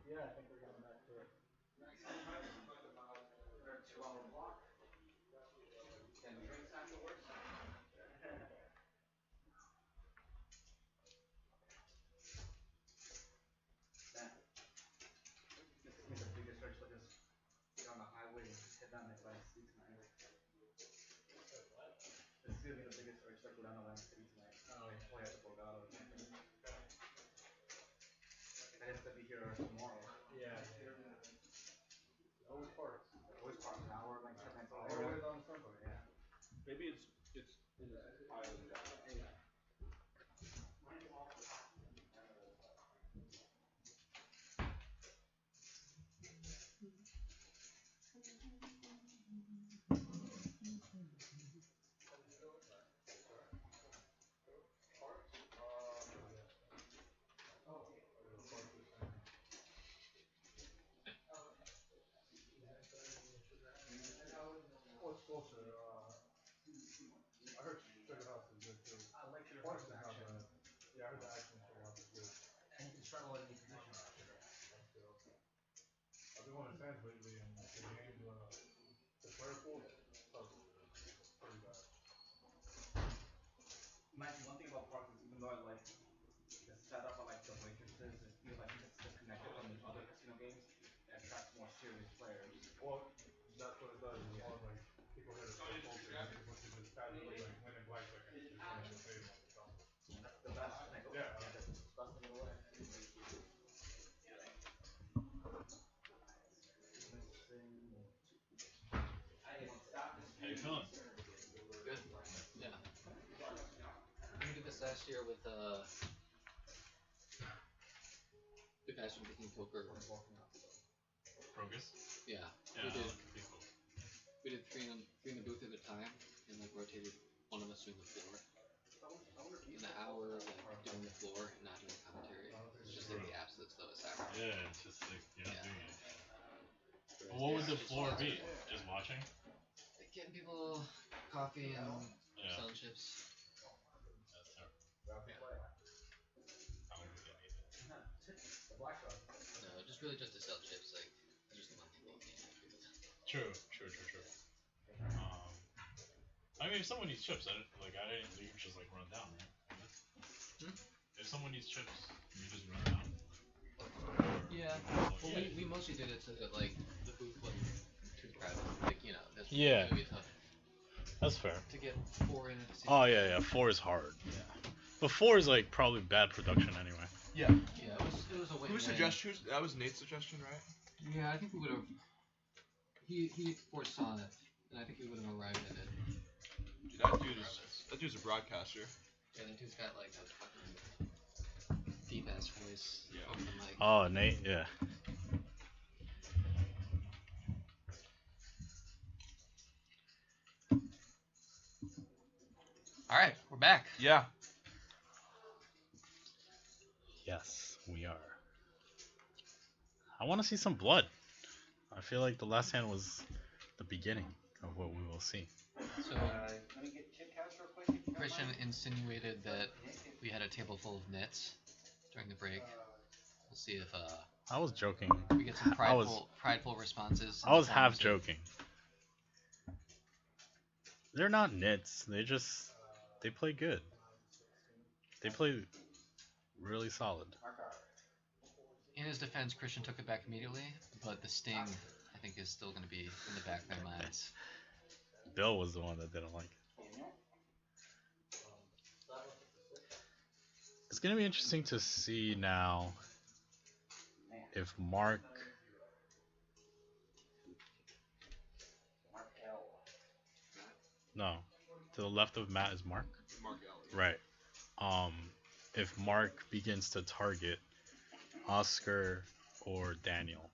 Yeah, I think we're going back to it. We're 2 hour block. And drinks afterwards. Man, this is gonna be the biggest search for this. Get on the highway, head down Atlantic City tonight. This is gonna be the biggest search like go down Atlantic City tonight. Oh, yeah. Way at the Borgata or something. I have to be here tomorrow. Yeah. Always parks. Always parks. An hour, like 10 minutes. Always on the circle. Yeah. Maybe it's in the island. Yeah. Oh, it's closer. I heard Sugar House is good too. I like your Parks horse is not action. bad. Yeah, I heard the action in Sugar House is good. And you can straddle any position. That's good. I've been going to Sands lately and the game, the player pool sucks. Pretty bad. Man, one thing about parks is even though I like the setup, I like the waitresses, it feels like it's disconnected from the other casino games. It attracts more serious players. Well, that's what it does. It's more like people here to stay focused as opposed to just casually like winning blackjack and just winning the table on the top. And that's the best. Yeah. That's the best in the world. How you feeling? Good. Yeah. We did this last year with the guys from Making Poker. Focus? Yeah. Yeah. We did three in the booth at a time and like rotated one of us doing the floor. In an hour like doing the floor and not doing commentary. It's just like the absolute slowest hour. Yeah, it's just like you're not doing it. Whereas But what would the just floor watching. be? Just watching? Like getting people coffee and Yeah. selling chips. That's terrible. Yeah. I don't think I need it. No, just really just to sell chips, like just the one thing they can't agree with. True. I mean, if someone needs chips, I didn't leave just like run down, right? If someone needs chips, you just run down. Yeah. Well, we mostly did it so that like the booth wasn't too crowded. Like that's Yeah. gonna be tough That's fair. to get 4 in at the same Oh time. yeah, 4 is hard. Yeah. But 4 is like probably bad production anyway. Yeah. Yeah, it was a win-win. That was Nate's suggestion, right? Yeah, I think we would have. He foresaw it, and I think we would have arrived at it. Dude, that dude's a broadcaster. Yeah, that dude's got like a fucking deep ass voice. Yeah. Over the mic. Oh, Nate, yeah. All right, we're back. Yeah. Yes, we are. I want to see some blood. I feel like the last hand was the beginning of what we will see. So Christian insinuated that we had a table full of nits during the break. We'll see if I was joking. we get some prideful responses. I was half joking. They're not nits. They play good. They play really solid. In his defense, Christian took it back immediately, but the sting, I think, is still going to be in the back of their minds. Bill was the one that didn't like it. It's going to be interesting to see now if Mark... No. To the left of Matt is Mark? Mark L. Right. If Mark begins to target Oscar or Daniel.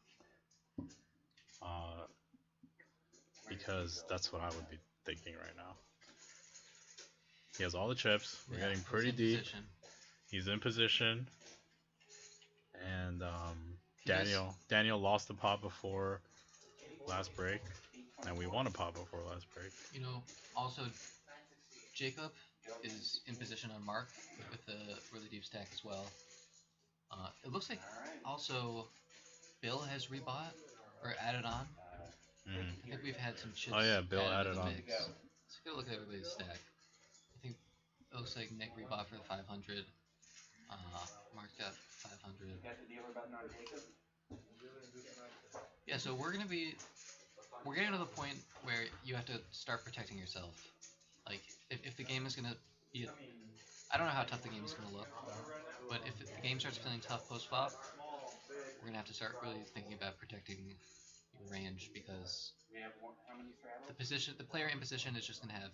Because that's what I would be thinking right now. He has all the chips. We're getting pretty deep. Position. He's in position. And Daniel lost the pot before last break. And we won a pot before last break. Also, Jacob is in position on Mark with a really deep stack as well. It looks like also Bill has rebought or added on. Mhm. I think we've had some chips. Oh yeah, Bill added added to the on. mix. Let's get a look at everybody's stack. I think it looks like Nick rebought for 500. Mark's got 500. Yeah, so we're getting to the point where you have to start protecting yourself. Like, if the game is gonna be, I don't know how tough the game is gonna look, but if the game starts feeling tough post flop, we're gonna have to start really thinking about protecting your range because the player in position is just gonna have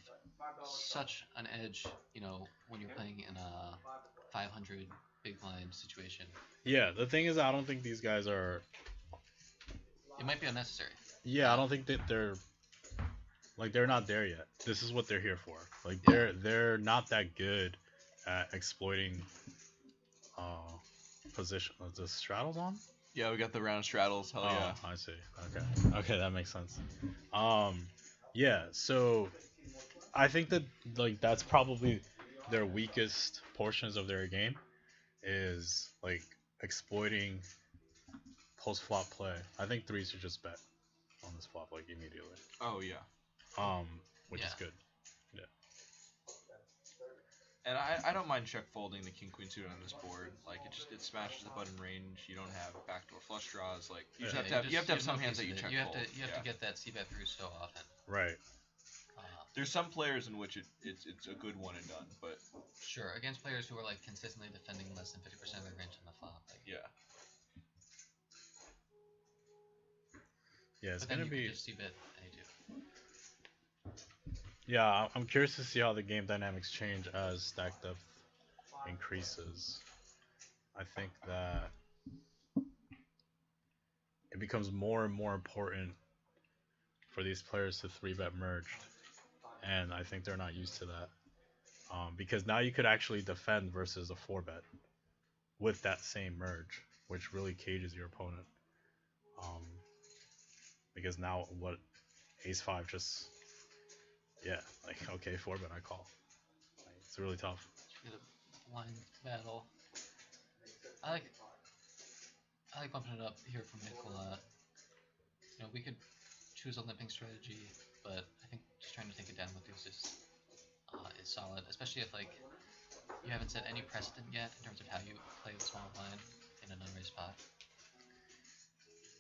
such an edge, when you're playing in a 500 big blind situation. Yeah, the thing is, I don't think these guys are. It might be unnecessary. Yeah, I don't think that they're not there yet. This is what they're here for. Like they're not that good at exploiting position. The straddles on? Yeah, we got the round straddles. Hell yeah. I see. Okay, that makes sense. Yeah. So I think that that's probably their weakest portions of their game is like exploiting post flop play. I think threes should just bet on this flop like immediately. Oh yeah. Which is good. Yeah. And I don't mind check folding the king queen suit on this board. Like it smashes the button range. You don't have backdoor flush draws. Like you have to have some hands that you check fold. You have to get that c bet through so often. Right. There's some players in which it's a good one and done, but sure against players who are like consistently defending less than 50% of their range on the flop. Like, yeah. Yeah, it's but then gonna you be. Can just c-bet any two. Yeah, I'm curious to see how the game dynamics change as stack depth increases. I think that it becomes more and more important for these players to 3-bet merged, and I think they're not used to that. Because now you could actually defend versus a 4-bet with that same merge, which really cages your opponent. Because now what ace 5 just okay 4-bet I call. It's really tough. Get a blind battle. I like bumping it up here from Nick a lot. We could choose a limping strategy, but I think just trying to take it down with these is solid, especially if you haven't set any precedent yet in terms of how you play the small blind in an unraised pot.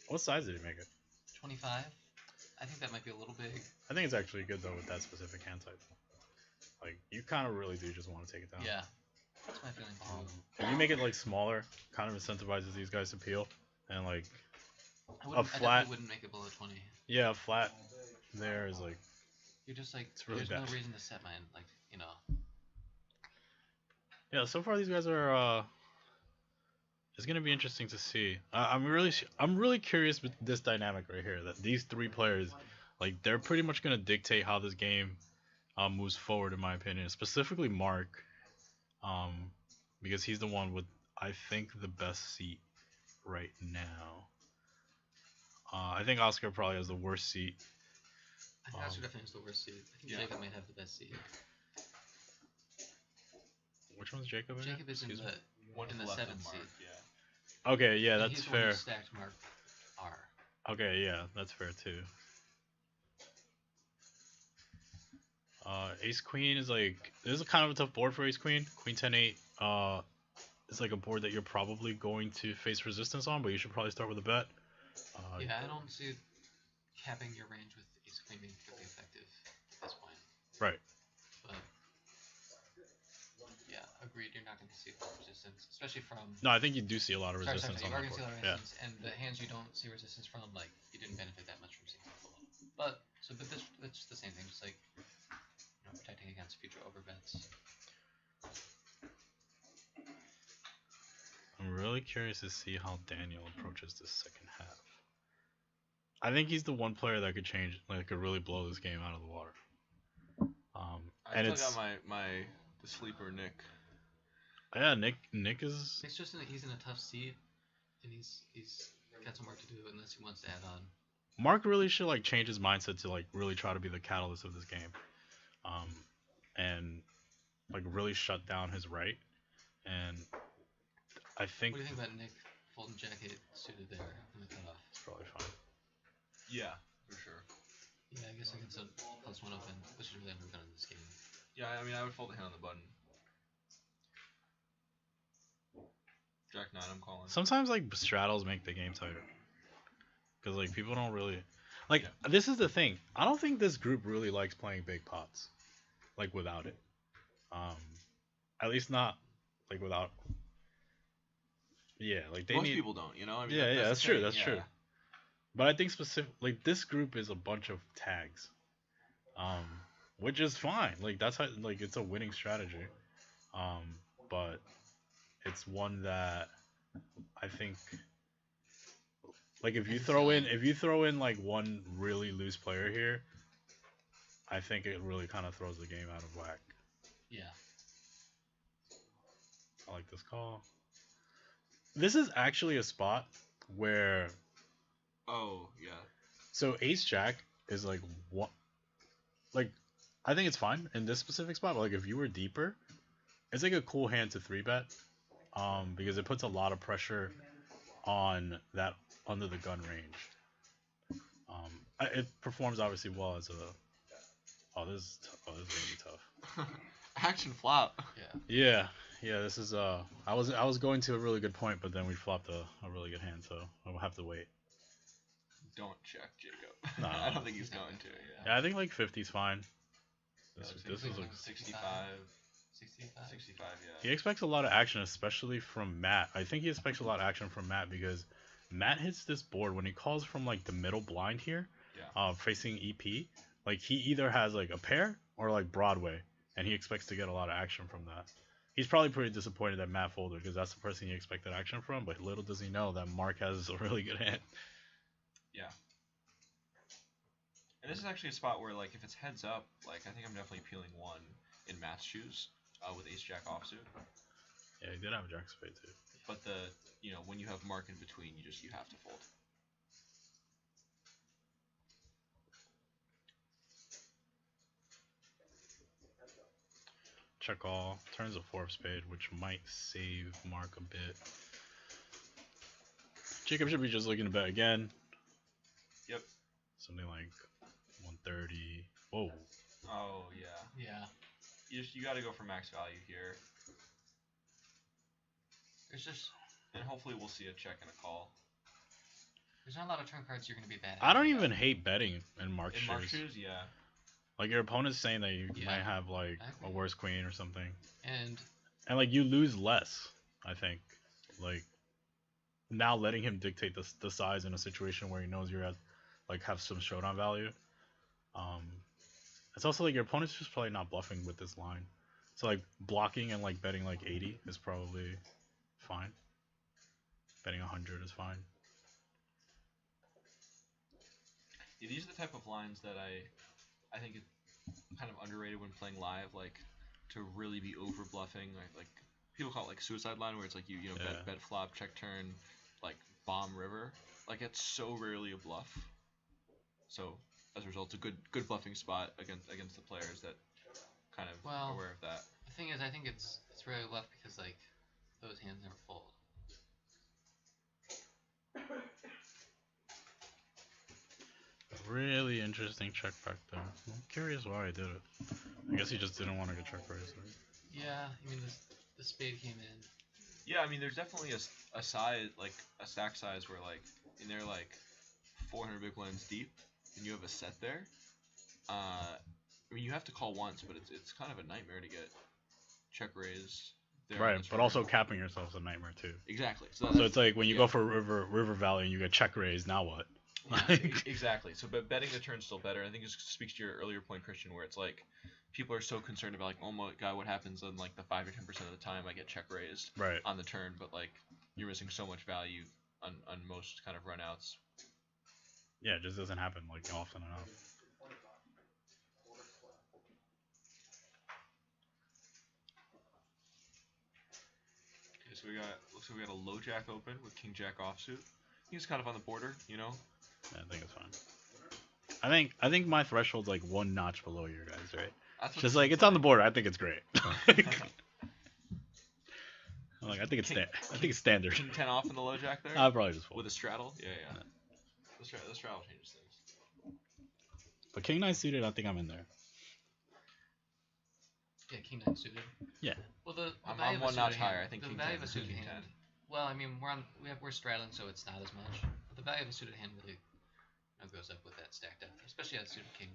What size did he make it? 25. I think that might be a little big. I think it's actually good though with that specific hand type. Like you kind of really do just want to take it down. Yeah, that's my feeling too. If you make it smaller, kind of incentivizes these guys to peel, and I flat wouldn't make it below 20. Yeah, a flat there is you're just it's really there's bad. no reason to set mine. Yeah, so far these guys are. It's gonna be interesting to see. I'm really curious with this dynamic right here. That these three players, they're pretty much gonna dictate how this game moves forward, in my opinion. Specifically Mark, because he's the one with I think the best seat right now. I think Oscar probably has the worst seat. I think Oscar definitely has the worst seat. I think Jacob might have the best seat. Which one's Jacob? Jacob is in the 7th seat. Yeah. Okay, yeah, And that's he's the fair. one who stacked Mark R. Okay, yeah, that's fair too. Ace Queen is this is kind of a tough board for Ace Queen. Queen 10-8 is a board that you're probably going to face resistance on, but you should probably start with a bet. Yeah, I don't see capping your range with Ace Queen being particularly effective at this point. Right. But yeah, agreed. You're not going to see a lot of resistance, especially from. No, I think you do see a lot of resistance you on are that going to see a board. lot of resistance, and the hands you don't see resistance from, you didn't benefit that much from seeing full. But that's the same thing, just protecting against future overbets. I'm really curious to see how Daniel approaches this second half. I think he's the one player that could change, could really blow this game out of the water. I still got the sleeper Nick. Yeah, Nick is. Nick's he's in a tough seat, and he's got some work to do unless he wants to add on. Mark really should change his mindset to really try to be the catalyst of this game, and really shut down his right. And I think. What do you think about Nick folding jack 8 suited there in the cutoff? Yeah, for sure. Yeah, I guess I could still plus one open, which is really never done in this game. Yeah, I mean, I would fold a hand on the button. Jack 9, I'm calling. Sometimes like straddles make the game tighter. Because like people don't really like. Yeah. This is the thing. I don't think this group really likes playing big pots, like without it. At least not like without. Yeah, like they Most need. people don't, you know. I mean, Yeah, yeah, that's true. the That's thing, true. But I think specific like this group is a bunch of tags, um, which is fine. Like that's how like it's a winning strategy, but it's one that I think like if you throw in like one really loose player here, I think it really kind of throws the game out of whack. Yeah. I like this call. This is actually a spot where Oh yeah. so Ace Jack is like what like I think it's fine in this specific spot, but like if you were deeper, it's like a cool hand to 3-bet. Because it puts a lot of pressure on that under the gun range. It performs obviously well as a this is gonna be tough. Action flop. Yeah. Yeah, this is I was going to a really good point, but then we flopped a really good hand, so I'll have to wait. Don't check, Jacob. No. I don't think he's going to. Yeah. Yeah, I think like 50's fine. This is like 65. 65. 65, he yeah. expects a lot of action, especially from Matt. I think he expects a lot of action from Matt because Matt hits this board when he calls from like the middle blind here, facing EP. Like he either has like a pair or like Broadway, and he expects to get a lot of action from that. He's probably pretty disappointed that Matt folded because that's the person he expected action from. But little does he know that Mark has a really good hand. Yeah. And this is actually a spot where, like, if it's heads up, like, I think I'm definitely peeling one in Matt's shoes with Ace Jack offsuit. Yeah, he did have a Jack spade too. But when you have Mark in between, you have to fold. Check all, turns a 4 of spade, which might save Mark a bit. Jacob should be just looking to bet again. Yep. Something like 130. Whoa. Oh, yeah. Yeah. You got to go for max value here. There's just And hopefully we'll see a check and a call. there's not a lot of turn cards you're gonna be bad at. I don't even hate betting in Mark's In shoes. Mark's shoes, yeah. Like your opponent's saying that you Yeah. might have like Exactly. a worse queen or something, And like you lose less. I think, like now letting him dictate the size in a situation where he knows you're at, like have some showdown value. It's also like your opponent's just probably not bluffing with this line, so like blocking and like betting like 80 is probably fine. Betting 100 is fine. Yeah, these are the type of lines that I think it's kind of underrated when playing live, like to really be over bluffing, like people call it like suicide line, where it's like you bet flop, check turn, like bomb river. Like it's so rarely a bluff. So as a result, it's a good bluffing spot against the players that kind of are aware of that. the thing is, I think it's really left because like those hands never fold. Really interesting check back there. I'm curious why he did it. I guess he just didn't want to get check raised. Right? Yeah, I mean the spade came in. Yeah, I mean, there's definitely a size, like a stack size where like in there like 400 big blinds deep, and you have a set there. I mean, you have to call once, but it's kind of a nightmare to get check raised. There Right, but also capping yourself is a nightmare too. Exactly. So it's like when you go for river valley and you get check raised, now what? Exactly. So, but betting the turn's still better. I think it speaks to your earlier point, Christian, where it's like people are so concerned about like, oh my god, what happens on like the 5 or 10% of the time I get check raised Right. on the turn, but like you're missing so much value on most kind of runouts. Yeah, it just doesn't happen like often enough. Okay, so looks like we got a low jack open with king jack offsuit. He's kind of on the border, you know. Yeah, I think it's fine. I think my threshold's like one notch below your guys, right? That's what Just like it's on the border. I think it's great. I think it's standard. King 10 off in the low jack there. I'll probably just fold. With a straddle. Yeah. The straddle changes things. But King 9 suited, I think I'm in there. Yeah, King 9 suited. Yeah. Well, the I'm value of a one notch suited hand, higher. I think the King value 10 of a is suited King hand. 10. Well, I mean, we're straddling, so it's not as much. But the value of a suited hand really goes up with that stack depth, especially at suited king.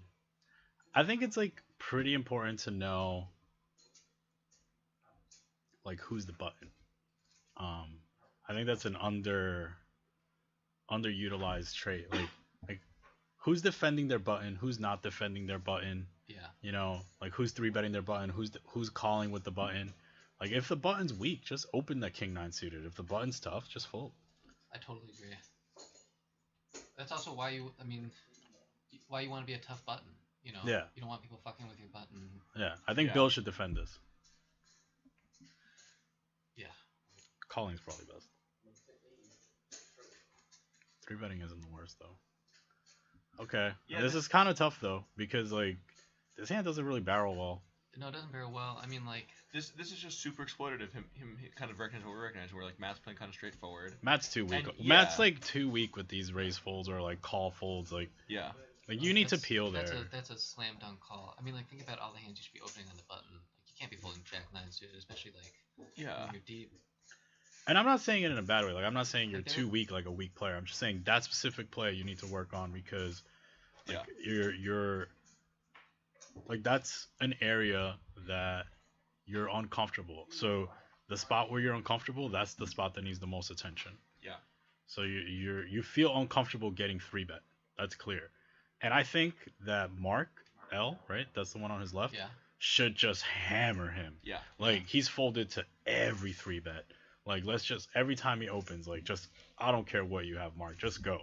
I think it's like pretty important to know like who's the button. I think that's an underutilized trait. Like who's defending their button, who's not defending their button. Yeah. You know, like who's 3-betting their button, who's calling with the button. Like if the button's weak, just open the King 9 suited. If the button's tough, just fold. I totally agree. That's also why you want to be a tough button. You know. Yeah. You don't want people fucking with your button. Yeah, I think Yeah. Bill should defend this. Yeah. Calling's probably best. 3-betting isn't the worst though. Okay. Yeah, This is kind of tough though because like this hand doesn't really barrel well. No, it doesn't very well. I mean, like This is just super exploitative. Him kind of recognizing what we recognize. Where like Matt's playing kind of straightforward. Matt's too weak. And, Matt's yeah. like too weak with these raise folds or like call folds. Like Yeah. you need to peel there. That's a slam dunk call. I mean, like think about all the hands you should be opening on the button. Like you can't be folding Jack 9 suited, especially like Yeah. when you're deep. And I'm not saying it in a bad way. Like I'm not saying you're Like, too weak like a weak player. I'm just saying that specific play you need to work on because like, you're like that's an area that you're uncomfortable. So the spot where you're uncomfortable, that's the spot that needs the most attention. Yeah. So you feel uncomfortable getting 3-bet. That's clear. And I think that Mark L, right? That's the one on his left. Yeah. Should just hammer him. Yeah. Like he's folded to every 3-bet. Like let's just every time he opens, like just I don't care what you have, Mark, just go.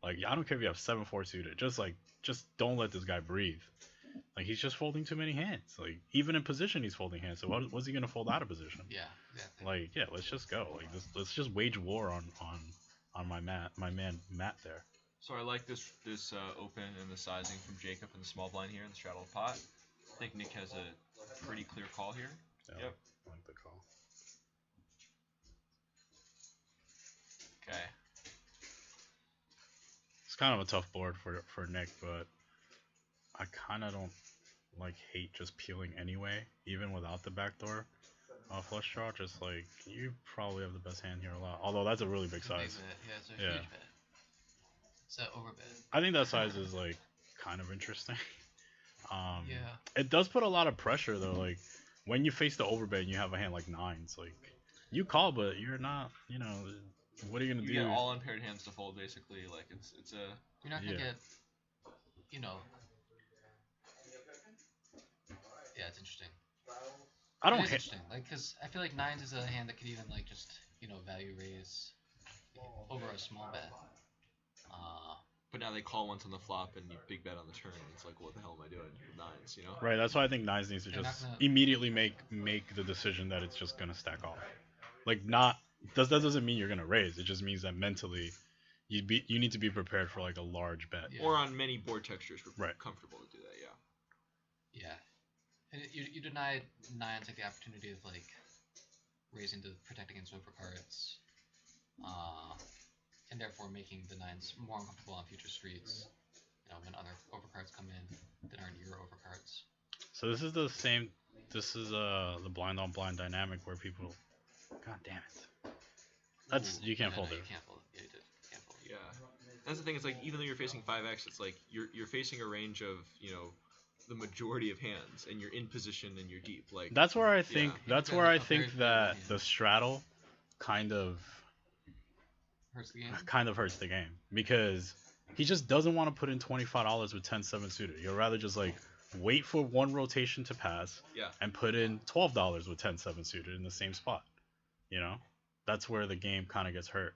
Like I don't care if you have 7-4 suited. Just don't let this guy breathe. Like he's just folding too many hands. Like even in position, he's folding hands. So what's he gonna fold out of position? Yeah. Exactly. Like yeah, let's just go. Like let's just wage war on my man Matt there. So I like this open and the sizing from Jacob and the small blind here in the straddle pot. I think Nick has a pretty clear call here. Yeah, Yep. I like the call. Okay. It's kind of a tough board for Nick, but I kind of don't like hate just peeling anyway, even without the backdoor flush draw. Just like you probably have the best hand here a lot. Although that's a really big It's a big size. bet. Yeah, it's a Yeah. huge bet. It's an overbet. I think that size is like kind of interesting. Yeah. It does put a lot of pressure though. Like when you face the overbet and you have a hand like 9s, like you call, but you're not. You know, what are you gonna You do? get all unpaired hands to fold basically. Like it's a You're not gonna Yeah. get, you know. Yeah, it's interesting. I don't It is hate. interesting, like, cause I feel like 9s is a hand that could even like just value raise over a small bet. But now they call once on the flop and you big bet on the turn. It's like, what the hell am I doing with 9s? You know? Right, that's why I think 9s needs to They're not just gonna- immediately make the decision that it's just gonna stack off. Like that doesn't mean you're gonna raise. It just means that mentally you need to be prepared for like a large bet. Yeah. Or on many board textures, we're Right. comfortable to do that. Yeah. Yeah, and you deny 9s like the opportunity of like raising to protect against overcards, and therefore making the 9s more uncomfortable on future streets. When other overcards come in that aren't your overcards. So this is the same. This is the blind on blind dynamic where people. God damn it. That's Ooh, you can't yeah, fold no, it. You can't fold it. Yeah, you did. You can't fold it. Yeah. That's the thing. It's like even though you're facing 5x, it's like you're facing a range of the majority of hands, and you're in position and you're deep. Like That's where I think. Yeah. That's Yeah, where I a very think that favorable the hand. straddle kind of hurts the game because he just doesn't want to put in $25 with 10-7 suited. You'd rather just like wait for one rotation to pass Yeah. and put in $12 with 10-7 suited in the same spot. That's where the game kind of gets hurt.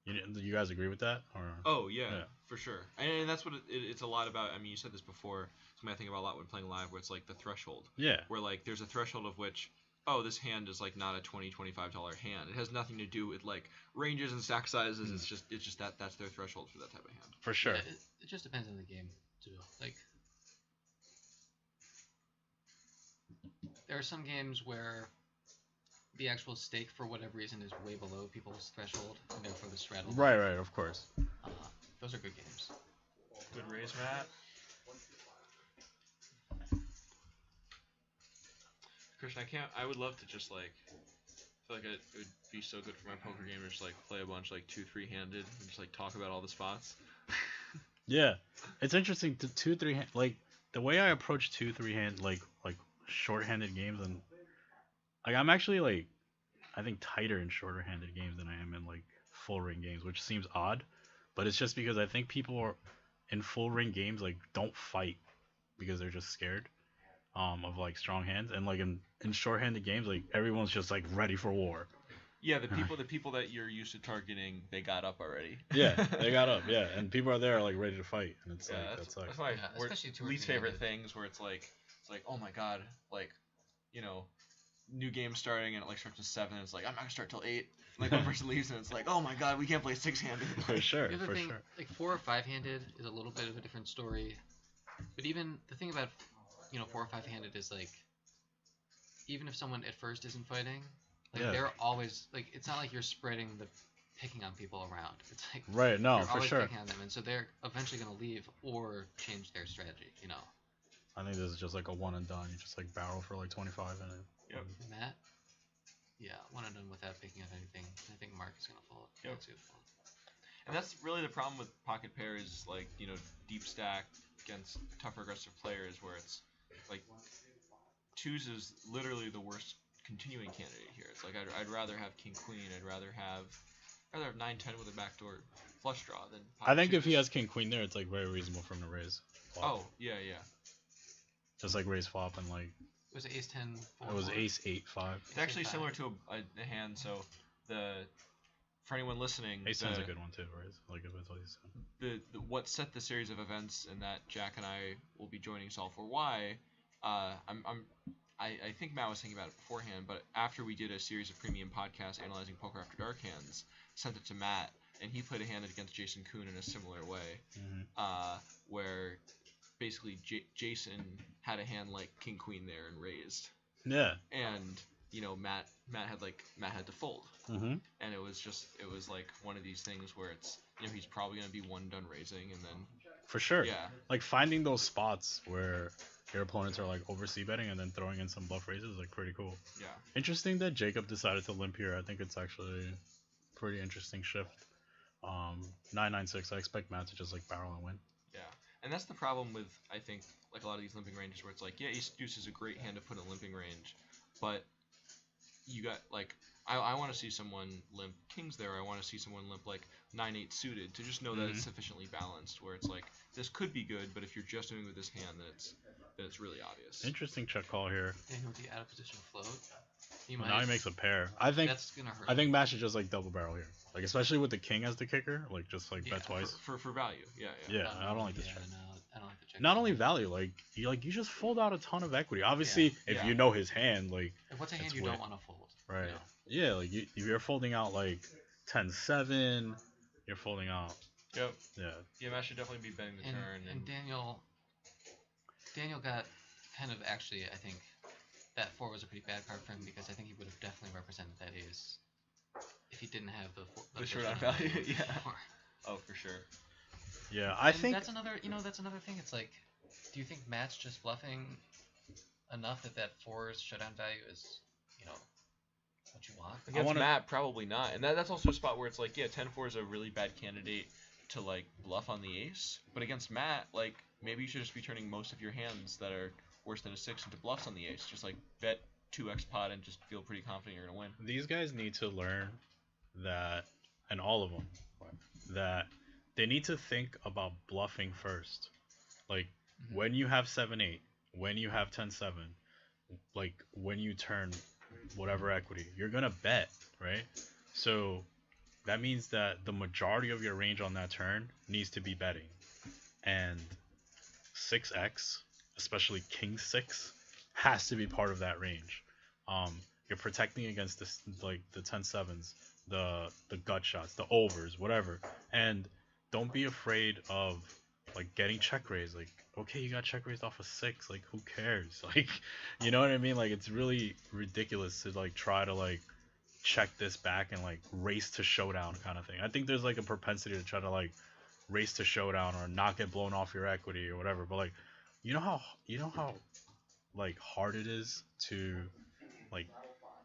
You guys agree with that? Or Oh yeah, Yeah. for sure. And that's what it's a lot about. I mean, you said this before. Something I think about a lot when playing live, where it's like the threshold. yeah, Where like there's a threshold of which, oh, this hand is like not a $20-$25 hand. It has nothing to do with like ranges and stack sizes. It's just that's their threshold for that type of hand. for sure. Yeah, it just depends on the game too. Like there are some games where the actual stake for whatever reason is way below people's threshold, and therefore the straddle. Right, of course. Those are good games. Good raise, Matt. Christian, I would love to just like. I feel like it would be so good for my poker game to just like play a bunch like 2-3 handed and just like talk about all the spots. Yeah, it's interesting to 2-3 hand, like the way I approach 2-3 hand like short-handed games, and like I'm actually like I think tighter in shorter-handed games than I am in like full ring games, which seems odd, but it's just because I think people are in full ring games like don't fight because they're just scared of like strong hands, and like in short-handed games like everyone's just like ready for war. Yeah, the people that you're used to targeting, they got up already. Yeah, they got up. Yeah, and people are there like ready to fight, and it's Yeah, like that's my especially two or least three favorite handed. things where it's like oh my god, like you know, new game starting and it like starts at 7. It's like I'm not gonna start till 8. Like one person leaves and it's like oh my god, we can't play 6-handed. For sure, The other for thing, sure. like 4 or 5-handed is a little bit of a different story, but even the thing about 4 or 5-handed is like even if someone at first isn't fighting, like Yeah. they're always like it's not like you're spreading the picking on people around. It's like Right, no, you're for always sure. picking on them, and so they're eventually gonna leave or change their strategy. I think this is just like a one and done. You just like barrel for like 25 and then. Yep. Matt, yeah, one and done without picking up anything. I think Mark is gonna fall. Yep. Too. And that's really the problem with pocket pairs, like deep stack against tougher aggressive players, where it's like twos is literally the worst continuing candidate here. It's like I'd rather have king queen. I'd rather have 9-10 with a backdoor flush draw than. I think if he twos. has king queen there, it's like very reasonable for him to raise. Flop. Oh yeah. Just like raise flop and like It was ace 10. it was ace 8-5. It's actually similar to a hand. So for anyone listening, Ace 10's a good one too, raise. Like if it's what you said. What set the series of events and that Jack and I will be joining Solve for Why. I think Matt was thinking about it beforehand, but after we did a series of premium podcasts analyzing Poker After Dark hands, sent it to Matt, and he played a hand against Jason Kuhn in a similar way, where basically Jason had a hand like King Queen there and raised, Yeah. and Matt had to fold, and it was like one of these things where it's he's probably gonna be one done raising, and then For sure. Yeah. Like finding those spots where your opponents are like over c betting and then throwing in some bluff raises is like pretty cool. yeah. Interesting that Jacob decided to limp here. I think it's actually a pretty interesting shift. 996. I expect Matt to just like barrel and win. Yeah, and that's the problem with I think like a lot of these limping ranges where it's like ace deuce is a great hand to put in a limping range, but you got like I want to see someone limp kings there. I want to see someone limp like 9-8 suited to just know that it's sufficiently balanced. Where it's like this could be good, but if you're just doing it with this hand, then it's really obvious. Interesting check call here. And with the out of position float, Well, now he makes a pair. I think that's gonna hurt. I think Matt should just like double barrel here. Like especially with the king as the kicker, like just like bet twice. For value. Yeah. Yeah, I don't like this check. No, I don't like the check. Not only value, like you just fold out a ton of equity. Obviously, if Yeah. you know his hand, like If what's a hand it's you way- don't want to fold? right. Yeah, like if you're folding out like 10-7, you're folding out. Yep. Yeah. Yeah, Matt should definitely be betting the And, turn. and Daniel got kind of actually. I think that 4 was a pretty bad card for him because I think he would have definitely represented that ace if he didn't have The short on value, yeah. Oh, for sure. Yeah, I think that's another. That's another thing. It's like, do you think Matt's just bluffing enough that 4's shutdown value is, what you want? Against Matt, probably not. And that's also a spot where it's like, 10-4 is a really bad candidate to like bluff on the ace. But against Matt, like maybe you should just be turning most of your hands that are worse than a 6 into bluffs on the ace. Just like bet 2x pot and just feel pretty confident you're gonna win. these guys need to learn that, and all of them, that they need to think about bluffing first. Like when you have 7-8, when you have 10-7, like when you turn whatever equity, you're gonna bet, right? So that means that the majority of your range on that turn needs to be betting, and 6x, especially king 6, has to be part of that range. You're protecting against this, like the 10-7s, the gut shots, the overs, whatever, and don't be afraid of like getting check raised. Like, okay, you got check raised off a 6, like who cares? Like, you know what I mean? Like, it's really ridiculous to like try to like check this back and like race to showdown kind of thing. I think there's like a propensity to try to like race to showdown or not get blown off your equity or whatever. But like, you know how like hard it is to like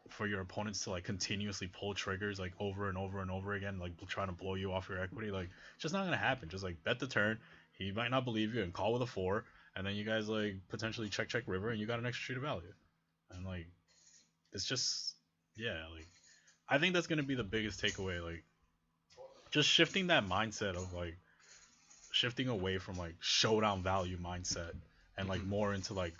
for your opponents to like continuously pull triggers like over and over and over again, like trying to blow you off your equity. Like, it's just not gonna happen. Just like bet the turn. He might not believe you and call with a 4, and then you guys like potentially check river, and you got an extra street of value. And like, it's just like I think that's gonna be the biggest takeaway. Like, just shifting that mindset of like shifting away from like showdown value mindset and like more into like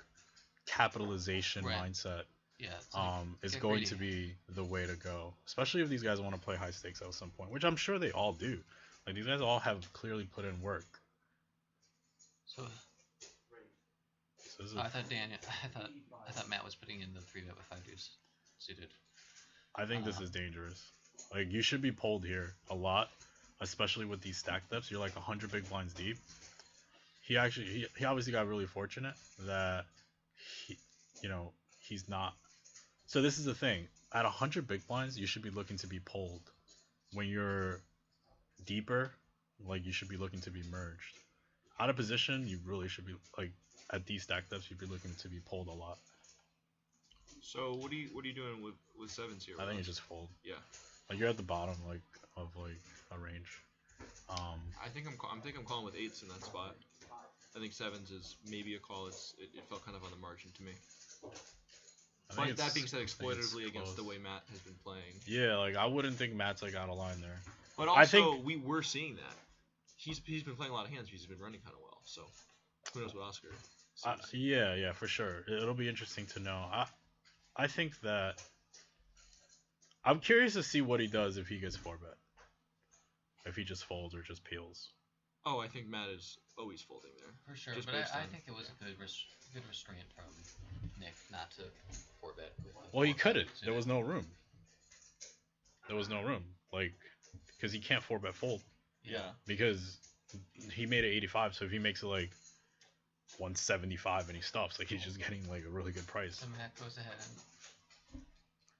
capitalization mindset. Yeah, Is going to be the way to go, especially if these guys want to play high stakes at some point, which I'm sure they all do. Like, these guys all have clearly put in work. So I thought Matt was putting in the 3-bet with 5 deuce suited. I think this is dangerous. Like, you should be pulled here a lot, especially with these stack depths. You're like 100 big blinds deep. He obviously got really fortunate that he's not. So this is the thing. At 100 big blinds, you should be looking to be pulled. When you're deeper, like, you should be looking to be merged. Out of position, you really should be like at these stack depths. You'd be looking to be pulled a lot. So what are you doing with sevens here? I think you just fold. Yeah. Like, you're at the bottom of a range. I think I'm calling with 8s in that spot. I think 7s is maybe a call. It felt kind of on the margin to me. But that being said, exploitatively against the way Matt has been playing. Yeah, like, I wouldn't think Matt's like out of line there. But also, we were seeing that. He's been playing a lot of hands. He's been running kind of well. So who knows what Oscar sees. Yeah, for sure. It'll be interesting to know. I think that I'm curious to see what he does if he gets 4-bet. If he just folds or just peels. Oh, I think Matt is always folding there. For sure, but I think it was a good restraint from Nick not to 4-bet. Well, he couldn't. There was no room. Like, because he can't 4-bet fold. Yeah. Because he made it 85, so if he makes it like 175 and he stops, like, he's just getting like a really good price. So Matt goes ahead and...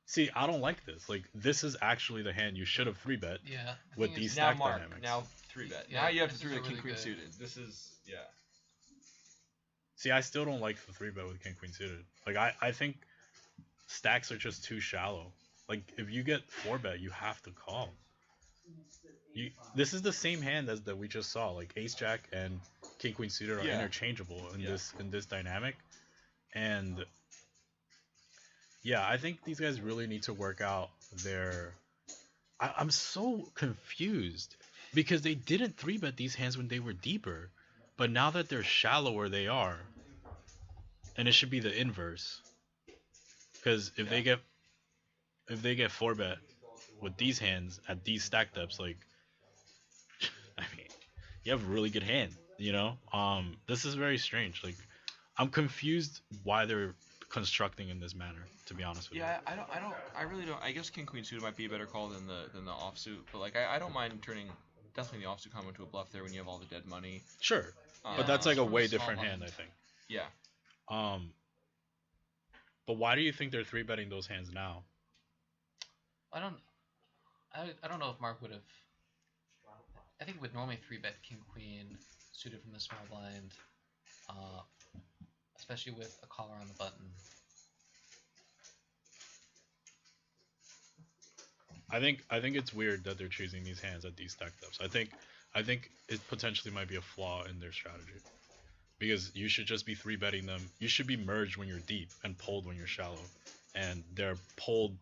See, I don't like this. Like, this is actually the hand you should have 3-bet. Yeah. With these stack dynamics. Now 3-bet. Yeah, now you have to 3-bet really king queen good. suited. This is See, I still don't like the 3-bet with king queen suited. Like, I think stacks are just too shallow. Like, if you get 4-bet, you have to call. This is the same hand as that we just saw. Like, ace jack and king queen suited are interchangeable in this dynamic. And yeah, I think these guys really need to work out their... I'm so confused because they didn't 3-bet these hands when they were deeper, but now that they're shallower, they are. And it should be the inverse. Because if they get 4-bet with these hands at these stack depths, like, I mean, you have a really good hand, you know? This is very strange. Like, I'm confused why they're constructing in this manner, to be honest with you. Yeah, I really don't. I guess king queen suited might be a better call than the offsuit, but like I don't mind turning definitely the offsuit combo into a bluff there when you have all the dead money. Sure, but that's like a way different hand, I think. Yeah. But why do you think they're 3-betting those hands now? I don't know if Mark would have. I think would normally 3-bet king queen suited from the small blind, especially with a collar on the button. I think it's weird that they're choosing these hands at these stack depths. I think it potentially might be a flaw in their strategy. Because you should just be 3-betting them. You should be merged when you're deep and pulled when you're shallow. And they're pulled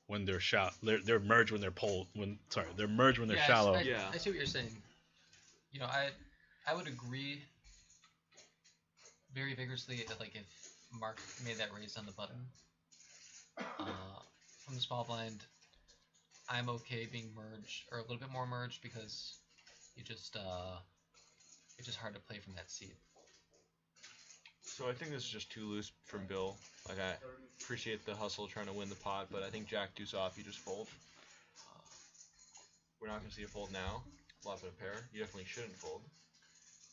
when they're shallow. They're merged when they're pulled. They're merged when they're shallow. I see what you're saying. You know, I would agree very vigorously like if Mark made that raise on the button from the small blind. I'm okay being merged or a little bit more merged because it's just hard to play from that seat. So I think this is just too loose from Bill. Like, I appreciate the hustle trying to win the pot, but I think jack deuce off, you just fold. We're not going to see a fold now. Flop in a pair. You definitely shouldn't fold.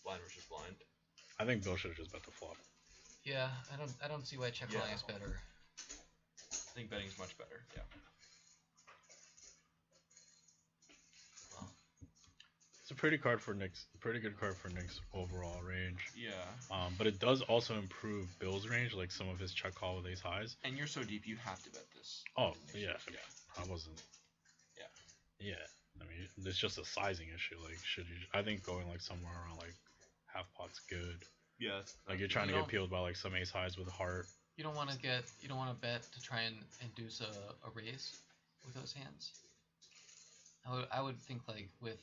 Blind versus blind. I think Bill should have just bet the flop. Yeah, I don't see why check calling is better. I think betting is much better. Yeah. pretty card for Nick's. Pretty good card for Nick's overall range. Yeah. But it does also improve Bill's range, like some of his check call with ace highs. And you're so deep, you have to bet this. Oh yeah, Yeah. I wasn't. Yeah. Yeah, I mean it's just a sizing issue. Like, should you? I think going like somewhere around like half pot's good. Yeah. Like you're trying to get peeled by like some ace highs with heart. You don't want to bet to try and induce a raise with those hands. I would think like with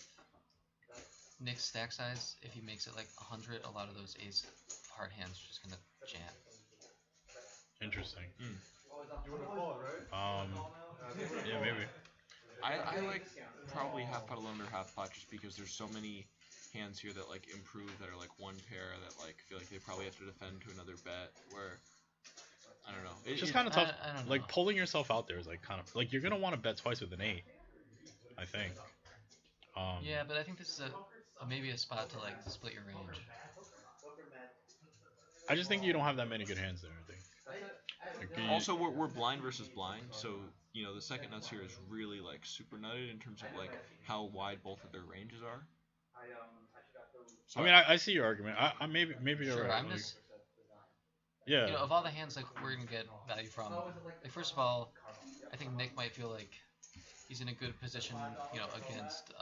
Nick's stack size, if he makes it like 100, a lot of those ace heart hands are just gonna jam. Interesting. You would have called, right? Yeah, maybe. I like probably half pot alone or half pot just because there's so many hands here that like improve that are like one pair that like feel like they probably have to defend to another bet where I don't know. It's just kind of tough. I don't know. Like pulling yourself out there is like kind of like you're gonna want to bet twice with an 8. I think. Yeah, but I think this is maybe a spot to like split your range. I just think you don't have that many good hands there. I think. Like, Also, we're blind versus blind, so you know the second nuts here is really like super nutted in terms of like how wide both of their ranges are. So I mean, I see your argument. I maybe you're Sure, right. I'm like, just yeah. of all the hands like we're gonna get value from, like first of all, I think Nick might feel like he's in a good position, against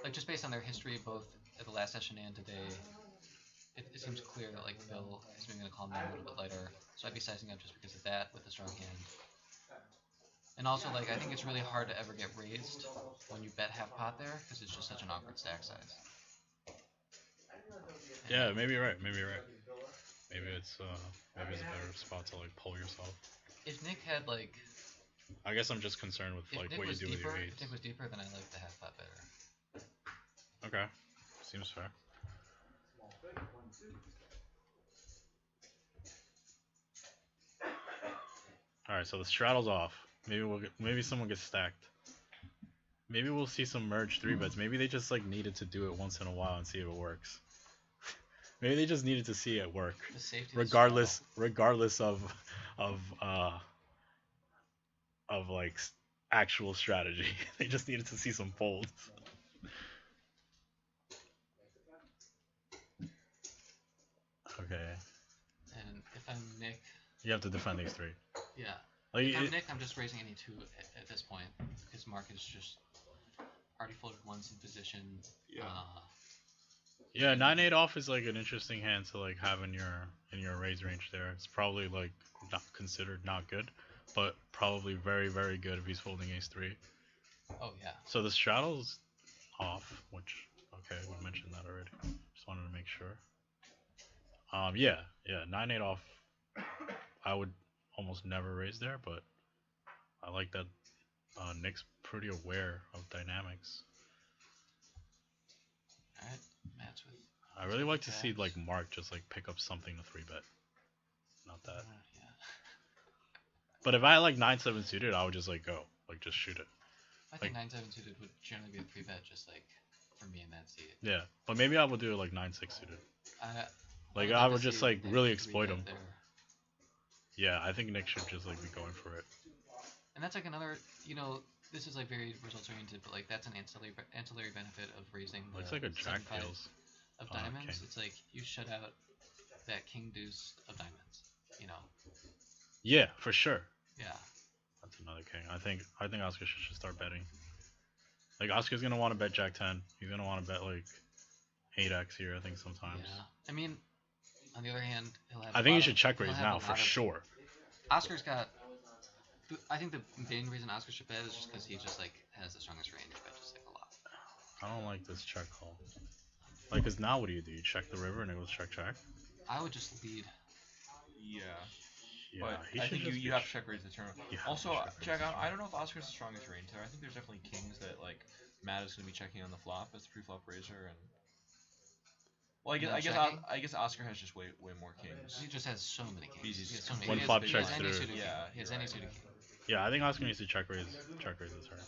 like just based on their history both at the last session and today. It seems clear that like Bill is maybe gonna calm down a little bit later, so I'd be sizing up just because of that with a strong hand. And also like I think it's really hard to ever get raised when you bet half pot there because it's just such an awkward stack size. Yeah, maybe you're right. Maybe it's a better spot to like pull yourself. If Nick had like, I guess I'm just concerned with if like Nick what you was do with deeper, your if eights. Nick was deeper, then I like the half pot better. Okay, seems fair. All right, so the straddle's off. Maybe someone gets stacked. Maybe we'll see some merge 3-bets. Maybe they just like needed to do it once in a while and see if it works. Maybe they just needed to see it work, The safety. regardless of like actual strategy. They just needed to see some folds. Okay, And if I'm Nick, you have to defend these 3. yeah. Like If I'm Nick, I'm just raising any 2 at this point because Mark is just already folded once in position. Yeah. yeah, 9-8 off is like an interesting hand to like have in your raise range there. It's probably like not considered not good, but probably very very good if he's folding ace 3. Oh yeah. So the straddle's off, which okay, we mentioned that already. Just wanted to make sure. Yeah, 9-8 off. I would almost never raise there, but I like that Nick's pretty aware of dynamics. All right. Match with. I really like to see like Mark just like pick up something to 3-bet. Not that. Yeah. But if I had like 9-7 suited, I would just like go, like just shoot it. I think 9-7 suited would generally be a 3-bet, just like for me in that seat. Yeah, but maybe I would do it like 9-6 suited. Like would I like would to just see like Nick really 3-bet exploit him. there. Yeah, I think Nick should just like be going for it. And that's like another, this is like very results oriented, but like that's an ancillary benefit of raising the Looks like a jack 7-5 deals. of Oh, diamonds. king. It's like you shut out that king deuce of diamonds. Yeah, for sure. Yeah. That's another king. I think Oscar should start betting. Like Oscar's gonna want to bet Jack 10. He's gonna want to bet like 8x here. I think sometimes. Yeah. I mean, on the other hand, he'll have. I think he should check raise now for sure. Oscar's got. I think the main reason Oscar should bet is just because he just like has the strongest range, but just like a lot. I don't like this check call. Like, cause now what do? You check the river and it goes check. I would just lead. Yeah. Yeah, But he I should think just you be have to check raise the turn. You have Also, to check raise check the out. turn. I don't know if Oscar's the strongest range there. I think there's definitely kings that like Matt is going to be checking on the flop as pre-flop raiser and. Well, I guess Oscar has just way more kings. He just has so many kings. He's He has so many. One he has- flop he checks has any through. suited king. Yeah, He has you're any right. suited king. Yeah, I think Oscar needs to check raise the turn.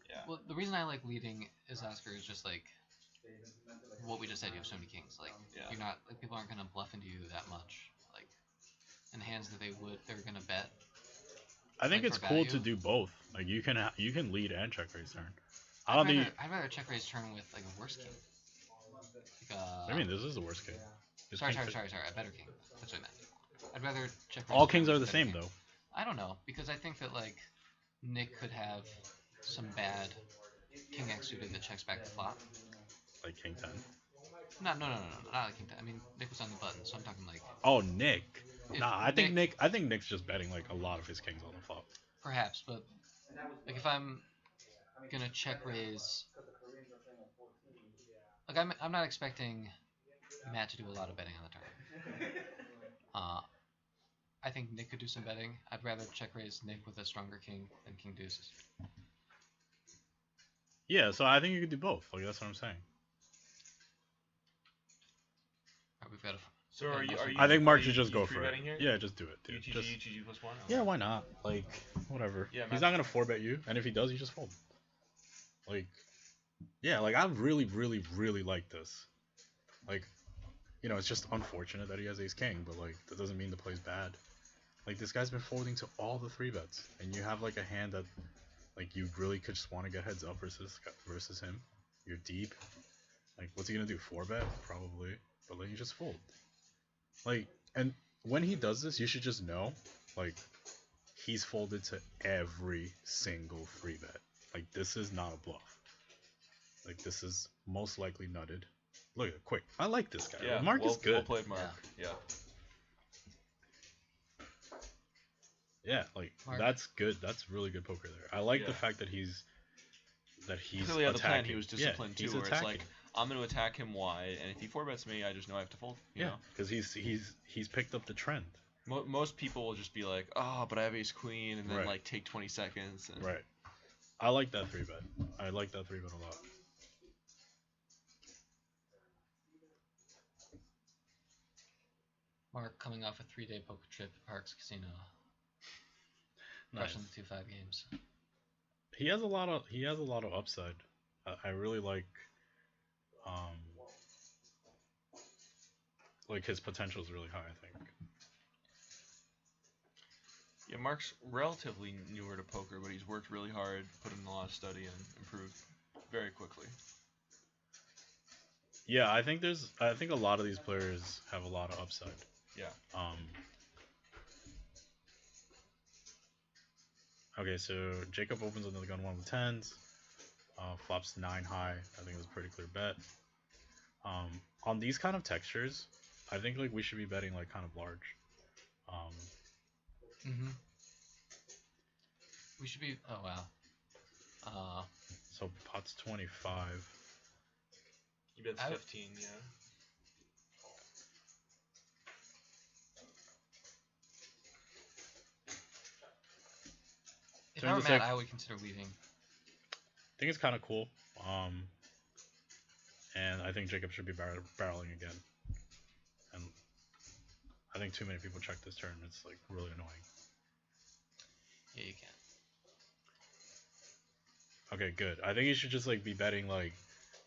Yeah. Well, the reason I like leading is Oscar is just like what we just said. You have so many kings. Like Yeah. you're not like people aren't gonna bluff into you that much. Like in hands that they're gonna bet. I think Like, it's for cool to value? do both. Like you can lead and check raise turn. I don't think. I'd rather check raise turn with like a worse king. I mean, this is the worst king. Sorry, a better king. That's what I meant. I'd rather check raise. All turn kings with are a the better same king. though. I don't know, because I think that like Nick could have some bad king X suited that checks back the flop. Like king 10. No, not like king 10. I mean, Nick was on the button, so I'm talking like. Oh, Nick. If Nah, I think Nick's just betting like a lot of his kings on the flop. Perhaps, but like if I'm gonna check raise, like I'm not expecting Matt to do a lot of betting on the turn. I think Nick could do some betting. I'd rather check raise Nick with a stronger king than king deuces. Yeah, so I think you could do both. Like that's what I'm saying. Alright, we've got a. So are you? I think Mark should are just you go for it. here? Yeah, just do it, dude. UTG, Just, UTG plus 1? yeah, why not? Like, whatever. Yeah, he's not gonna 4-bet you, and if he does, you just fold. Like, yeah, like I really, really, really like this. Like, you know, it's just unfortunate that he has ace king, but like that doesn't mean the play's bad. Like this guy's been folding to all the 3-bets, and you have like a hand that, like, you really could just want to get heads up versus him. You're deep. Like, what's he gonna do? 4-bet probably, but like you just fold. Like, and when he does this, you should just know, like, he's folded to every single 3-bet. Like, this is not a bluff. Like, this is most likely nutted. Look at it, quick. I like this guy. Yeah, Mark is good. Well played, Mark. Yeah. Yeah, like Mark. That's good. That's really good poker there. I like the Yeah. fact that he's Clearly had the plan. attacking. He was disciplined yeah, too. he's Where attacking. it's like I'm going to attack him wide, and if he 4-bets me, I just know I have to fold. You know? Because he's picked up the trend. Most people will just be like, oh, but I have ace queen, and then Right. like take 20 seconds. And... Right. I like that 3-bet. I like that 3-bet a lot. Mark coming off a 3-day poker trip at Parks Casino. Nice. Crushing the 2-5 games. He has a lot of upside. I really like his potential is really high, I think. Yeah, Mark's relatively newer to poker, but he's worked really hard, put in a lot of study, and improved very quickly. Yeah, I think a lot of these players have a lot of upside. Yeah. Okay, so Jacob opens another gun 1 with 10s. Flops 9 high. I think it's a pretty clear bet. On these kind of textures, I think like we should be betting like kind of large. We should be. Oh wow. So pot's 25. He bets 15, yeah. If I were Matt, I would consider leaving. I think it's kind of cool. And I think Jacob should be barreling again. And I think too many people check this turn. It's like really annoying. Yeah, you can. Okay, good. I think you should just like be betting like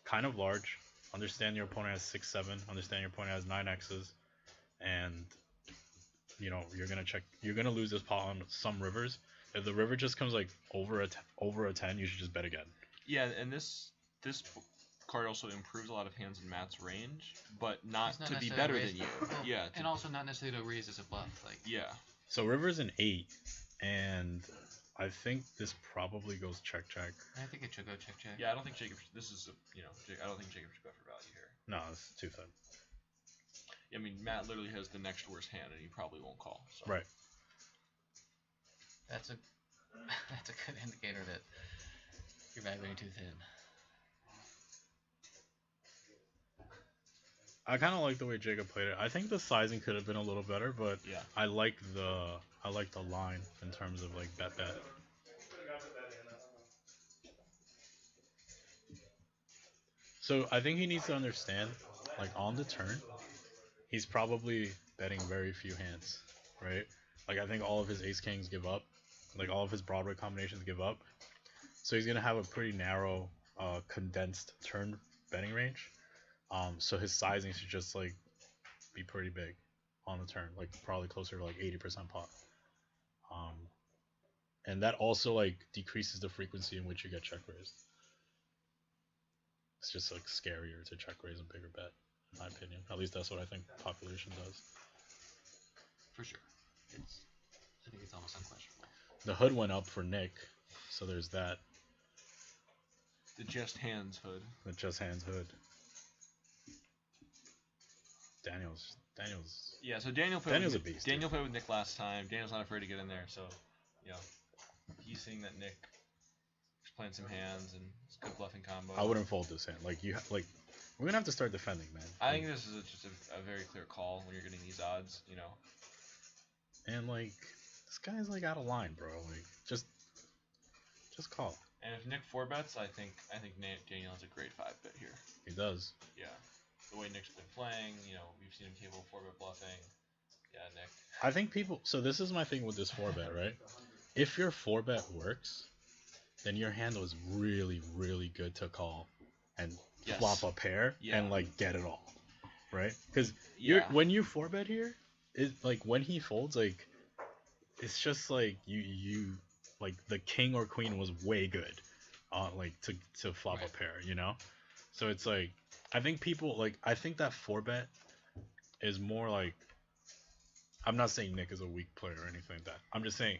kind of large. Understand your opponent has 6-7. Understand your opponent has 9 X's, and you know you're gonna lose this pot on some rivers. If the river just comes like over a 10, you should just bet again. Yeah, and this card also improves a lot of hands in Matt's range, but not to be better than you. Well, yeah, and also not necessarily to raise as a bluff. Like yeah. So river's an 8, and I think this probably goes check. I think it should go check. Yeah, I don't think Jacob. This is I don't think Jacob should go for value here. No, it's too thin. I mean, Matt literally has the next worst hand, and he probably won't call. So. Right. That's a good indicator that you're valuing too thin. I kind of like the way Jacob played it. I think the sizing could have been a little better, but yeah. I like the line in terms of like bet. So I think he needs to understand, like on the turn, he's probably betting very few hands, right? Like I think all of his ace kings give up, like all of his Broadway combinations give up. So he's gonna have a pretty narrow, condensed turn betting range. So his sizing should just like be pretty big on the turn, like probably closer to like 80% pot. And that also like decreases the frequency in which you get check raised. It's just like scarier to check raise and bigger bet, in my opinion. At least that's what I think population does. For sure. I think it's almost unquestionable. The hood went up for Nick, so there's that. The just hands hood. The just hands hood. Daniel's. Yeah, so Daniel's a beast. Daniel played with Nick last time. Daniel's not afraid to get in there, so he's seeing that Nick is playing some hands and it's a good bluffing combo. I wouldn't fold this hand. We're gonna have to start defending, man. I think this is just a very clear call when you're getting these odds, And this guy's out of line, bro. Just call. And if Nick 4-bets, I think Daniel has a great 5-bet here. He does. Yeah. The way Nick's been playing, we've seen him capable of 4-bet bluffing. Yeah, Nick. I think people. So this is my thing with this 4-bet, right? If your 4-bet works, then your hand was really, really good to call and flop a pair and get it all, right? Because when you 4-bet here, when he folds, it's just you the king or queen was way good, to flop a pair, So it's I think people I think that 4-bet is more I'm not saying Nick is a weak player or anything like that. I'm just saying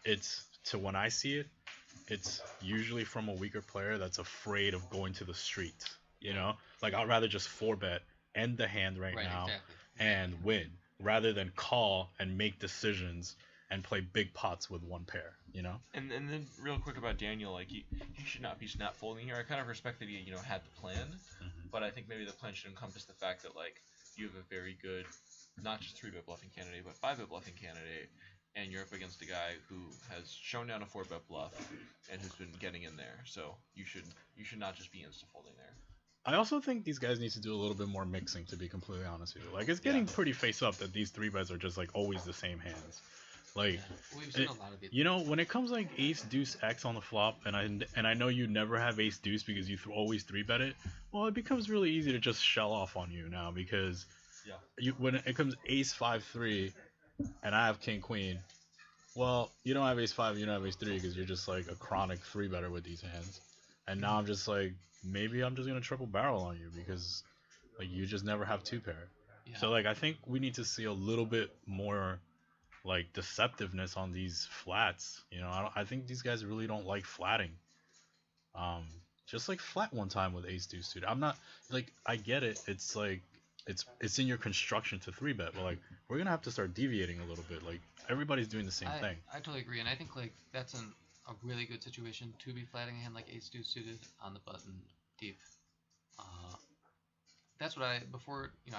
it's when I see it, it's usually from a weaker player that's afraid of going to the street. I'd rather just 4-bet, end the hand right now, exactly. and win rather than call and make decisions and play big pots with one pair. And then real quick about Daniel, he should not be snap folding here. I kind of respect that he had the plan, but I think maybe the plan should encompass the fact that you have a very good, not just 3-bet bluffing candidate, but 5-bet bluffing candidate, and you're up against a guy who has shown down a 4-bet bluff and who's been getting in there. So you should not just be insta folding there. I also think these guys need to do a little bit more mixing, to be completely honest with you. It's getting pretty face up that these 3-bets are just always the same hands. We've seen a lot of it. When it comes ace deuce X on the flop, and I know you never have ace deuce because you always 3-bet it. Well, it becomes really easy to just shell off on you now because when it comes ace 5-3, and I have king queen. Well, you don't have ace 5, you don't have ace 3 because you're just a chronic 3-better with these hands. And now I'm just maybe I'm just gonna triple barrel on you because you just never have 2-pair. Yeah. So I think we need to see a little bit more deceptiveness on these flats. I think these guys really don't like flatting. Just flat one time with ace deuce suited. I'm not I get it. It's it's in your construction to 3-bet, but we're gonna have to start deviating a little bit. Everybody's doing the same thing. I totally agree, and I think that's a really good situation to be flatting a hand like ace deuce suited on the button deep. That's what I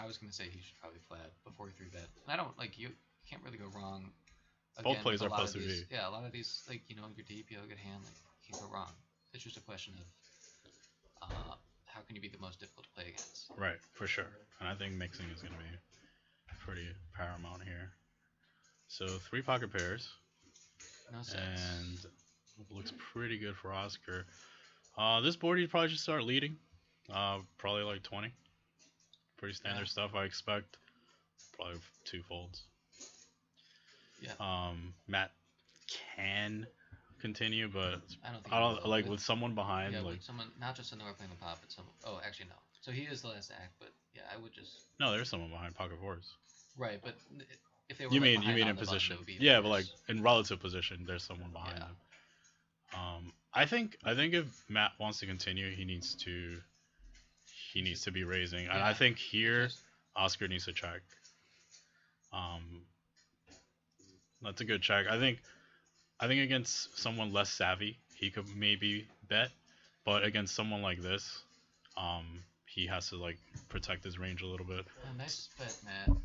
was gonna say he should probably flat before he 3-bet. And I don't you can't really go wrong. Again, both plays are plus 2G. Yeah, a lot of these you're deep, you have a good hand, you can't go wrong. It's just a question of how can you be the most difficult to play against. Right, for sure. And I think mixing is gonna be pretty paramount here. So 3 pocket pairs. No sense. And looks pretty good for Oscar. This board you probably should start leading. Probably 20. Pretty standard stuff. I expect probably 2 folds. Yeah. Matt can continue, but I don't with someone behind. Yeah, with someone, not just someone playing the pop, but someone. Oh, actually no. So he is the last act, but yeah, I would just. No, there's someone behind pocket fours. Right, but if they were. You mean in position? Button, yeah, but in relative position, there's someone behind them. I think if Matt wants to continue, he needs to be raising, and I think here Oscar needs to check. That's a good check. I think against someone less savvy, he could maybe bet, but against someone like this, he has to protect his range a little bit. Nice bet, Matt.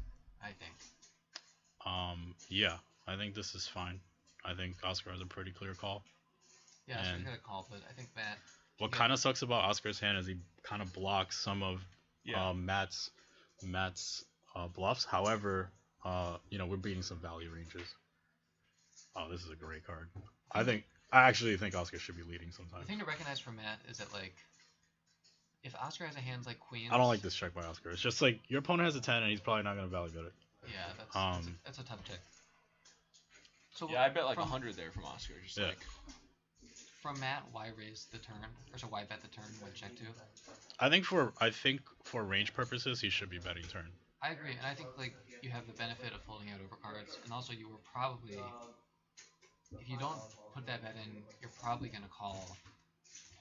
I think. Yeah, I think this is fine. I think Oscar has a pretty clear call. Yeah, Oscar's got a call, but I think Matt. What kind of sucks about Oscar's hand is he kind of blocks some of Matt's bluffs. However, we're beating some value ranges. Oh, this is a great card. I actually think Oscar should be leading sometimes. The thing to recognize from Matt is that if Oscar has a hand like queens. I don't like this check by Oscar. It's just your opponent has a 10 and he's probably not going to value bet it. Yeah, that's a tough check. So yeah, I bet 100 there from Oscar. Just from Matt, why raise the turn? Or so why bet the turn when check 2? I think for range purposes, he should be betting turn. I agree, and I think like you have the benefit of holding out overcards, and also you were probably, if you don't put that bet in, you're probably going to call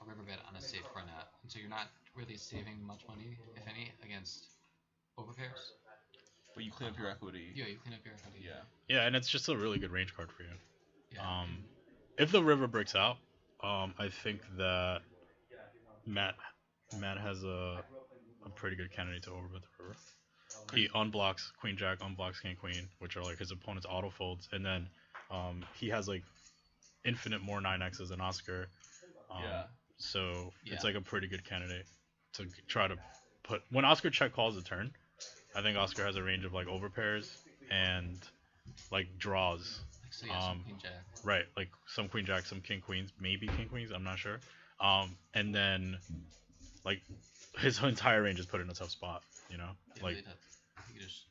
a river bet on a safe front net, and so you're not really saving much money, if any, against overpairs. But you clean up your equity. Yeah, you clean up your equity. Yeah. Yeah, and it's just a really good range card for you. Yeah. If the river breaks out, I think that Matt has a pretty good candidate to overbet the river. He unblocks Queen Jack, unblocks King Queen, which are like his opponent's auto folds, and then he has like infinite more 9x's than Oscar. So it's like a pretty good candidate to try to put when Oscar check calls a turn. I think Oscar has a range of like overpairs and like draws. So yeah, some Queen Jack. Right, like some Queen Jack, some King Queens, maybe King Queens, I'm not sure. And then like his entire range is put in a tough spot, you know? Yeah, like really tough. You just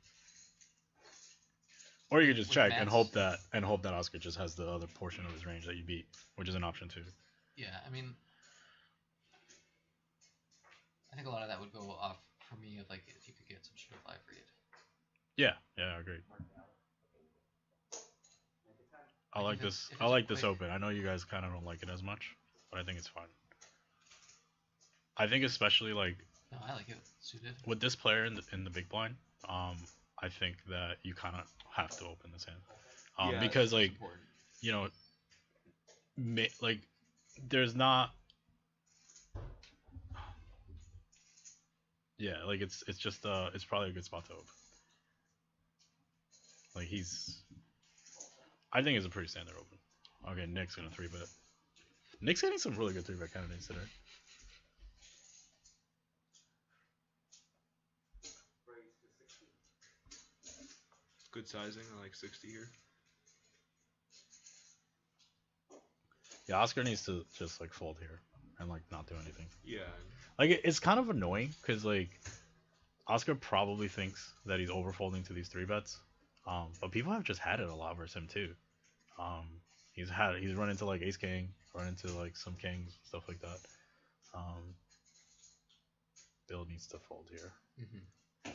or you could just check and Matt's- hope that Oscar just has the other portion of his range that you beat, which is an option too. Yeah, I mean, I think a lot of that would go off for me of like if you could get some sort of live read. Yeah, I agree. I like if this. it's I like this quick- open. I know you guys kind of don't like it as much, but I think it's fun. I think especially like No, I like it suited. with this player in the big blind, I think that you kind of have to open this hand, Yeah, because it's like important. you know, like there's not. Yeah, like it's just it's probably a good spot to open. Like I think it's a pretty standard open. Okay, Nick's gonna 3-bet. Nick's getting some really good 3-bet candidates today. Good sizing. I like 60 here. Yeah, Oscar needs to just like fold here and like not do anything. Yeah. Like it's kind of annoying because like Oscar probably thinks that he's overfolding to these 3-bets, but people have just had it a lot versus him too. He's run into like Ace King, run into like some kings, stuff like that. Bill needs to fold here. Mm-hmm.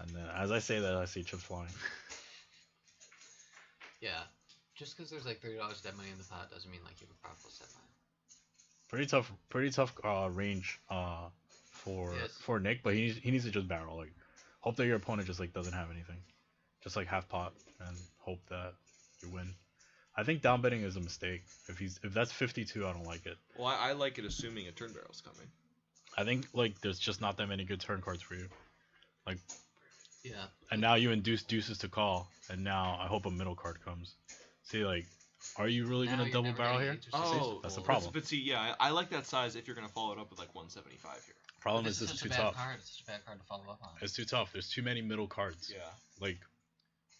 And then as I say that, I see chips flying. Yeah, just because there's like $30 dead money in the pot doesn't mean like you have a profitable set line. Pretty tough range for Nick, but he needs to just barrel. Like, hope that your opponent just like doesn't have anything, just like half pot and hope that you win. I think down betting is a mistake. If that's 52, I don't like it. Well, I like it assuming a turn barrel's coming. I think like there's just not that many good turn cards for you. Like, Yeah. and now you induce deuces to call, and now I hope a middle card comes. See, like, are you really Now gonna you're double never barrel getting here? eight or six. That's the problem. But see, yeah, I like that size if you're gonna follow it up with like 175 here. Problem This is this such too a bad tough. card. It's such a bad card to follow up on. It's too tough. There's too many middle cards. Yeah. Like,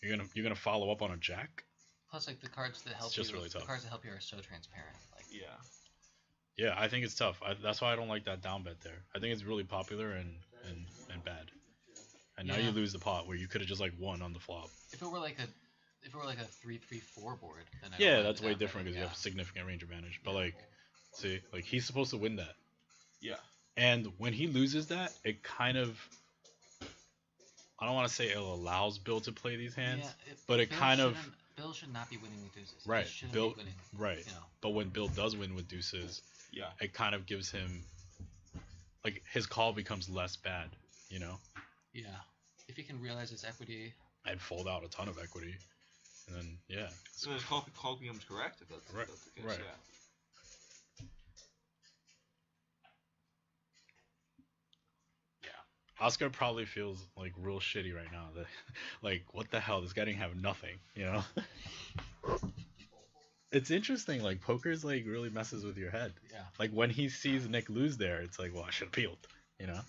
you're gonna follow up on a jack. Plus, like the cards that help just you, really the tough. cards that help you are so transparent. Like, Yeah. Yeah, I think it's tough. That's why I don't like that down bet there. I think it's really popular and bad. And now you Yeah. lose the pot where you could have just like won on the flop. if it were like a 3-3-4 board, then I don't Yeah, mind that's the way down different because betting, you have significant range advantage. But like, see, like he's supposed to win that. Yeah. And when he loses that, it kind of, I don't want to say it allows Bill to play these hands, but it Bill kind of, shouldn't- Bill should not be winning with deuces. He right, shouldn't Bill, be winning, right. you know. But when Bill does win with deuces, Yeah. it kind of gives him, like his call becomes less bad, you know, Yeah. If he can realize his equity, and fold out a ton of equity, and then yeah, So his call becomes correct if that's, Right, if that's the case. right. Yeah. Oscar probably feels like real shitty right now. That, like, what the hell? This guy didn't have nothing, you know? It's interesting. Like, poker's like really messes with your head. yeah. Like when he sees Nick lose there, it's like, well, I should have peeled, you know?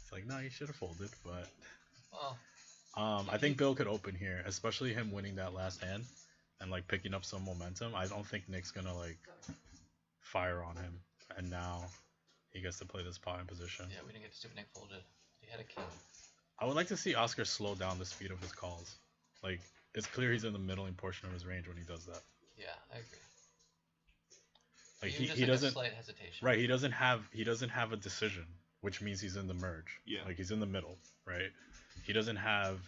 It's like, no, you should have folded. But Well, I think Bill could open here, especially him winning that last hand and like picking up some momentum. I don't think Nick's gonna like fire on him, and now he gets to play this pot in position. yeah, we didn't get to see what Nick folded. He had a king. I would like to see Oscar slow down the speed of his calls. Like, it's clear he's in the middling portion of his range when he does that. Yeah, I agree. Like Even just he like doesn't a slight hesitation. right. He doesn't have a decision, which means he's in the merge. Yeah. Like he's in the middle, right? He doesn't have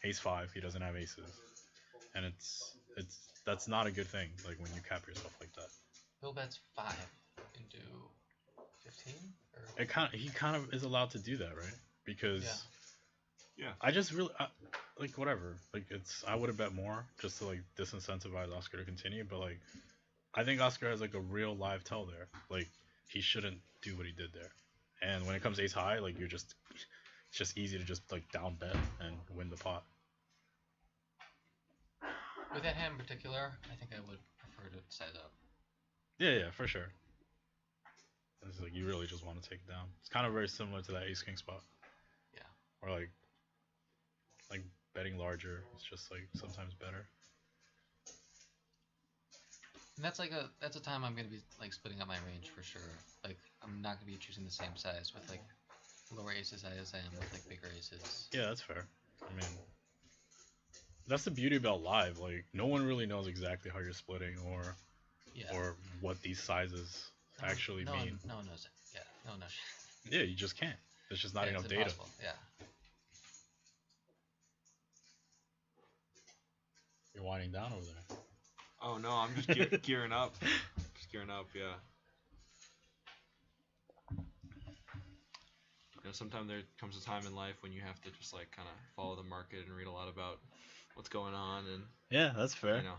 ace five. He doesn't have aces, and it's that's not a good thing. Like when you cap yourself like that. Bill bets 5 into 15. Or... He kind of is allowed to do that, right? Because Yeah. I just really like whatever. Like I would have bet more just to like disincentivize Oscar to continue, but like I think Oscar has like a real live tell there. Like he shouldn't do what he did there. And when it comes ace high, like it's just easy to just like down bet and win the pot. With that hand in particular, I think I would prefer to size up. Yeah, for sure. It's like you really just want to take it down. It's kind of very similar to that ace king spot. Yeah. Or like betting larger. It's just like sometimes better. And that's a time I'm gonna be like splitting up my range for sure. Like I'm not gonna be choosing the same size with like lower aces as I am with like bigger aces. Yeah, that's fair. I mean, that's the beauty about live. Like no one really knows exactly how you're splitting or what these sizes actually mean. No one knows it. Yeah, no one knows. Yeah, you just can't. There's just not enough it's data. impossible. Yeah. You're winding down over there. Oh no, I'm just gearing up. Just gearing up, yeah. You know, sometimes there comes a time in life when you have to just like kind of follow the market and read a lot about what's going on and. Yeah, that's fair. You know.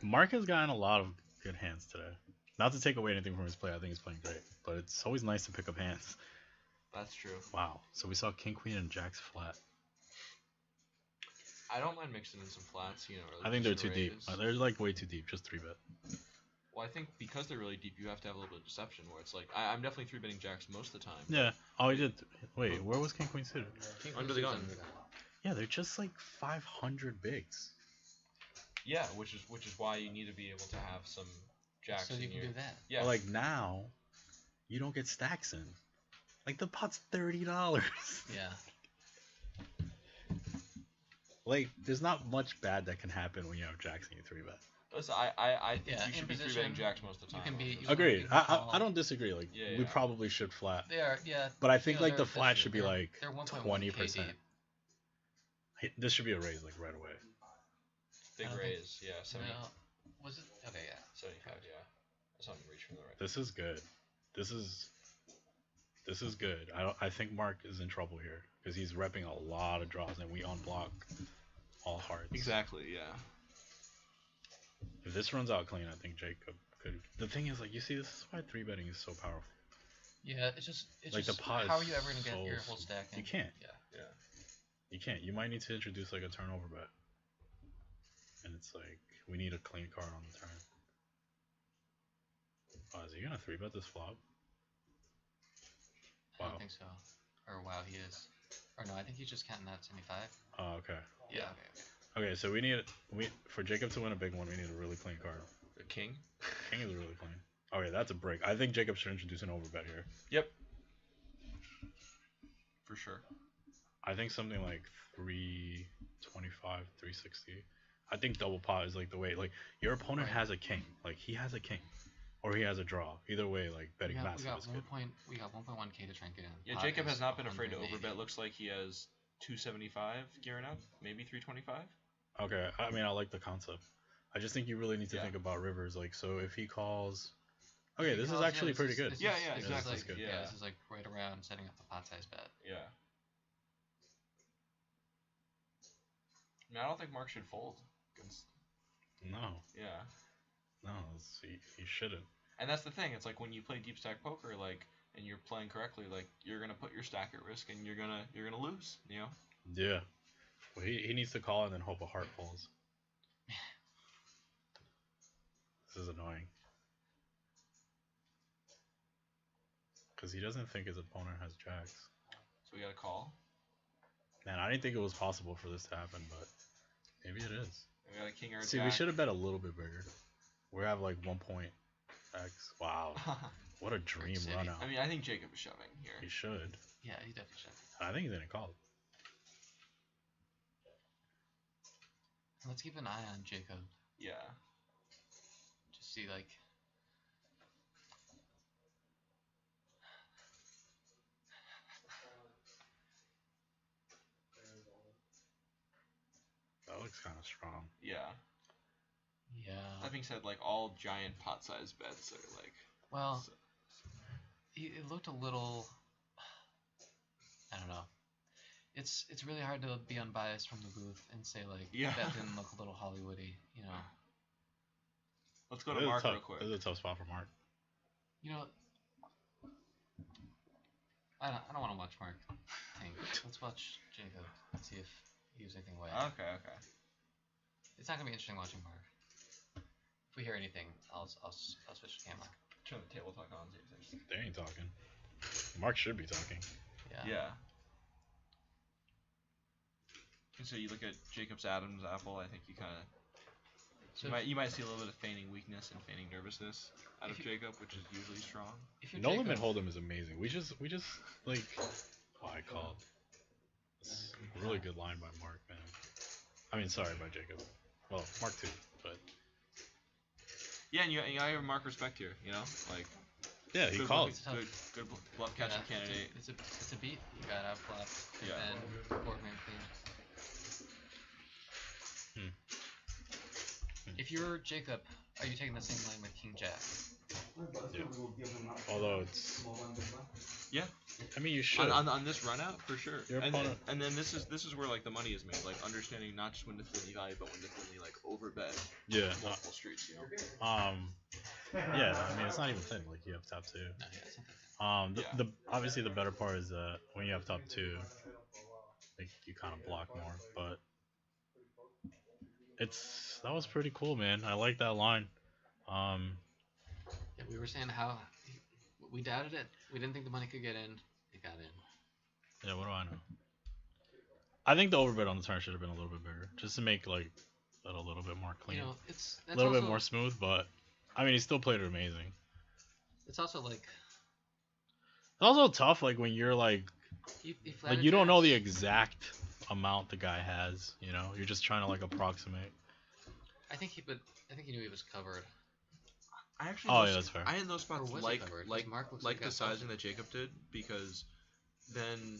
Mark has gotten a lot of good hands today. Not to take away anything from his play, I think he's playing great. But it's always nice to pick up hands. That's true. Wow. So we saw King Queen and Jack's flat. I don't mind mixing in some flats, you know. I think they're too deep. They're like way too deep. Just 3-bet. Well, I think because they're really deep, you have to have a little bit of deception. Where it's like I'm definitely 3-betting jacks most of the time. Yeah. Oh, he did. Wait, where was King Queen suited? Under the gun. Yeah, they're just like 500 bigs. Yeah, which is why you need to be able to have some jacks. So you can do that. Yeah. But like now, you don't get stacks in. Like the pot's $30. Yeah. Like, there's not much bad that can happen when you have jacks and you 3-bet. Listen, I think Yeah, you should in be position, 3-betting jacks most of the time. You can be. Agreed. I don't disagree. Like, Yeah, we yeah. probably should flat. They are, yeah. But I think you know, like the they're- flat should be they're- like they're 1.1K 20%. deep. This should be a raise like right away. Big I don't raise, yeah, 70, No, was it? Okay, yeah. 75, yeah. That's not reach from the right. This is good. This is good. I think Mark is in trouble here because he's repping a lot of draws and we unblock all hearts. Exactly, yeah. If this runs out clean, I think Jacob could. The thing is, like, you see, this is why 3-betting is so powerful. Yeah, it's just Like, the pot how are is you ever gonna get so your whole stack in? You can't. Yeah. You can't. You might need to introduce like a turnover bet. And it's like we need a clean card on the turn. Oh, is he gonna 3-bet this flop? I Wow. don't think so. Or wow, he is. Or no, I think he's just counting that 75. Oh, okay. Yeah. Okay, so for Jacob to win a big one, we need a really clean card. The king? King is really clean. Okay, that's a break. I think Jacob should introduce an overbet here. Yep. For sure. I think something like 325, 360. I think double pot is like the way. Like your opponent has a king. Like he has a king, or he has a draw. Either way, like betting massive is good. We got 1.1K to try and get in. Yeah, Pot Jacob is has not been afraid to 180. overbet. Looks like he has 275 gearing up, maybe 325. Okay, I mean I like the concept. I just think you really need to Yeah. think about rivers. Like so, if he calls, okay, He this is calls, actually this pretty is- good. this Yeah, is- yeah, this is exactly. like- This is good. Yeah, Yeah. this is like right around setting up the pot size bet. Yeah. I mean, I don't think Mark should fold. No, Yeah. he shouldn't. And that's the thing. It's like when you play deep stack poker, like, and you're playing correctly, like you're gonna put your stack at risk, and you're gonna lose. You know. Yeah. Well, he needs to call and then hope a heart falls. This is annoying. Because he doesn't think his opponent has jacks. So we got a call. Man, I didn't think it was possible for this to happen, but maybe it is. We got a king or a See, jack. we should have bet a little bit bigger. We have like 1 point X. Wow. What a dream City. run out. I mean, I think Jacob is shoving here. He should. Yeah, he definitely should. I think he's going to call it. Let's keep an eye on Jacob Yeah. to see like looks kind of strong. Yeah. Yeah. That being said, like all giant pot-sized bets are like. Well, so- it looked a little. I don't know. It's really hard to be unbiased from the booth and say like that didn't look a little Hollywoody, you know. Let's go to Mark real quick. This is a tough spot for Mark. You know, I don't want to watch Mark think. Let's watch Jacob and see if he gives anything away. Okay. It's not gonna be interesting watching Mark. If we hear anything, I'll switch the camera. Turn the table talk on. They ain't talking. Mark should be talking. Yeah. So you look at Jacob's Adam's apple. I think you kind of. So you might see a little bit of feigning weakness and feigning nervousness out of Jacob, which is usually strong. No limit hold'em is amazing. We just like. Oh, I called. It's a really good line by Mark, man. I mean, sorry by Jacob. Well, Mark too, but. Yeah, and you have Mark respect here, you know, like. Yeah, he called. Good bluff catching candidate. It's a beat. You got out bluff. Yeah. And board man clean. If you're Jacob, are you taking the same line with King Jack? Yeah. Although it's. Yeah. I mean, you should. On this run out, for sure. Your opponent. And then this is where like the money is made, like understanding not just when to thinly value, but when to thinly like overbet. Yeah. Multiple streets, you know. Yeah. I mean, it's not even thin. Like you have top two. No, yeah, it's not that The obviously the better part is that when you have top two, like you kind of block more. But that was pretty cool, man. I like that line. Yeah, we were saying how we doubted it. We didn't think the money could get in. It got in. Yeah, what do I know? I think the overbet on the turn should have been a little bit bigger, just to make like that a little bit more clean. You know, that's a little bit more smooth. But I mean, he still played it amazing. It's also like. It's also tough, like when you're like you don't know the exact amount the guy has. You know, you're just trying to like approximate. I think he knew he was covered. I actually. Oh yeah, that's fair. I in those spots like the sizing covered. that Jacob did, because then,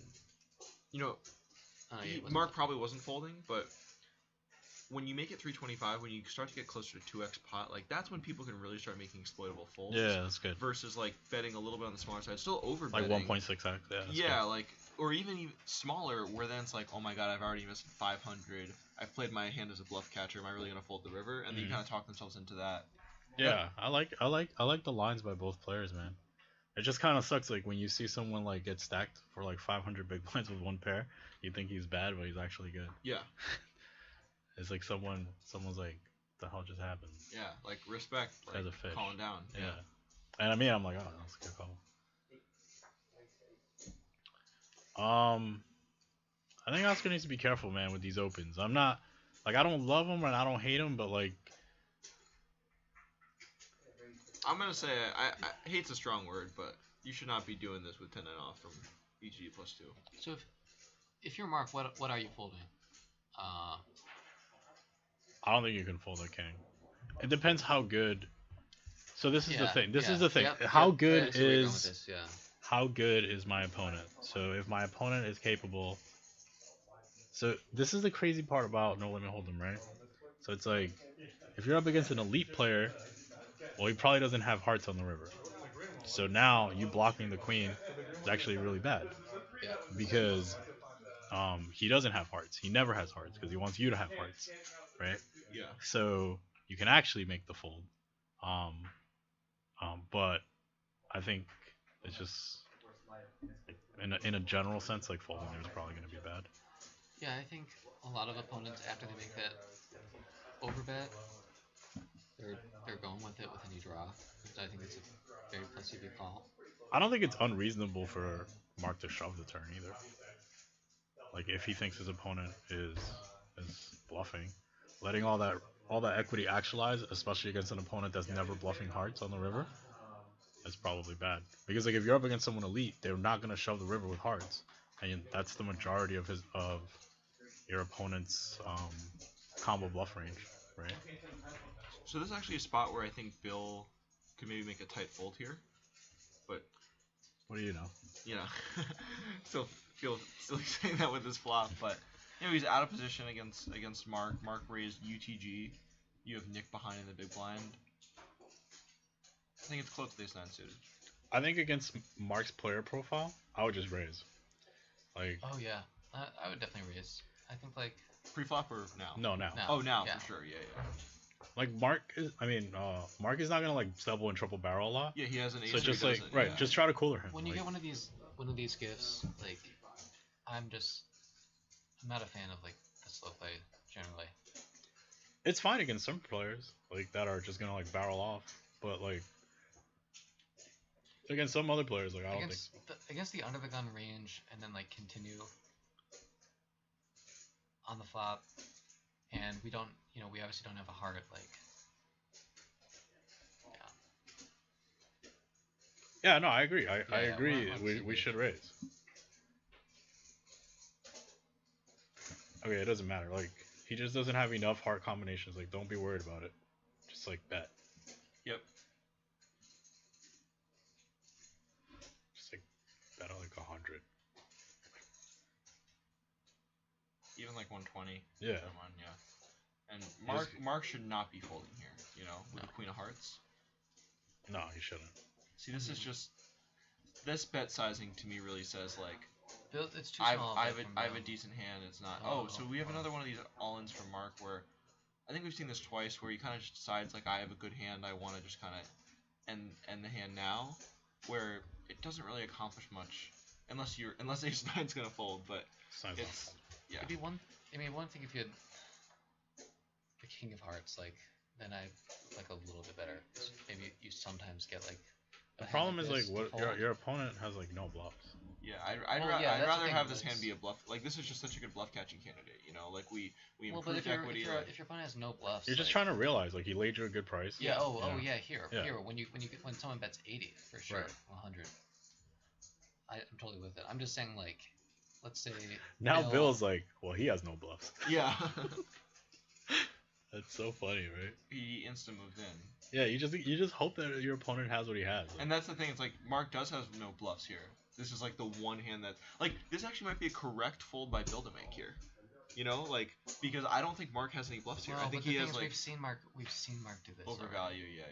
you know, Yeah, Mark probably wasn't folding, but when you make it 325, when you start to get closer to 2x pot, like that's when people can really start making exploitable folds. Yeah, that's good. Versus like betting a little bit on the smaller side, still over like betting. 1.6x. Yeah, like or even smaller, where then it's like, oh my god, I've already missed 500. I've played my hand as a bluff catcher. Am I really gonna fold the river? And then you kind of talk themselves into that. Yeah, I like the lines by both players, man. It just kind of sucks like when you see someone like get stacked for like 500 big blinds with one pair. You think he's bad, but he's actually good. Yeah. It's like someone's like, the hell just happened? Yeah, like respect, like as a fish. calling down. Yeah. And I mean, I'm like, oh, that's a good call. I think Oscar needs to be careful, man, with these opens. I'm not, like, I don't love them and I don't hate them, but like. I'm gonna say I hate's a strong word, but you should not be doing this with 10-9 off from EG +2. So if you're Mark, what are you folding? I don't think you can fold a king. It depends how good. So this is the thing. This is the thing. How good is how good is my opponent? So if my opponent is capable. So this is the crazy part about no limit hold'em, right? So it's like if you're up against an elite player, well, he probably doesn't have hearts on the river. So now you blocking the queen is actually really bad because he doesn't have hearts. He never has hearts because he wants you to have hearts, right? Yeah. So you can actually make the fold, but I think it's just in a general sense, like folding there is probably going to be bad. Yeah, I think a lot of opponents after they make that overbet, they're going with it with any draw. I think it's a very plus EV call. I don't think it's unreasonable for Mark to shove the turn either. Like if he thinks his opponent is bluffing, letting all that equity actualize, especially against an opponent that's never bluffing hearts on the river, is probably bad. Because like if you're up against someone elite, they're not gonna shove the river with hearts, and that's the majority of your opponent's combo bluff range, right? So this is actually a spot where I think Bill could maybe make a tight fold here, but what do you know? You know, still saying that with this flop, but You know, he's out of position against Mark. Mark raised UTG. You have Nick behind in the big blind. I think it's close to this 9 suited. I think against Mark's player profile, I would just raise. Like. Oh yeah, I would definitely raise. I think like. Pre-flop or now? No, now. Oh, now Yeah. for sure. Yeah. Like Mark is not gonna like double and triple barrel a lot. Yeah, he has an ace. So just like yeah. just try to cooler him. When you get one of these gifts, like I'm not a fan of like the slow play generally. It's fine against some players like that are just gonna like barrel off, but like against some other players, like I don't think. Against the under the gun range, and then like continue on the flop, and we obviously don't have a heart, like. Yeah, no, I agree. I agree. We should raise. Okay, it doesn't matter. Like he just doesn't have enough heart combinations. Like don't be worried about it. Just like bet. Yep. Just like bet on like 100. Even like 120. Yeah. Yeah. And Mark should not be folding here. You know, with the Queen of Hearts. No, he shouldn't. See, this is just this bet sizing to me really says like it's too small. I have a decent hand. It's not. So we have another one of these all-ins from Mark where I think we've seen this twice where he kind of just decides like I have a good hand. I want to just kind of end the hand now, where it doesn't really accomplish much unless Ace 9's gonna fold. But it's yeah. It'd be one thing if you had the King of Hearts, like then I like a little bit better. Maybe you sometimes get like. The problem is like what your opponent has like no bluffs. Yeah, I'd rather have this hand be a bluff. Like this is just such a good bluff catching candidate. You know, like we improve equity. If your opponent has no bluffs, you're just trying to realize like he laid you a good price. Yeah. Here when someone bets 80 for sure, right. 100. I'm totally with it. I'm just saying like, let's say now Bill's like, well, he has no bluffs. Yeah. That's so funny, right? He instant moved in. Yeah, you just hope that your opponent has what he has. Like. And that's the thing. It's like Mark does have no bluffs here. This is like the one hand that like this actually might be a correct fold by Bill to make here. You know, like because I don't think Mark has any bluffs here. I think he has like we've seen Mark do this. Overvalue, yeah.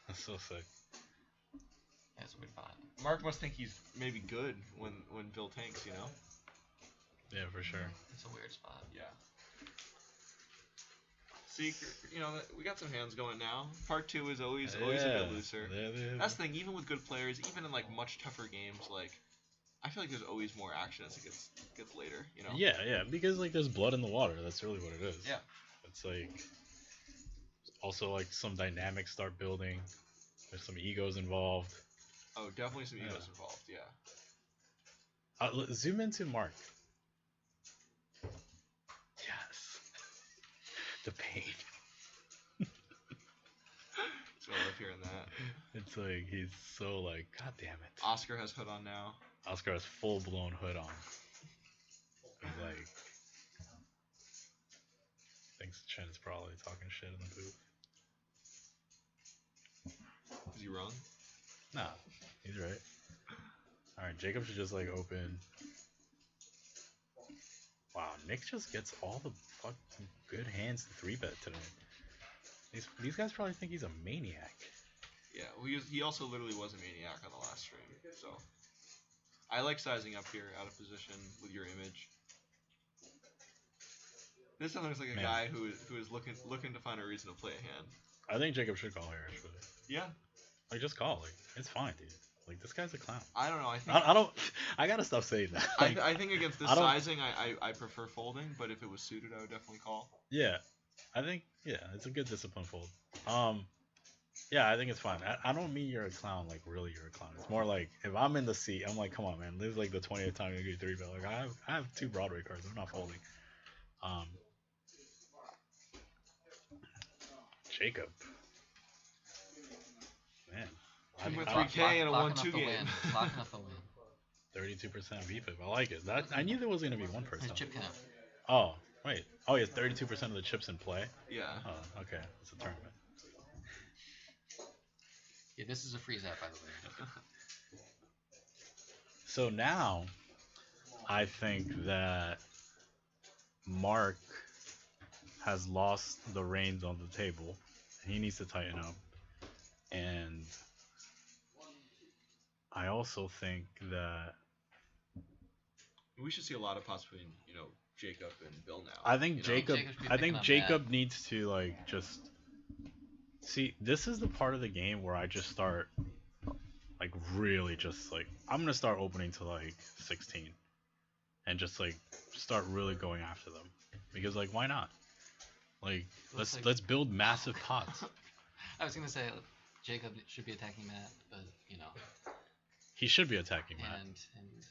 That's so sick. Yeah, it's a weird spot. Mark must think he's maybe good when Bill tanks, you know. Yeah, for sure. It's a weird spot. Yeah. See, you know, we got some hands going now. Part 2 is always a bit looser. That's the thing. Even with good players, even in like much tougher games, like I feel like there's always more action as it gets later. You know. Yeah, because like there's blood in the water. That's really what it is. Yeah. It's like also like some dynamics start building. There's some egos involved. Oh, definitely some egos involved. Yeah. Zoom into Mark. Yes. The pain. So I love hearing that. It's like he's so like, God damn it. Oscar has hood on now. Oscar has full blown hood on. He's like, thinks Chen's probably talking shit in the booth. Is he wrong? Nah, he's right. Alright, Jacob should just like open. Wow, Nick just gets all the fucking good hands to 3-bet today. These guys probably think he's a maniac. Yeah, well, he also literally was a maniac on the last stream, so. I like sizing up here, out of position, with your image. This sounds looks like a guy who is looking to find a reason to play a hand. I think Jacob should call here, actually. Yeah. Like, just call. Like, it's fine, dude. Like, this guy's a clown. I don't know. I gotta stop saying that. Like, I think against this sizing, I prefer folding, but if it was suited, I would definitely call. Yeah. I think, it's a good discipline fold. Yeah, I think it's fine. I don't mean you're a clown, like, really you're a clown. It's more like, if I'm in the seat, I'm like, come on, man. This is like the 20th time you get 3-bet. Like, I have 2 Broadway cards. I'm not folding. Jacob. Man. 3K and a 1-2 game. Locking up the win. 32% VPIP. I like it. I knew there was going to be one person. His chip count. Oh, wait. Oh, he has 32% of the chips in play? Yeah. Oh, okay. It's a tournament. Yeah, this is a freeze app, by the way. So now I think that Mark has lost the reins on the table. He needs to tighten up. And I also think that We should see a lot of pots between, Jacob and Bill now. I think you know? Jacob Jacob should be I think picking on Jacob needs to like just see this is the part of the game where I just start like really just like I'm gonna start opening to like 16 and just like start really going after them because like why not like Looks like- let's build massive pots. I was gonna say Jacob should be attacking Matt, but He should be attacking Matt, and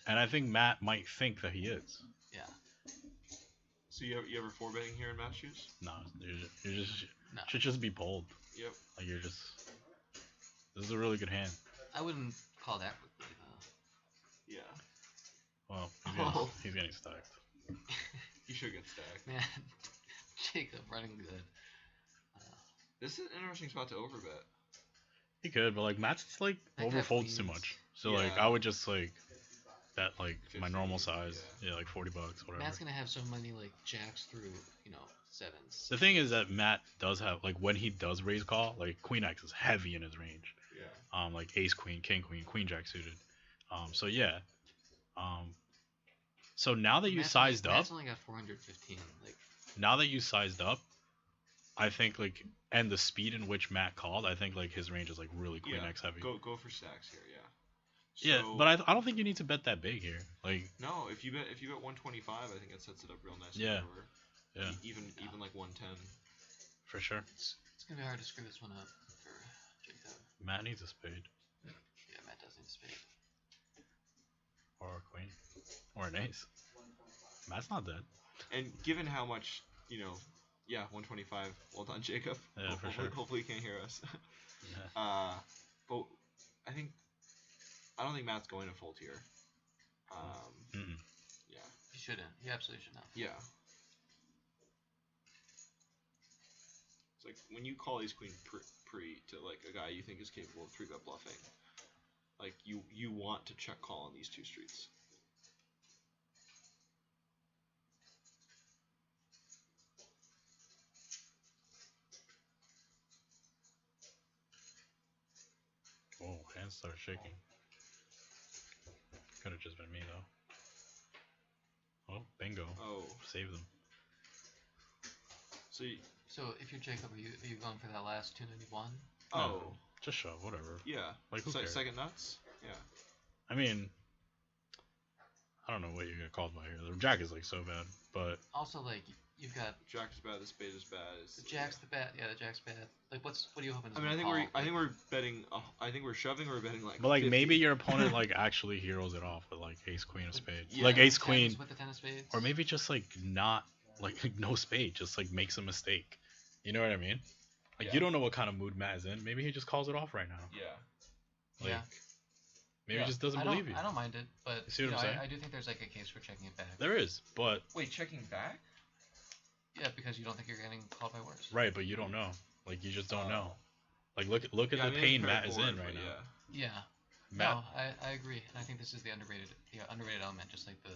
and I think Matt might think that he is. yeah, So you ever 4-betting here in match shoes? No, you just No. should just be bold. Yep. Like you're just this is a really good hand. I wouldn't call that quickly though. Yeah. Well, Oh. he's getting stacked. He should get stacked. Man, Jacob running good. This is an interesting spot to overbet. He could, but like Matt's like That guy overfolds too bleeds. much. So like Yeah. I would just like bet like my 50, normal size. Yeah, like $40, whatever. Matt's gonna have so many like jacks through sevens. The thing is that Matt does have like when he does raise call, like Queen X is heavy in his range. Yeah. Like Ace Queen, King Queen, Queen Jack suited. So yeah. So now that you Matt's sized up, Matt's only got 415. Like now that you sized up, I think like and the speed in which Matt called, I think like his range is like really Queen Yeah. X heavy. Go for stacks here. Yeah. Yeah, So- but I don't think you need to bet that big here. Like No, if you bet 125, I think it sets it up real nicely. Yeah. For, yeah, Even like 110. for sure. it's gonna be hard to screw this one up for Jacob. Matt needs a spade Yeah, Matt does need a spade. or a queen or an ace. Matt's not dead. And given how much, 125. Well done, Jacob. Yeah, for hopefully, sure. hopefully you can't hear us. Yeah. But I don't think Matt's going to fold here. Mm-mm. Yeah. He shouldn't. He absolutely should not. Yeah. It's like when you call ace queen pre to like a guy you think is capable of 3-bet bluffing, like you want to check call on these two streets. Oh, hands start shaking. Could have just been me though. Oh, bingo. Oh, Save them. so you, So if you're Jacob, are you going for that last 291? oh Just shove, whatever. yeah. Like, who cares? Second nuts. Yeah. I mean, I don't know what you're gonna call it by here. The jack is like so bad, but Also, like you've got Jack is bad. The spade is bad. the jack's the bad. Yeah, the jack's bad. Like what are you hoping? I mean, I think we're betting. I think we're shoving or we're betting like. but like 50. maybe your opponent like actually heroes it off with like ace queen of spade, Yeah. like ace queen, with the 10 of spades. or maybe just like not like no spade, just like makes a mistake. You know what I mean? Like Yeah. you don't know what kind of mood Matt is in. Maybe he just calls it off right now. Yeah. Like, Yeah. maybe Yeah. he just doesn't I believe you. don't mind it, but You see what I'm saying? I do think there's like a case for checking it back. There is, but Wait, checking back? Yeah, because you don't think you're getting called by worse. right, but you don't know. Like you just don't know. Like look at Yeah, I the mean, pain it's Matt is straightforward, in right but now. Yeah. Yeah. Matt, No, I agree. And I think this is the underrated element, just like the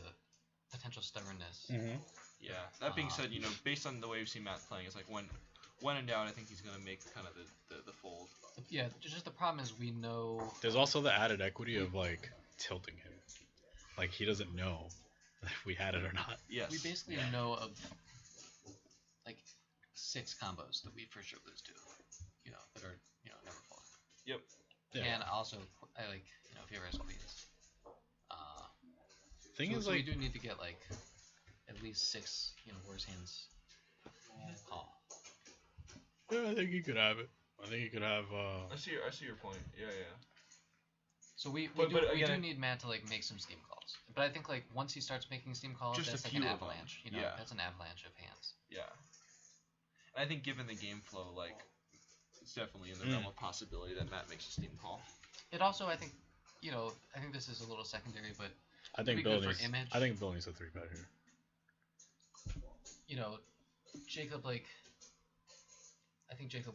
potential stubbornness. Mhm. Yeah. That being said, based on the way we've seen Matt playing, it's like when in doubt, I think he's gonna make kind of the fold. Yeah, just the problem is we know. There's also the added equity of like tilting him. Like he doesn't know if we had it or not. Yes. We basically know of like 6 combos that we for sure lose to, that are never fold. Yep. Yeah. And also, I like if he ever has queens. Thing So, is so like we do need to get like at least 6 worse hands. Call. yeah, I think he could have it. I think he could have I see your point. Yeah. So we But do again, need Matt to like make some steam calls. But I think like once he starts making steam calls, Just a that's like few an of them. avalanche. Yeah. That's an avalanche of hands. Yeah. And I think given the game flow, like it's definitely in the realm of possibility that Matt makes a steam call. It also, I think this is a little secondary, but I think be Bill good for needs image. I think Bill needs a 3-bet here. Jacob, like, I think Jacob,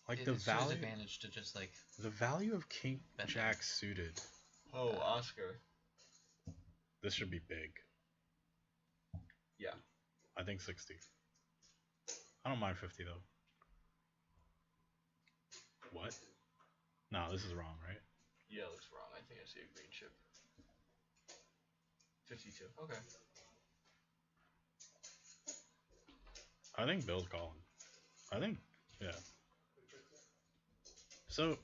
Like it's the to his value advantage to just like the value of King Bet. Jack suited. Oh, Oscar. This should be big. Yeah. I think 60. I don't mind 50 though. What? No, this is wrong, right? Yeah, it looks wrong. I think I see a green chip. 52. Okay. I think Bill's calling. I think, yeah. So,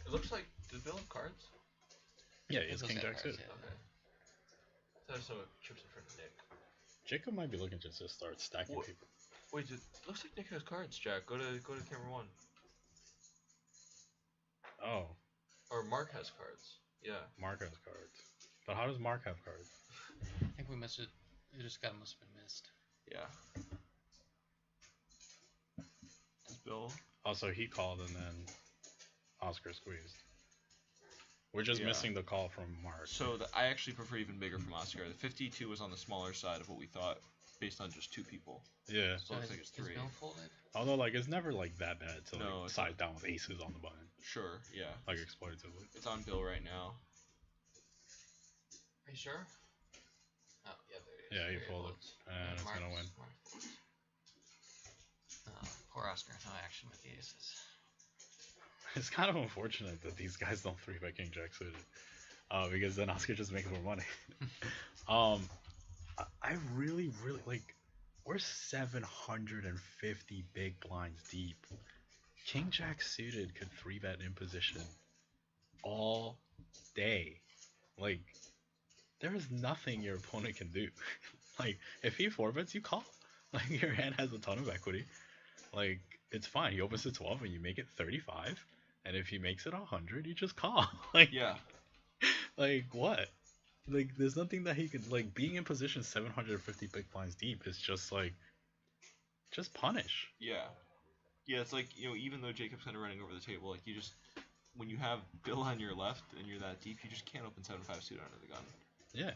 It looks like, does Bill have cards? yeah, It it's looks King like Jack cards, suited. yeah. Okay. So there's some chips in front of Nick. Jacob might be looking just to start stacking What? people. Wait, it looks like Nick has cards, Jack. Go to camera 1. Oh, Or Mark has cards. Yeah. Mark has cards. But how does Mark have cards? I think we must have. It just must have been missed. Yeah. Does Bill? Also, he called and then Oscar squeezed. We're just Yeah. missing the call from Mark. So I actually prefer even bigger from Oscar. The 52 was on the smaller side of what we thought, based on just 2 people. Yeah. So it looks like it's 3. Is Bill folded? Although, like, it's never like that bad to No, like it's size down with aces on the button, Sure. Yeah. like exploitatively. It's on Bill right now. Are you sure? Oh, yeah, there it is. Yeah, he There it folded, folds. and it's gonna win. Mark folds. Oh, poor Oscar, no action with the aces. It's kind of unfortunate that these guys don't 3-bet King Jack suited, because then Oscar just makes more money. I really like. We're 750 big blinds deep. King Jack suited could 3-bet in position all day. Like, there is nothing your opponent can do. Like, if he 4-bets, you call. Like, your hand has a ton of equity. Like, it's fine. He opens to 12 and you make it 35. And if he makes it 100, you just call. Like, Yeah. like, what? Like, there's nothing that he could, like, being in position 750 big blinds deep is just, like, just punish. Yeah. Yeah, it's like, even though Jacob's kind of running over the table, like, you just, when you have Bill on your left and you're that deep, you just can't open 7-5 suit under the gun. Yeah.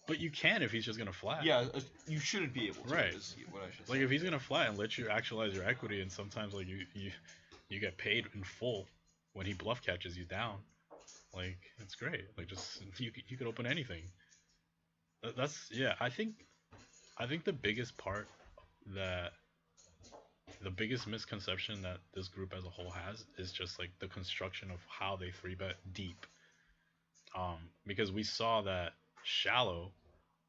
But you can if he's just going to flat. Yeah, you shouldn't be able to, Right. is what I should say. Like, if he's going to flat and let you actualize your equity, and sometimes, like, you get paid in full when he bluff catches you down, like, it's great. Like, just, you could open anything. That's, yeah, I think the biggest part that, the biggest misconception that this group as a whole has is just, like, the construction of how they 3-bet deep. Because we saw that shallow,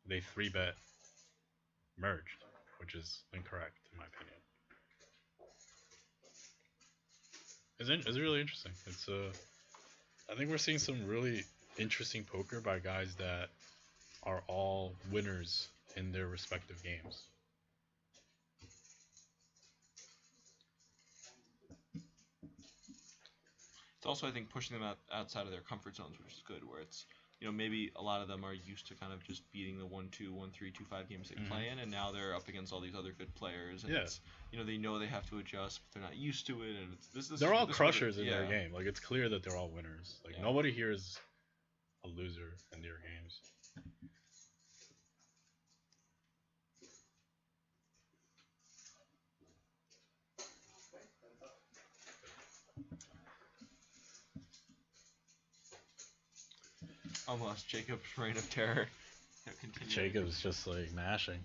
they 3-bet merged, which is incorrect in my opinion. It's really interesting. It's I think we're seeing some really interesting poker by guys that are all winners in their respective games. It's also, I think, pushing them outside of their comfort zones, which is good, where it's, maybe a lot of them are used to kind of just beating the 1-2, 1-3, 2-5 games they play in, and now they're up against all these other good players, and it's, they know they have to adjust, but they're not used to it, and They're all crushers in their game. Like, it's clear that they're all winners. Like, nobody here is a loser in their games. Unless Jacob's reign of terror continues. Jacob's just, like, mashing.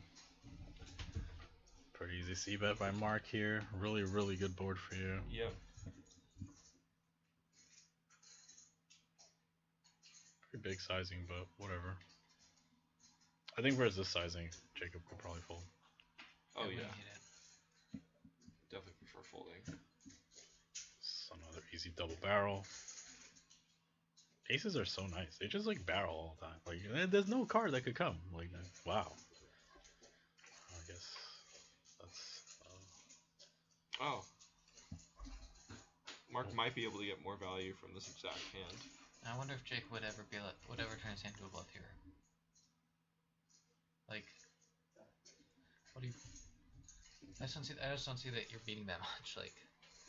Pretty easy c-bet by Mark here. Really, really good board for you. Yep. Pretty big sizing, but whatever. I think where's this sizing, Jacob could probably fold. Oh, we yeah. hit it. Definitely prefer folding. It's another easy double barrel. Aces are so nice. They just, like, barrel all the time. Like, there's no card that could come. Like, wow. I guess that's... Oh. Mark might be able to get more value from this exact hand. I wonder if Jake would ever turn his hand to a bluff here. Like, what do you? I just don't see that you're beating that much. Like,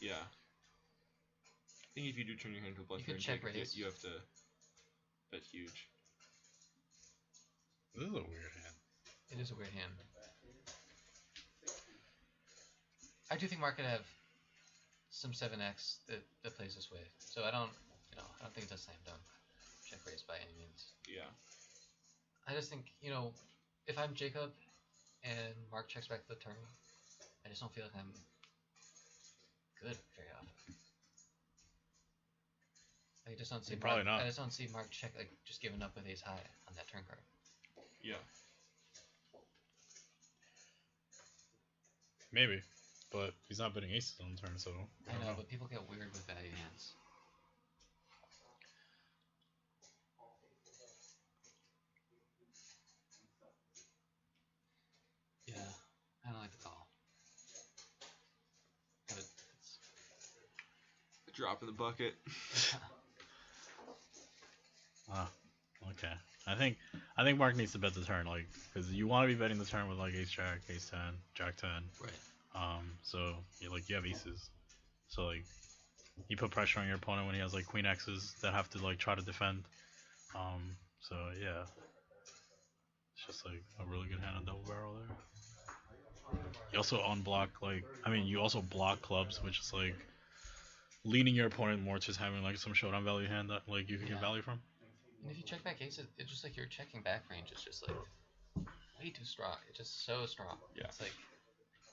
Yeah. I think if you do turn your hand to a bluff You here could and check Jacob, raise. you have to bet huge. This is a weird hand. it is a weird hand. I do think Mark could have some 7x that plays this way. So I don't think it's a slam dunk. check raise by any means. Yeah. I just think, if I'm Jacob and Mark checks back the turn, I just don't feel like I'm good very often. I just don't see Probably Mark, not. I just don't see Mark check just giving up with ace high on that turn card. Yeah. Maybe, but he's not betting aces on the turn, so I know, but people get weird with value hands. Yeah, I don't like the call. But it's A drop in the bucket. Okay. I think Mark needs to bet the turn, like, because you want to be betting the turn with like ace jack, ace 10, jack 10. right. So you have aces, so like you put pressure on your opponent when he has like queen x's that have to like try to defend. So yeah, it's just like a really good hand on double barrel there. You also unblock you also block clubs, which is like leaning your opponent more to having like some showdown value hand that like you can get value from. And if you check back aces, it's just like your checking back range is just like way too strong. It's just so strong. Yeah.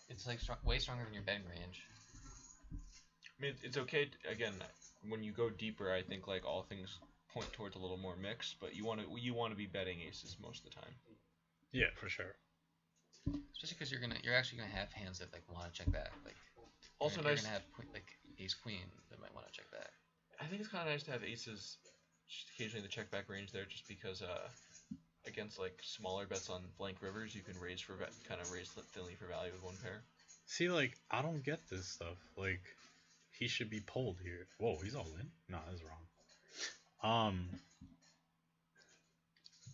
It's like way stronger than your betting range. I mean, it's okay. Again, when you go deeper, I think like all things point towards a little more mix, but you want to be betting aces most of the time. Yeah, for sure. Especially because you're actually gonna have hands that like want to check back. Like Also you're nice. gonna have like ace queen that might want to check back. I think it's kind of nice to have aces just occasionally in the check back range there, just because against like smaller bets on blank rivers, you can raise kind of raise thinly for value with one pair. See, like, I don't get this stuff. Like, he should be pulled here. Whoa, he's all in? No, that's wrong.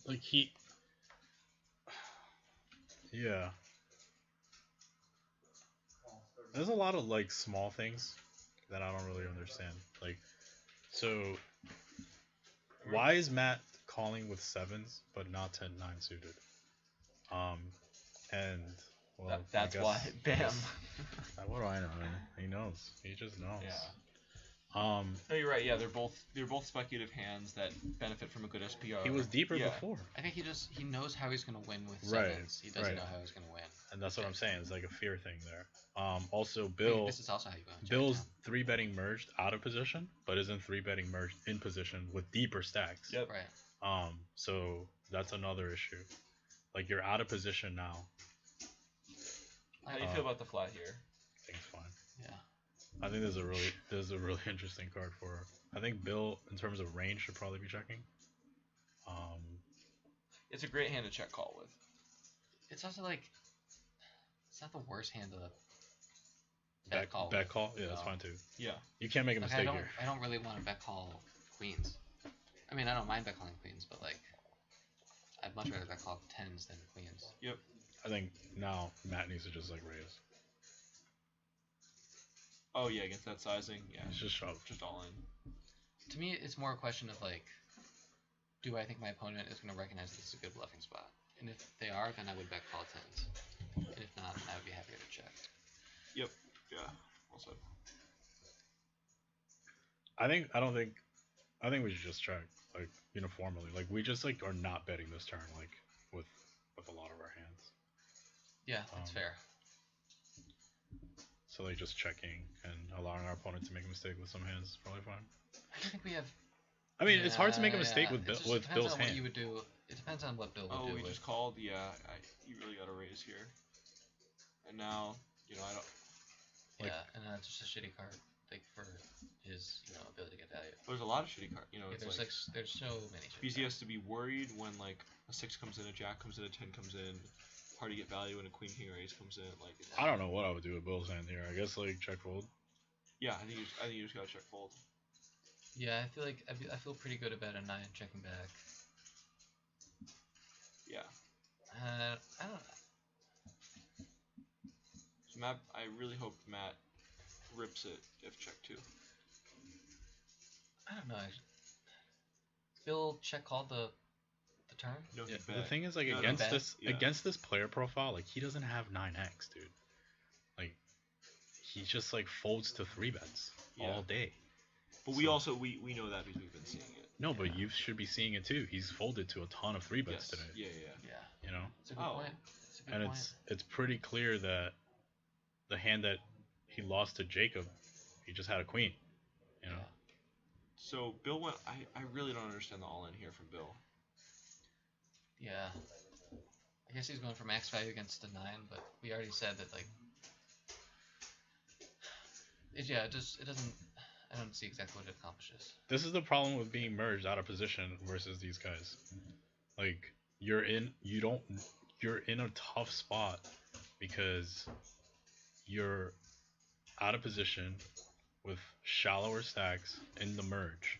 Like, yeah. There's a lot of, like, small things that I don't really understand. Like, so, why is Matt calling with sevens, but not 10-9 suited? And, well, That's why. Bam. What do I know, man? He knows. He just knows. Yeah. No, you're right. Yeah, they're both speculative hands that benefit from a good SPR. He was deeper before. I think he knows how he's gonna win with sevens. He doesn't know how he's gonna win. And that's what I'm saying. It's like a fear thing there. Also, This is also how you go. Bill's 3-betting merged out of position, but isn't 3-betting merged in position with deeper stacks. Yep. Right. So that's another issue. Like, you're out of position now. How do you feel about the flat here? I think it's fine. Yeah. I think there's a really interesting card for her. I think Bill, in terms of range, should probably be checking. It's a great hand to check call with. It's also like it's not the worst hand to bet call. Bet call? Yeah, that's fine too. Yeah. You can't make a mistake here. I don't really want to bet call queens. I mean, I don't mind bet calling queens, but like I'd much rather bet call tens than queens. Yep. I think now Matt needs to just like raise. Oh yeah, against that sizing, yeah. It's just shove. Just all in. To me, it's more a question of like, do I think my opponent is going to recognize this is a good bluffing spot? And if they are, then I would bet call tens. And if not, then I would be happier to check. Yep. Yeah. Well said. I think we should just check like uniformly. Like we just like are not betting this turn like with a lot of our hands. Yeah, that's fair. So like just checking and allowing our opponent to make a mistake with some hands is probably fine. I don't think we have. I mean, it's hard to make a mistake with Bill's hand. What you would do. It depends on what Bill would do. Oh, we just called. Yeah, you really got to raise here. And now, I don't. Like, yeah, and that's just a shitty card, like for his, ability to get value. There's a lot of shitty cards. There's so many. Because he has to be worried when like a 6 comes in, a jack comes in, a 10 comes in. Hard to get value when a queen, king, or ace comes in. Like I don't know what I would do with Bill's hand here. I guess like check fold. Yeah, I think you just gotta check fold. Yeah, I feel like I feel pretty good about a 9 checking back. Yeah. I don't know. So Matt, I really hope Matt rips it if check 2. I don't know. Bill check called the turn. No, yeah, the thing is like against this player profile, like he doesn't have 9x, dude. Like he just like folds to 3 bets all day. But we know that because we've been seeing it. No, but you should be seeing it too. He's folded to a ton of 3 bets today. Yeah. Yeah. You know, It's a good Oh. point. It's a good and point. it's pretty clear that the hand that he lost to Jacob, he just had a queen. You know. Yeah. So Bill went. I really don't understand the all-in here from Bill. Yeah. I guess he's going for max value against a 9, but we already said that like. It doesn't. I don't see exactly what it accomplishes. This is the problem with being merged out of position versus these guys. Like you're in a tough spot because you're out of position with shallower stacks in the merge,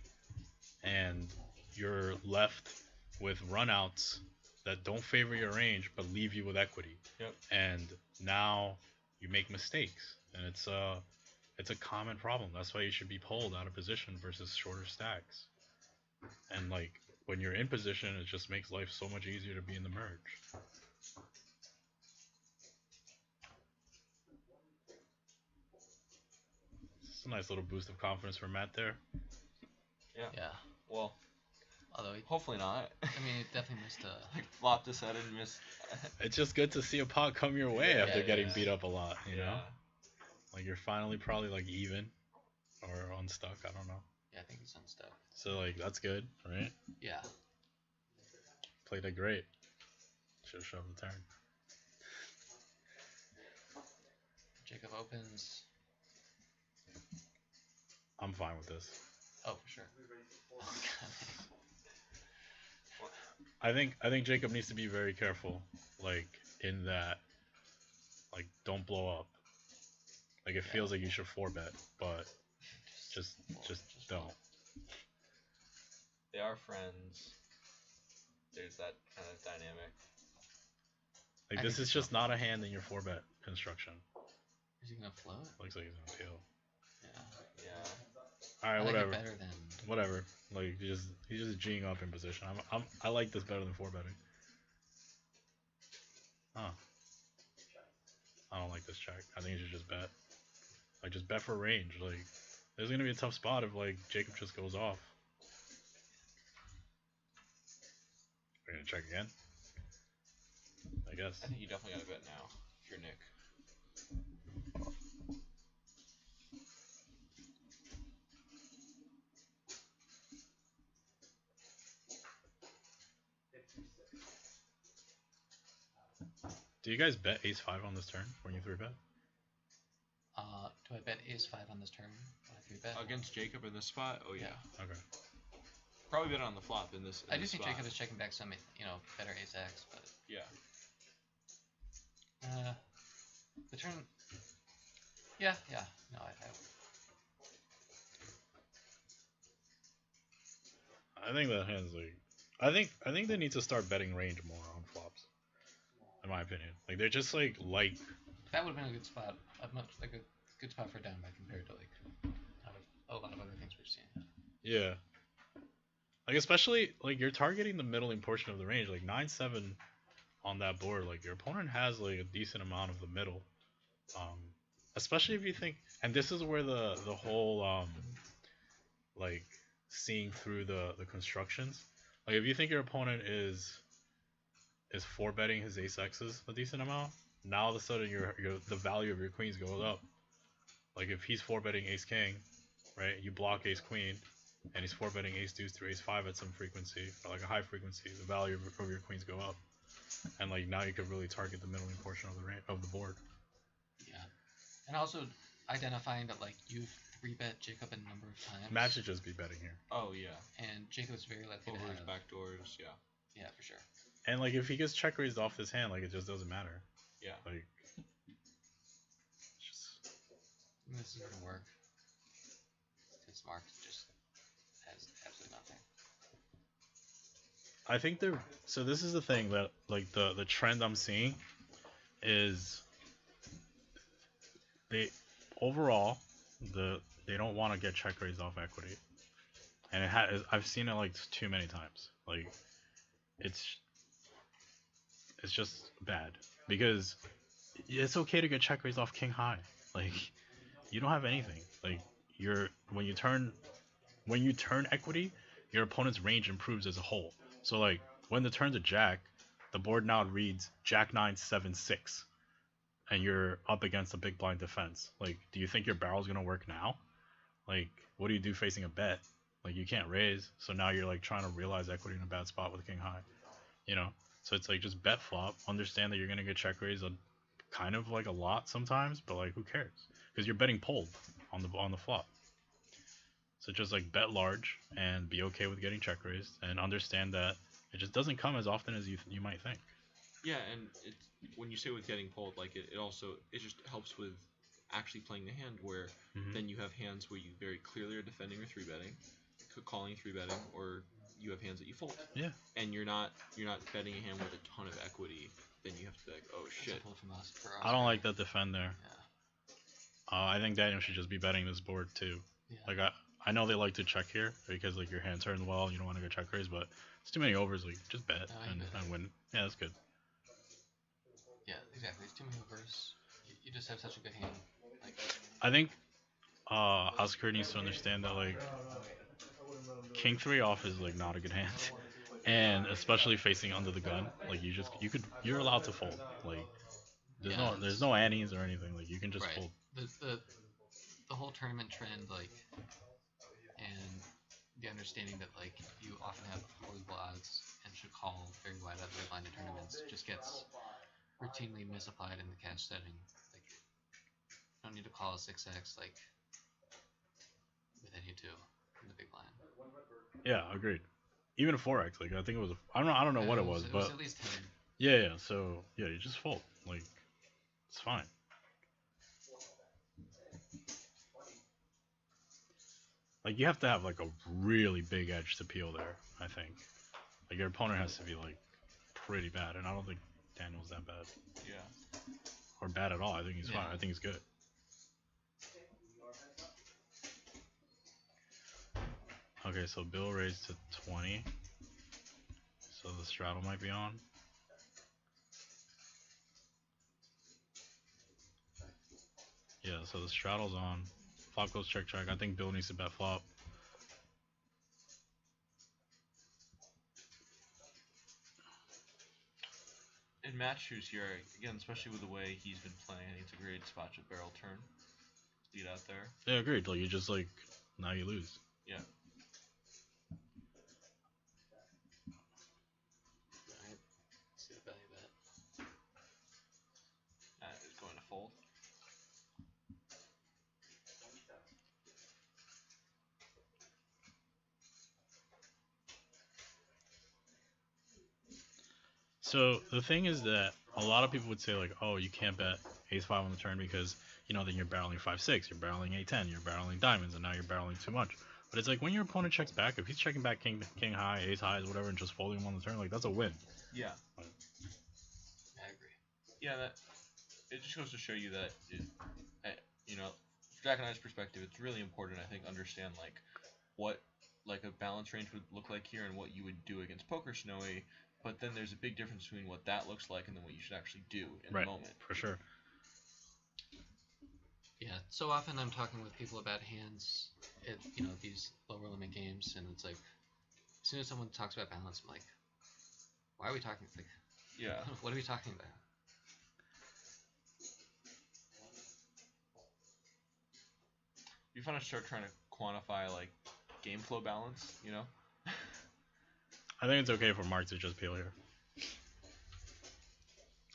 and you're left with runouts that don't favor your range but leave you with equity. Yep. And now you make mistakes, and it's a common problem. That's why you should be pulled out of position versus shorter stacks. And like when you're in position, it just makes life so much easier to be in the merge. It's a nice little boost of confidence for Matt there. Yeah. Well, Although he, hopefully not. I mean, he definitely missed a. Like flopped his head and missed. It's just good to see a pot come your way Yeah, after getting yeah. beat up a lot, you know? Yeah. Like you're finally probably like even or unstuck, I don't know. Yeah, I think he's unstuck. So like that's good, right? Yeah. Played it great. Should have shoved the turn. Jacob opens. I'm fine with this. Oh, for sure. I think Jacob needs to be very careful, like in that, like don't blow up. Like it feels like you should 4-bet, but just don't. They are friends. There's that kind of dynamic. Like I this think is so. just not a hand in your 4-bet construction. Is he gonna float? Looks like he's gonna peel. Yeah. Yeah. All right, I like whatever. it better than. Whatever. Like he's just G'ing up in position. I like this better than 4-betting. Huh. I don't like this check. I think you should just bet. Like just bet for range. Like there's gonna be a tough spot if like Jacob just goes off. We're gonna check again. I guess. I think you definitely gotta bet now if you're Nick. Do you guys bet ace-5 on this turn when you 3-bet? Do I bet ace-5 on this turn? When I 3-bet? Against Jacob in this spot? Oh yeah. Okay. Probably bet on the flop in this. I do think Jacob is checking back some, better ace-x, but. Yeah. The turn. Yeah. No, I think that hand's like. I think they need to start betting range more on flops. In my opinion, like they're just like that would have been a good spot. A good spot for down by compared to out of a lot of other things we've seen. Yeah. Like especially like you're targeting the middling portion of the range, like 9-7 on that board. Like your opponent has like a decent amount of the middle. Especially if you think, and this is where the whole like seeing through the constructions. Like if you think your opponent is 4-betting his ace-x's a decent amount, now all of a sudden the value of your queens goes up. Like if he's 4-betting ace-king, right? You block ace-queen, and he's 4-betting ace-deuce through ace-5 at some frequency, or like a high frequency, the value of your queens go up. And like now you could really target the middling portion of the board. Yeah, and also identifying that like you've 3-bet Jacob a number of times. Matt should just be betting here. Oh yeah. And Jacob is very likely Over to his have. backdoors. Yeah. Yeah, for sure. And like if he gets check raised off this hand, like it just doesn't matter. Yeah. Like it's just This is gonna work. Because Mark just has absolutely nothing. I think so this is the thing that like the trend I'm seeing is they don't want to get check raised off equity. And I've seen it like too many times. Like it's just bad because it's okay to get check raised off king high. Like you don't have anything. Like when you turn equity, your opponent's range improves as a whole. So like when the turn's a jack, the board now reads Jack 9 7 6, and you're up against a big blind defense. Like, do you think your barrel's gonna work now? Like, what do you do facing a bet? Like, you can't raise, so now you're like trying to realize equity in a bad spot with king high, you know? So it's like just bet flop, understand that you're gonna get check raised a kind of like a lot sometimes, but like who cares? Because you're betting pulled on the flop. So just like bet large and be okay with getting check raised and understand that it just doesn't come as often as you might think. Yeah, and it's when you say with getting pulled, like it also it just helps with actually playing the hand where then you have hands where you very clearly are defending or three betting, calling three betting, or you have hands that you fold. Yeah. And you're not betting a hand with a ton of equity. Then you have to be like, oh shit. I don't like that defend there. Yeah. I think Daniel should just be betting this board too. Yeah. Like I know they like to check here because like your hand turns well, you don't want to go check raise, but it's too many overs. Like just bet and win. Yeah, that's good. Yeah, exactly. It's too many overs. You just have such a good hand. Like, I think Oscar needs to understand that like King 3 off is like not a good hand, and especially facing under the gun, like you're allowed to fold. Like there's no annies or anything. Like you can just fold. The whole tournament trend, like, and the understanding that like you often have horrible odds and should call very wide out of the blind in tournaments just gets routinely misapplied in the cash setting. Like, you don't need to call a 6x like with any two in the big blind. Yeah, agreed. Even a 4x, like I think it was. I don't know what it was, but at least 10. yeah. So yeah, you just fold. Like it's fine. Like you have to have like a really big edge to peel there. I think. Like your opponent has to be like pretty bad, and I don't think Daniel's that bad. Yeah. Or bad at all. I think he's fine. I think he's good. Okay, so Bill raised to 20. So the straddle might be on. Yeah, so the straddle's on. Flop goes check check. I think Bill needs to bet flop. In match shoes here, again, especially with the way he's been playing, I think it's a great spot to barrel turn. Lead out there. Yeah, agreed. Like you just like now you lose. Yeah. Alright. See the value bet. That is going to fold. So the thing is that a lot of people would say like, oh, you can't bet ace 5 on the turn because then you're barreling 5-6, you're barreling 8-10, you're barreling diamonds, and now you're barreling too much. But it's like when your opponent checks back, if he's checking back king high, ace highs, whatever, and just folding him on the turn, like that's a win. Yeah. I agree. Yeah, that it just goes to show you that from Jack and I's perspective, it's really important. I think understand like what like a balance range would look like here and what you would do against Poker Snowy. But then there's a big difference between what that looks like and then what you should actually do in the moment. For sure. Yeah, so often I'm talking with people about hands at these lower limit games, and it's like as soon as someone talks about balance, I'm like, why are we talking? It's like, yeah, what are we talking about? You want to start trying to quantify like game flow balance, I think it's okay for Mark to just peel here.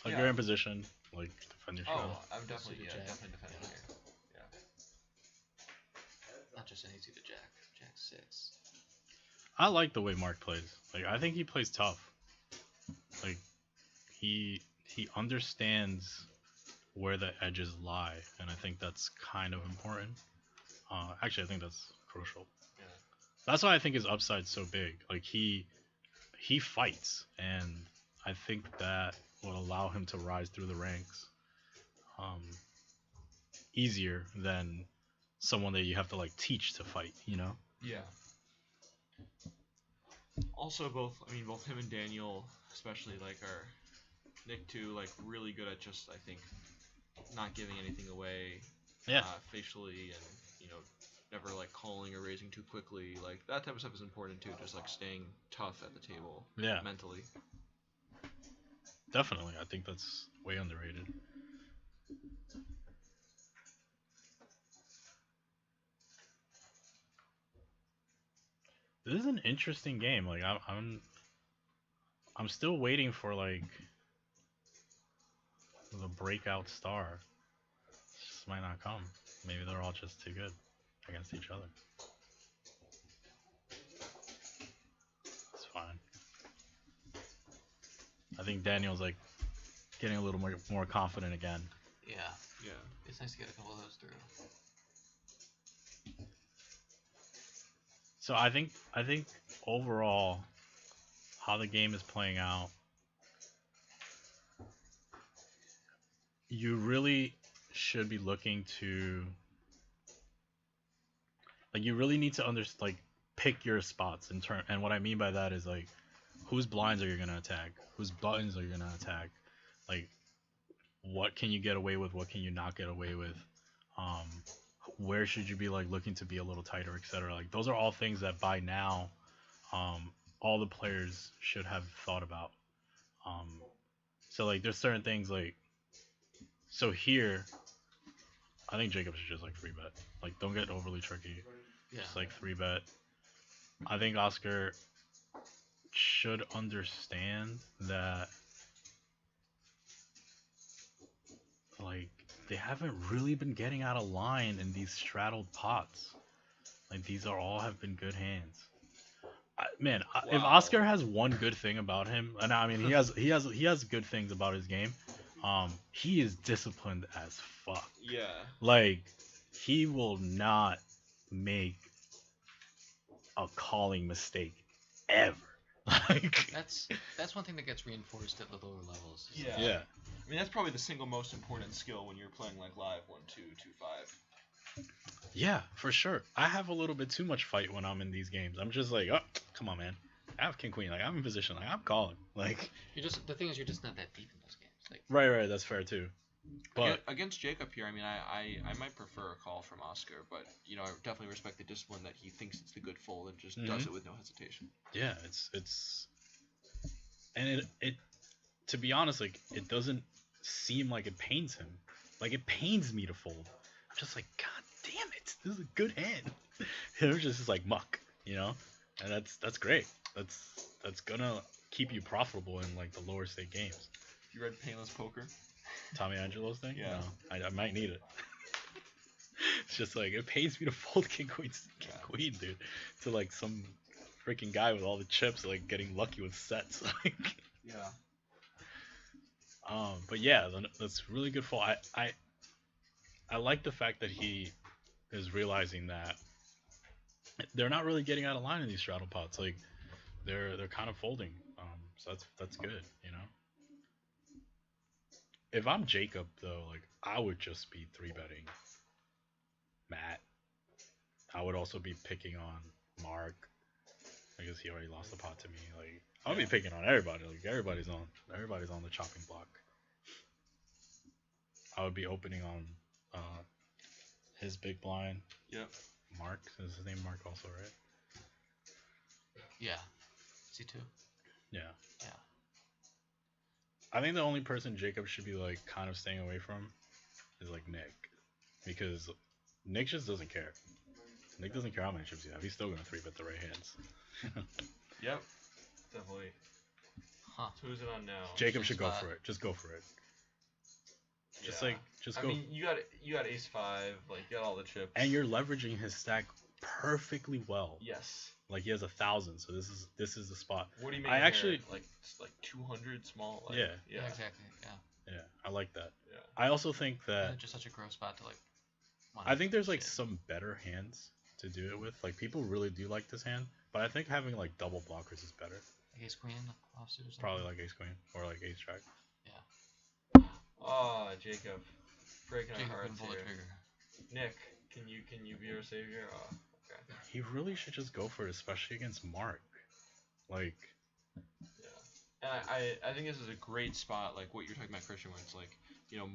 Like Yeah. you're in position, like defend your straddle. Oh, I'm definitely Suited jack. definitely defending here. Yeah. Not just any suited jack. Jack 6. I like the way Mark plays. Like I think he plays tough. Like he understands where the edges lie, and I think that's kind of important. Actually, I think that's crucial. Yeah. That's why I think his upside's so big. Like he fights, and I think that will allow him to rise through the ranks easier than someone that you have to like teach to fight. Yeah. Also, both him and Daniel, especially like are Nick too, like really good at just I think not giving anything away. Yeah. Facially and never like calling or raising too quickly. Like that type of stuff is important too. Just like staying tough at the table. Yeah. Mentally. Definitely, I think that's way underrated. This is an interesting game. Like I'm still waiting for like the breakout star. It just might not come. Maybe they're all just too good against each other. It's fine. I think Daniel's like getting a little more confident again. Yeah. Yeah. It's nice to get a couple of those through. So I think overall how the game is playing out, you really should be looking to like you really need to pick your spots in turn. And what I mean by that is like whose blinds are you gonna attack, whose buttons are you gonna attack, like what can you get away with, what can you not get away with, where should you be like looking to be a little tighter, etc. Like those are all things that by now all the players should have thought about. So like there's certain things like so here I think Jacob should just like 3-bet. Like don't get overly tricky. Yeah. Just like 3-bet. I think Oscar should understand that like they haven't really been getting out of line in these straddled pots. Like these are all have been good hands. If Oscar has one good thing about him, and I mean he has good things about his game. He is disciplined as fuck. Yeah. Like he will not make a calling mistake ever. Like that's one thing that gets reinforced at the lower levels. Yeah. Yeah. I mean that's probably the single most important skill when you're playing like live 1-2, 2-5. Yeah, for sure. I have a little bit too much fight when I'm in these games. I'm just like, oh, come on, man. I have king queen. Like I'm in position. Like I'm calling. Like the thing is you're just not that deep in those games. Like right. That's fair too. But against Jacob here, I mean, I might prefer a call from Oscar, but you know, I definitely respect the discipline that he thinks it's the good fold and just does it with no hesitation. Yeah, and it to be honest, like it doesn't seem like it pains him. Like it pains me to fold. I'm just like, God damn it, this is a good hand. And it was just like muck, you know, and that's great. That's gonna keep you profitable in like the lower stake games. You read Painless Poker? Tommy Angelo's thing? Yeah. No, I might need it. It's just like it pays me to fold king queen, dude, to like some freaking guy with all the chips, like getting lucky with sets. Like, yeah. But yeah, that's really good fold. I like the fact that he is realizing that they're not really getting out of line in these straddle pots. Like they're kind of folding. So that's good, you know. If I'm Jacob though, like I would just be 3-betting Matt. I would also be picking on Mark because he already lost the pot to me. Like I'll be picking on everybody. Like everybody's on the chopping block. I would be opening on his big blind. Yep. Mark, is his name Mark also, right? Yeah. C2. Yeah. Yeah. I think the only person Jacob should be like kind of staying away from is like Nick, because Nick just doesn't care. Nick doesn't care how many chips you have. He's still gonna 3-bet the right hands. Yep. Definitely. Huh. So who's it on now? Jacob should go for it. Just go for it. Just Yeah. just I go. mean, you got ace 5, like you got all the chips. And you're leveraging his stack perfectly well. Yes. Like he has 1,000, so this is the spot. What do you mean? I actually like 200 small. Like, Yeah. Yeah, exactly. Yeah. Yeah, I like that. Yeah. I also think that It's just such a gross spot to like. I think there's like shit. some better hands to do it with. Like people really do like this hand, but I think having like double blockers is better. Like ace queen offsuit or something. Probably like ace queen or like ace jack. Oh, Jacob, breaking our Jacob hearts couldn't pull the here. trigger. Nick, can you be our savior? Oh, okay. He really should just go for it, especially against Mark. Like, Yeah. And I think this is a great spot, like what you're talking about, Christian, where it's like,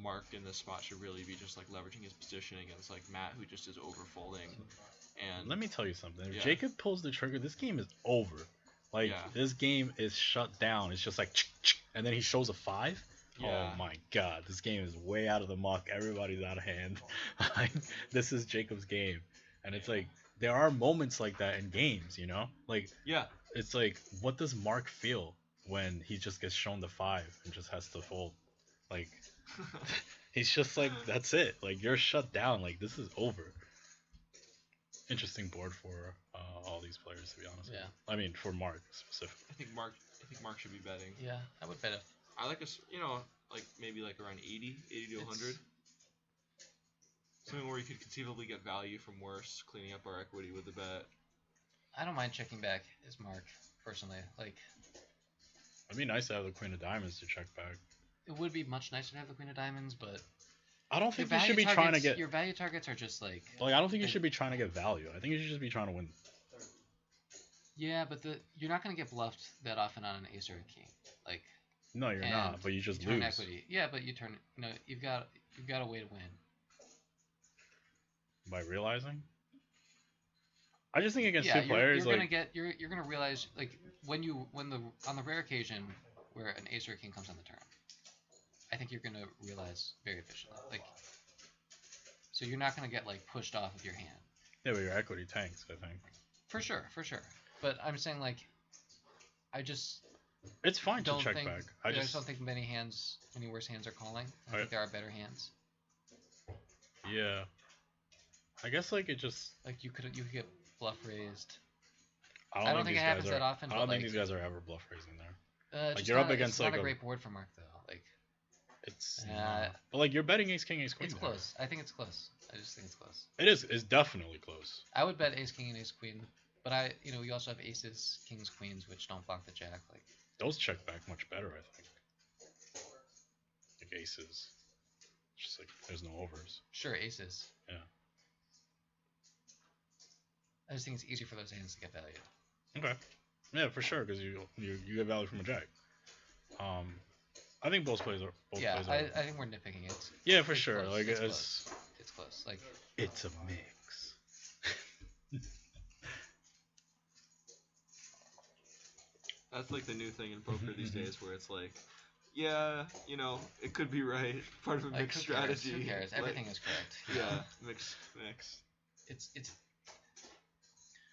Mark in this spot should really be just like leveraging his position against like Matt, who just is overfolding. And Let me tell you something. If Yeah. Jacob pulls the trigger, this game is over. Like, Yeah. this game is shut down. It's just like, and then he shows a 5. Yeah. Oh my god, this game is way out of the muck. Everybody's out of hand. Like, this is Jacob's game. And it's like, there are moments like that in games, you know? Like, yeah, it's like, what does Mark feel when he just gets shown the 5 and just has to fold? Like, he's just like, that's it. Like, you're shut down. Like, this is over. Interesting board for all these players, to be honest. Yeah. I mean, for Mark specifically. I think Mark should be betting. Yeah, I would bet it. I like like maybe like around 80 to 100. Something where you could conceivably get value from worse, cleaning up our equity with the bet. I don't mind checking back as Mark, personally. Like, It'd be nice to have the Queen of Diamonds to check back. it would be much nicer to have the Queen of Diamonds, but I don't your think you should value be trying to targets- get. your value targets are just like, Like, I don't think you should be trying to get value. I think you should just be trying to win. yeah, but you're not gonna get bluffed that often on an ace or a king. Like, No, you're and not. But you just turn lose. equity. Yeah, but you turn. You've got a way to win. By realizing. I just think against Yeah, two players, you're like, you're gonna realize, like, on the rare occasion where an ace or a king comes on the turn, I think you're gonna realize very efficiently. Like, so you're not gonna get like pushed off of your hand. yeah, but your equity tanks, I think. For sure. But I'm saying, like, I just It's fine to don't check think. back. I just don't think many worse hands are calling. I think there are better hands. Yeah. I guess, like, it just. Like, you could get bluff raised. I don't think these it happens guys that are, often, I but, don't think like- these guys are ever bluff raising there. Like, you're up against, it's like, not a a- great board for Mark though. Like, It's. Uh, but, like, you're betting ace king, ace queen. it's there. close. I think it's close. I just think it's close. It is. It's definitely close. I would bet ace king and ace queen, but we also have aces, kings, queens, which don't block the jack. Like, Those check back much better, I think. Like aces. Just like there's no overs. sure, aces. Yeah. I just think it's easier for those hands to get value. Okay. Yeah, for sure, because you get value from a jack. I think both plays are. Yeah, Plays are I think we're nitpicking it. yeah, for it's sure. close, Like it's it's close. Like, it's a mix. That's like the new thing in poker these days, where it's like, yeah, it could be right. Part of a like, mixed who cares? strategy. Who cares? Like, Everything is correct. Yeah, mix. It's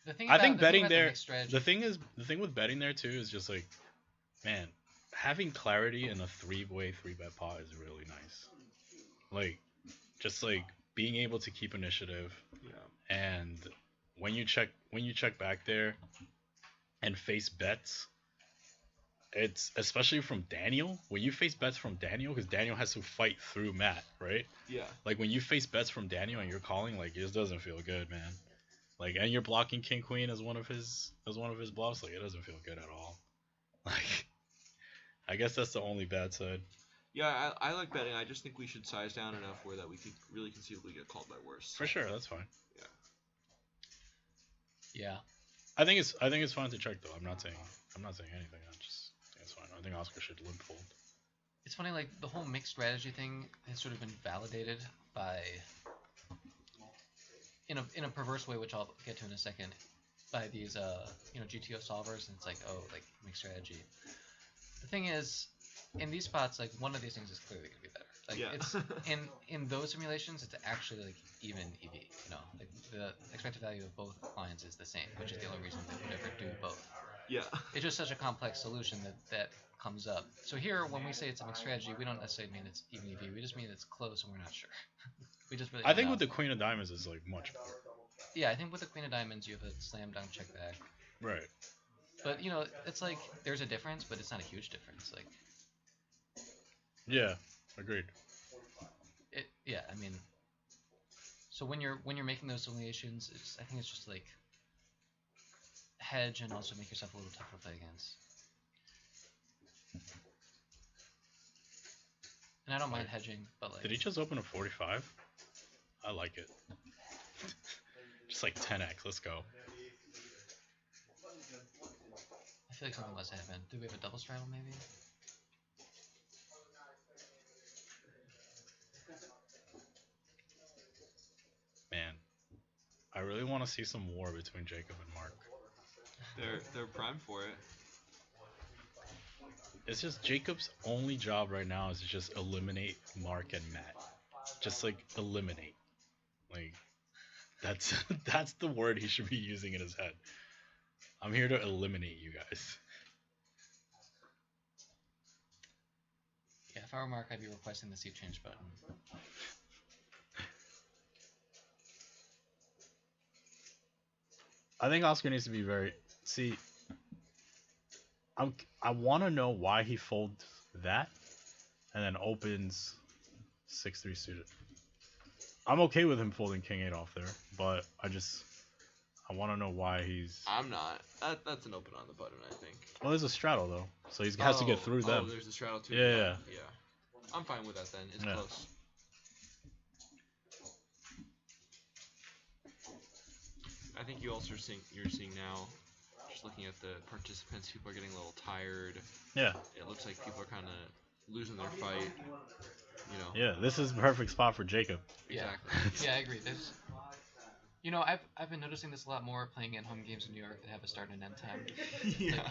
the thing. I think the thing betting about there. mixed strategy- The thing with betting there too is just like, man, having clarity in a 3-way 3-bet pot is really nice. Like, just like being able to keep initiative, Yeah. and when you check back there and face bets, it's especially from Daniel. When you face bets from Daniel, because Daniel has to fight through Matt, right? Yeah. Like when you face bets from Daniel and you're calling, like, it just doesn't feel good, man. Like, and you're blocking King Queen as one of his bluffs. Like, it doesn't feel good at all. Like, I guess that's the only bad side. Yeah, I like betting. I just think we should size down enough where that we could really conceivably get called by worse. For sure, that's fine. Yeah. I think it's fine to check though. I'm not saying anything. I just think it's fine. I think Oscar should limp fold. It's funny, like, the whole mixed strategy thing has sort of been validated by, in a perverse way, which I'll get to in a second, by these GTO solvers, and it's like, oh, like, mixed strategy. The thing is, in these spots, like, one of these things is clearly gonna be better. Like, Yeah. it's in those simulations, it's actually like even EV. Like, the expected value of both lines is the same, which is the only reason they would ever do both. Yeah. It's just such a complex solution that comes up. So here, when we say it's a mixed strategy, we don't necessarily mean it's even EV. We just mean it's close and we're not sure. We just really. I think don't with know. the Queen of Diamonds is like much better. Yeah, I think with the Queen of Diamonds, you have a slam dunk check back. Right. But it's like there's a difference, but it's not a huge difference. Like, Yeah. Agreed. yeah, I mean. So when you're making those simulations, I think it's just like hedge and also make yourself a little tougher to play against. And I don't mind hedging, but like. Did he just open a 45? I like it. Just like 10x. Let's go. I feel like something must happen. Do we have a double straddle maybe? I really want to see some war between Jacob and Mark. They're primed for it. It's just Jacob's only job right now is to just eliminate Mark and Matt. Just like eliminate. Like that's that's the word he should be using in his head. I'm here to eliminate you guys. Yeah, if I were Mark, I'd be requesting the seat change button. I think Oscar needs to be very. See, I want to know why he folds that, and then opens 6-3 suited. I'm okay with him folding King 8 off there, but I want to know why he's. I'm not. That's an open on the button, I think. Well, there's a straddle though, so he has to get through them. Oh, there's a straddle too. Yeah. I'm fine with that then. It's Yeah. close. I think you're seeing now, just looking at the participants, people are getting a little tired. Yeah. It looks like people are kind of losing their fight. You know. Yeah, this is the perfect spot for Jacob. Exactly. Yeah, I agree. There's, I've been noticing this a lot more playing in home games in New York that have a start and an end time. Yeah.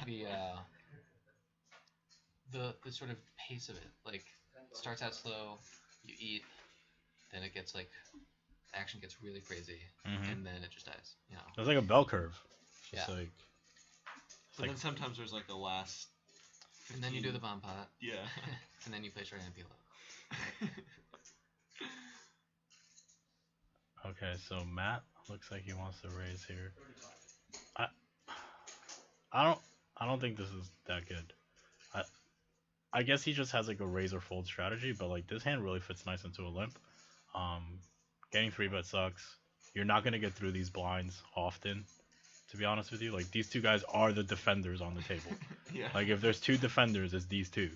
Like the sort of pace of it, like starts out slow, you eat, then it gets like action gets really crazy, and then it just dies. You know. It's like a bell curve. It's just Yeah. like. But then sometimes there's like the last. 15, And then you do the bomb pot. Yeah. And then you play short hand peel. Okay, so Matt looks like he wants to raise here. I don't think this is that good. I guess he just has like a raise or fold strategy, but like this hand really fits nice into a limp. Getting 3-bet sucks. You're not gonna get through these blinds often, to be honest with you. Like these two guys are the defenders on the table. Yeah. Like if there's two defenders, it's these two.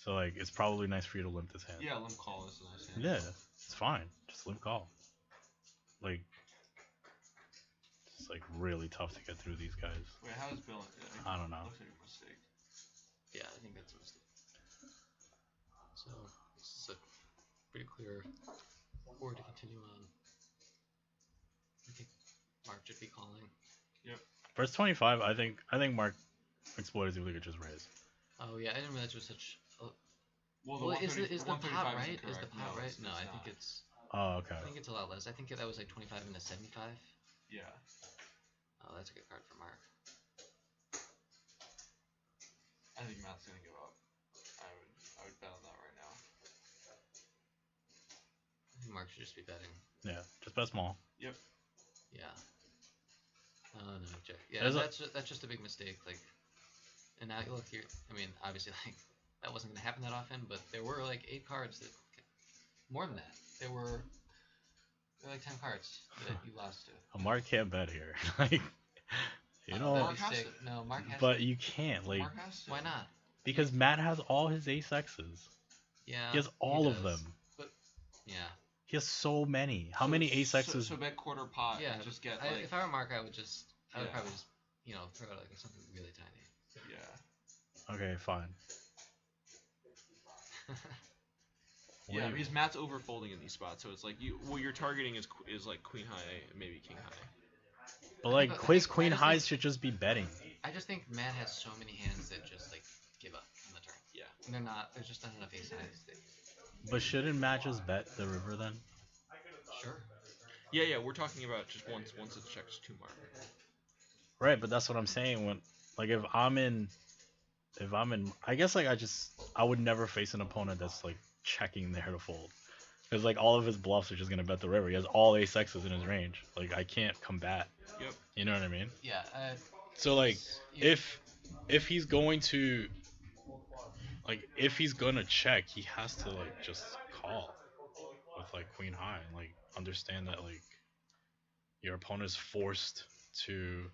So like it's probably nice for you to limp this hand. Yeah, limp call is a nice hand. Yeah, it's fine. Just limp call. Like it's like really tough to get through these guys. Wait, how is Bill? I don't know. Looks like a mistake. Yeah, I think that's a mistake. So this is a pretty clear board to continue on. I think Mark should be calling. Yep. First 25, I think Mark Exploitative could just raise. Oh yeah, I didn't realize it was such. Well, Well, is the pot 135 right? isn't Is the correct. pot No, right? it's No, I not. think it's. Oh, okay. I think it's a lot less. I think that was like 25 and a 75. Yeah. Oh, that's a good card for Mark. I think Matt's gonna give up. I would bet on that right now. I think Mark should just be betting. Yeah, just bet small. Yep. Yeah. Oh no, check. Yeah, There's that's just a big mistake. Like, and now look here. I mean, obviously, like that wasn't gonna happen that often, but there were like 8 cards that, more than that. There were like 10 cards that you lost to. Mark can't bet here. Like, you know. That'd Mark be has sick. to. No, Mark has. But you can't, like, Mark has to. Why not? because Matt has all his ace X's. Yeah. He has all of does. them. But yeah. He has so many. How many ace X's? So bet quarter pot. Yeah. And just get I, like. if I were Mark, I would Yeah. probably just throw out like something really tiny. Yeah. Okay, fine. Yeah, because Matt's overfolding in these spots, so it's like what you're targeting is like queen high, maybe king high. But like I quiz think- I queen just highs think- should just be betting. I just think Matt has so many hands that just like give up on the turn. Yeah. And there's just not enough ace highs. But shouldn't Matt just bet the river then? Sure. Yeah, we're talking about just once it checks 2 mark. Right, but that's what I'm saying. When like if I'm in, I guess like I would never face an opponent that's like checking there to fold, because like all of his bluffs are just gonna bet the river. He has all ace X's in his range. Like I can't combat. Yep. You know what I mean? Yeah. So like Yeah. if he's going to if he's gonna check, he has to like just call with like queen high and like understand that like your opponent is forced to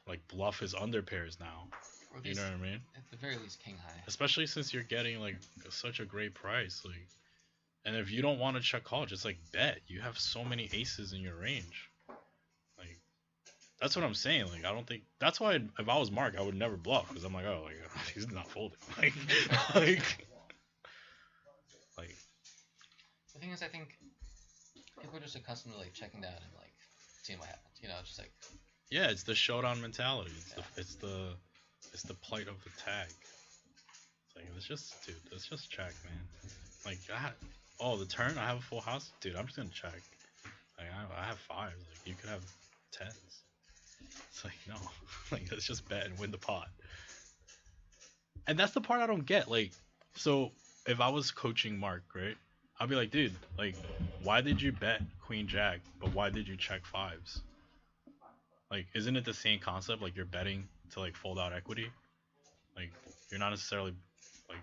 like bluff his under pairs now. Or at You least, know what I mean? at the very least, king high. Especially since you're getting like such a great price, like, and if you don't want to check call, just like bet. You have so many aces in your range. Like, that's what I'm saying. Like, I don't think that's why if I was Mark, I would never bluff, because I'm like, oh, like he's not folding. Like, like The thing is, I think people are just accustomed to like checking down and like seeing what happens. You know, it's just like Yeah, it's the showdown mentality. Yeah. It's the plight of the tag. It's like let's just check, man. Like the turn I have a full house, dude. I'm just gonna check. Like I have fives. Like you could have tens. It's like no, like let's just bet and win the pot. And that's the part I don't get. Like, so if I was coaching Mark, right, I'd be like, dude, like, why did you bet Queen Jack, but why did you check fives? Like, isn't it the same concept? Like, you're betting to like fold out equity. Like, you're not necessarily like,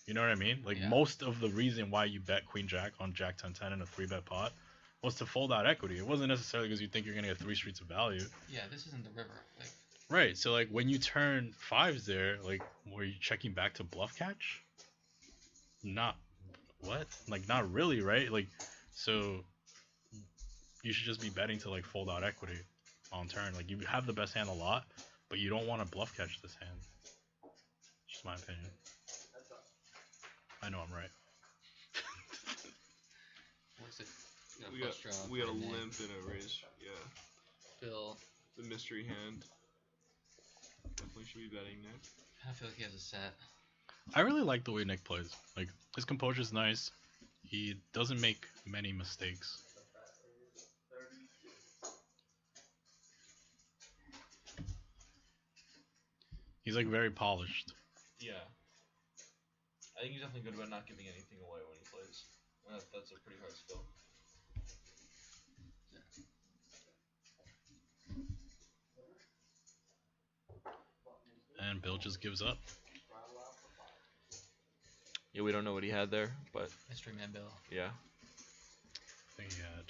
you know what I mean? Like, Yeah. most of the reason why you bet Queen Jack on Jack 10-10 in a 3-bet pot was to fold out equity. It wasn't necessarily because you think you're gonna get 3 streets of value. yeah, this isn't the river. Like Right. So like when you turn fives there, like were you checking back to bluff catch? Not what? Like not really, right? Like so you should just be betting to like fold out equity on turn. Like you have the best hand a lot, but you don't want to bluff catch this hand. Just my opinion. I know I'm right. what's it? We got a limp and a raise. Yeah. Bill. The mystery hand. Definitely should be betting Nick. I feel like he has a set. I really like the way Nick plays. Like his composure's nice. He doesn't make many mistakes. He's like very polished. Yeah. I think he's definitely good about not giving anything away when he plays. That's a pretty hard skill. And Bill just gives up. Yeah, we don't know what he had there, but Mystery Man Bill. yeah. I think he had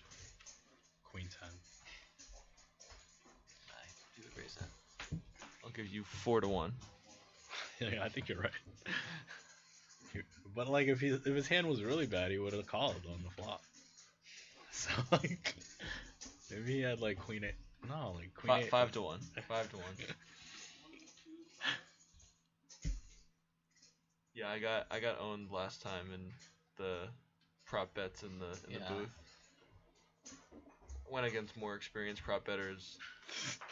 Queen 10. I do agree with that. I'll give you 4-1. Yeah, I think you're right. But like if his hand was really bad, he would have called on the flop. So like maybe he had like Queen 8. No, like Queen 8. 5 to 1. 5 to 1. Yeah, I got owned last time in the prop bets in the booth. Went against more experienced prop bettors.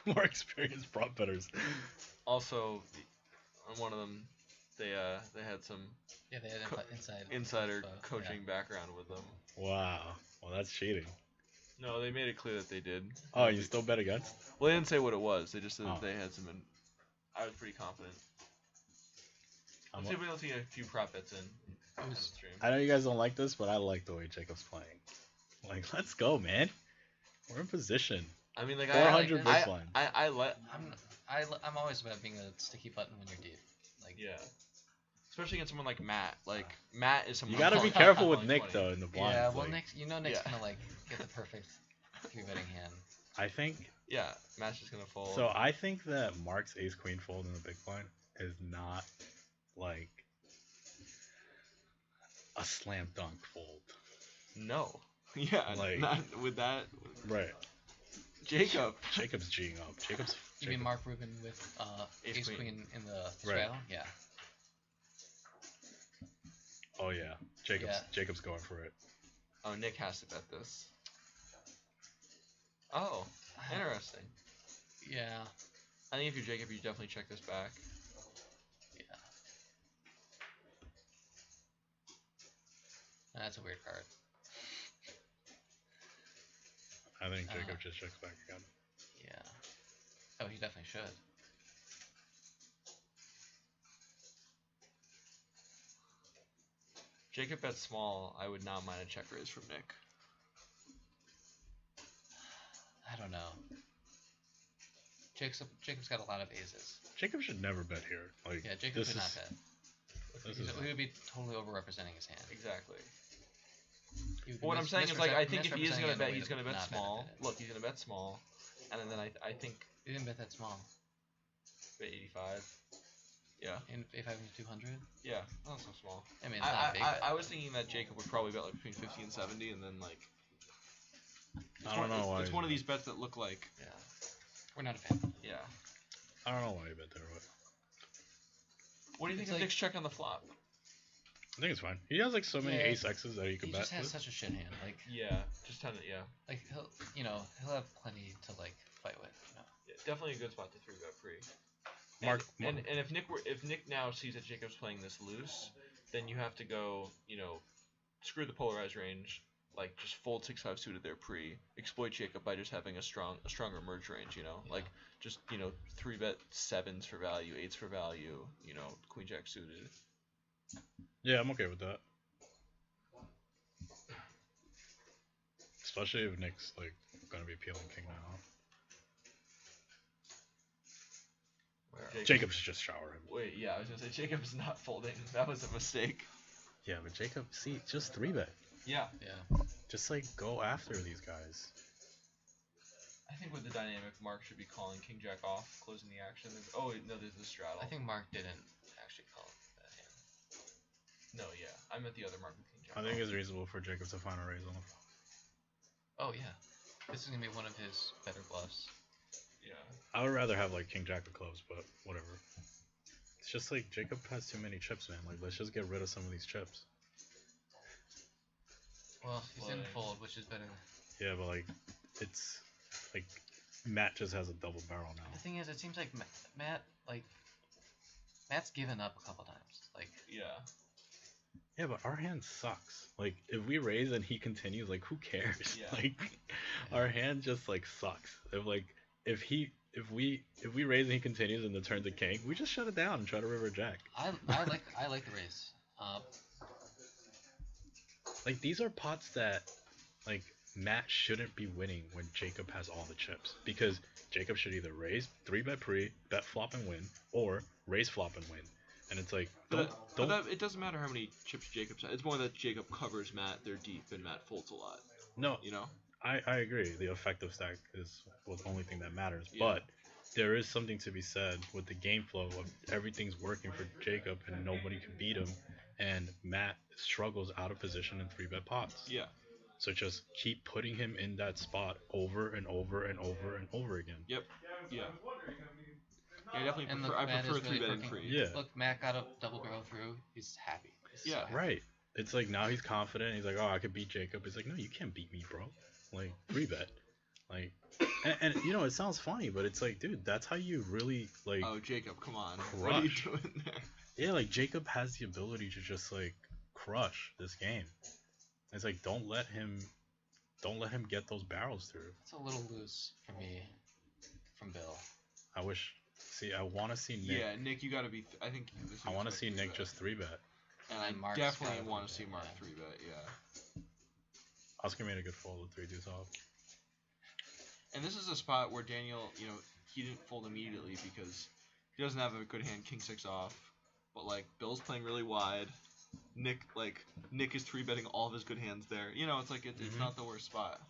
More experienced prop bettors. Also, on one of them, they had some Yeah, they had insider info, coaching background with them. Wow. Well, that's cheating. No, they made it clear that they did. Oh, you still bet against? Well, they didn't say what it was. They just said that they had some. I was pretty confident. Let's see if we don't see a few prop bets in the stream. I know you guys don't like this, but I like the way Jacob's playing. Like, let's go, man. We're in position. I mean, like 400 big blind. I'm always about being a sticky button when you're deep. Like Yeah. Especially against someone like Matt. Like Matt is someone. You gotta be careful with Nick though in the blinds. Yeah, well, like, Nick's gonna like get the perfect 3-betting hand. I think. Yeah, Matt's just gonna fold. So I think that Mark's ace queen fold in the big blind is not like a slam dunk fold. No. Yeah, Like- not with that. Right. Jacob's G'ing up. You mean Mark Rubin with Ace Ace Queen. Queen in the Right. straddle? Yeah. Oh yeah. Jacob's going for it. Oh, Nick has to bet this. Oh, interesting. Yeah. I think if you're Jacob, you definitely check this back. Yeah. That's a weird card. I think Jacob just checks back again. Yeah. Oh, he definitely should. Jacob bets small. I would not mind a check raise from Nick. I don't know. Jacob's got a lot of aces. Jacob should never bet here. Like Yeah, Jacob this should is, not bet. This He is would be totally overrepresenting his hand. Exactly. He would be But what I'm saying is, like, I think if he is misrepresenting gonna it in a bet, way he's that gonna would bet not small. benefit it. Look, he's gonna bet small, and then I think He didn't bet that small. bet 85. Yeah. In if having 200. Yeah, not so small. I mean, it's not a big bet. I was thinking that Jacob would probably bet like between 50 and 70, and then like. I don't know why. It's one of these bets that look like. Yeah. We're not a fan. Yeah. I don't know why you bet there. But What do you think It's of like- Nick's check on the flop? I think it's fine. He has like so many Yeah, ace X's that he He can bet just has with. such a shit hand. Yeah, just kind of Like he'll have plenty to like fight with. yeah, definitely a good spot to 3-bet pre. Mark, And if Nick now sees that Jacob's playing this loose, then you have to go, screw the polarized range, like just fold 6-5 suited there pre, exploit Jacob by just having a stronger merge range, like just 3-bet 7s for value, 8s for value, queen jack suited. yeah, I'm okay with that. Especially if Nick's like gonna be peeling king now. Jacob should just shower him. Wait, yeah, I was gonna say Jacob's not folding. That was a mistake. Yeah, but Jacob, see, just 3-bet. Yeah. Just like go after these guys. I think with the dynamic, Mark should be calling king jack off, closing the action. Oh wait, no, there's the straddle. I think Mark didn't actually call that hand. No, yeah, I meant the other Mark with king jack. I think it's reasonable for Jacob to find a raise on the flop. Oh yeah, this is gonna be one of his better bluffs. Yeah. I would rather have like king jack to close, but whatever. It's just like Jacob has too many chips, man. Like let's just get rid of some of these chips. Well, he's in fold, which is better. Yeah, but like it's like Matt just has a double barrel now. The thing is, it seems like Matt's given up a couple times. Like Yeah. Yeah, but our hand sucks. Like if we raise and he continues, like who cares? Yeah. Like our hand just like sucks. If we raise and he continues and the turn's a king, we just shut it down and try to river jack. I like the raise. Like these are pots that like Matt shouldn't be winning when Jacob has all the chips, because Jacob should either raise 3-bet pre, bet flop and win, or raise flop and win. And it's like don't. It doesn't matter how many chips Jacob's had. It's more that Jacob covers Matt, they're deep, and Matt folds a lot. No, I agree. The effective stack is the only thing that matters. Yeah. But there is something to be said with the game flow of everything's working for Jacob and nobody can beat him, and Matt struggles out of position in 3-bet pots. Yeah. So just keep putting him in that spot over and over and over and over again. Yep. Yeah. I definitely And prefer. look, I Matt prefer is really 3-betting working. pre. Yeah. Look, Matt got a double barrel through. He's happy. He's so happy. Right. It's like now he's confident. He's like, oh, I could beat Jacob. He's like, no, you can't beat me, bro. Like 3-bet. Like, and it sounds funny, but it's like, dude, that's how you really like. Oh, Jacob, come on. Crush. What are you doing there? Yeah, like Jacob has the ability to just like crush this game. It's like don't let him get those barrels through. It's a little loose for me from Bill. I want to see Nick. Yeah, Nick, you gotta be. I think. I want to see Nick just 3-bet. And I Mark's definitely gotta want to see 3-bet, Mark yeah. 3-bet. Yeah. Oscar made a good fold with 3 deuce off. And this is a spot where Daniel, he didn't fold immediately because he doesn't have a good hand, king 6 off. But like Bill's playing really wide. Nick is 3-betting all of his good hands there. It's like it's not the worst spot.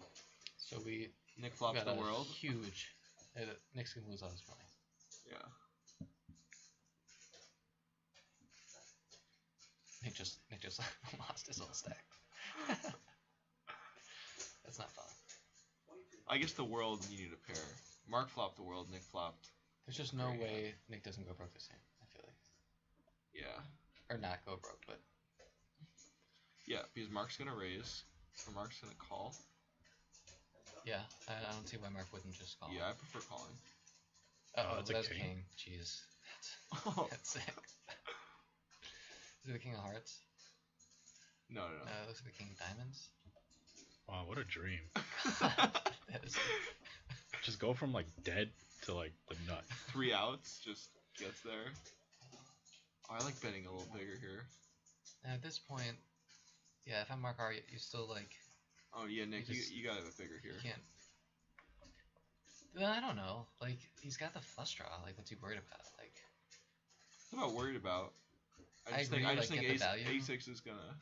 So we Nick flops got the a world. huge. Nick's gonna lose all his money. Yeah. Nick just lost his whole stack. That's not fun. I guess the world needed a pair. Mark flopped the world. Nick flopped. There's just no way Nick doesn't go broke this hand. I feel like, Yeah. or not go broke, but Yeah, because Mark's gonna raise, or Mark's gonna call. yeah, I don't see why Mark wouldn't just call. Yeah, I prefer calling. Oh, that's a that's king. king. Jeez, Oh. that's sick. Is it the king of hearts? No. No, it looks like the king of diamonds. Wow, what a dream. That is Just go from like dead to like the nut. 3 outs, just gets there. Oh, I like betting a little bigger here. at this point, yeah. If I'm Mark R, you still like Oh yeah, Nick, You just- you gotta have it bigger here. you can't. Well, I don't know. Like he's got the flush draw. Like what's he worried about? Like I'm not worried about. I just agree, think like, get the value. A6 is gonna.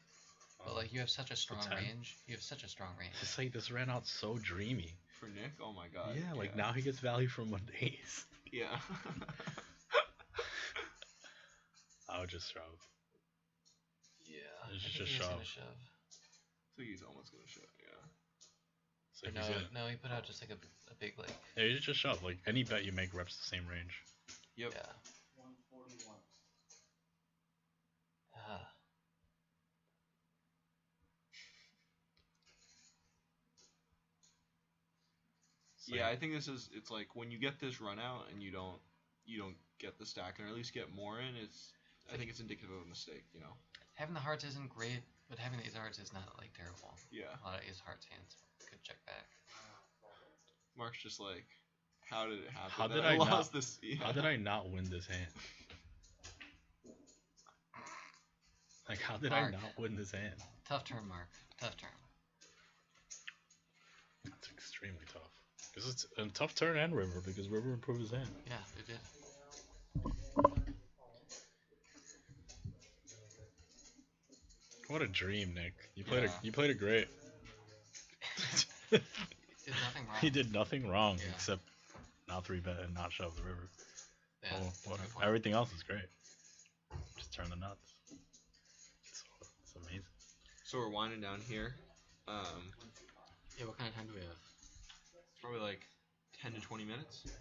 but like you have such a strong 10. range. You have such a strong range. It's like this ran out so dreamy. For Nick, oh my god. Yeah, like now he gets value from one ace. Yeah. I would just shove. Yeah. It's I just think a he is gonna shove. shove. So he's almost gonna shove. Yeah. So Or he's no, gonna, no, he put out just like a big like. yeah, you just shove. Like any bet you make reps the same range. Yep. Yeah. 141. Ah. Yeah, I think this is. It's like when you get this run out and you don't get the stack, or at least get more in. I think it's indicative of a mistake. You know. Having the hearts isn't great, but having the ace of hearts is not like terrible. Yeah. A lot of ace of hearts hands could check back. Mark's just like, how did it happen? How did I I lost not? this? Yeah. How did I not win this hand? Like, how did I Mark. not win this hand? Tough turn, Mark. Tough turn. It's extremely tough. Because it's a tough turn and river, because river improved his hand. Yeah, it did. What a dream, Nick. You played it great. Did nothing wrong. He did nothing wrong Yeah. except not 3-bet and not shove the river. Yeah, Oh, that's what- my point. everything else is great. Just turn the nuts. It's amazing. So we're winding down here. Yeah, what kind of time do we have? Probably like 10 to 20 minutes. It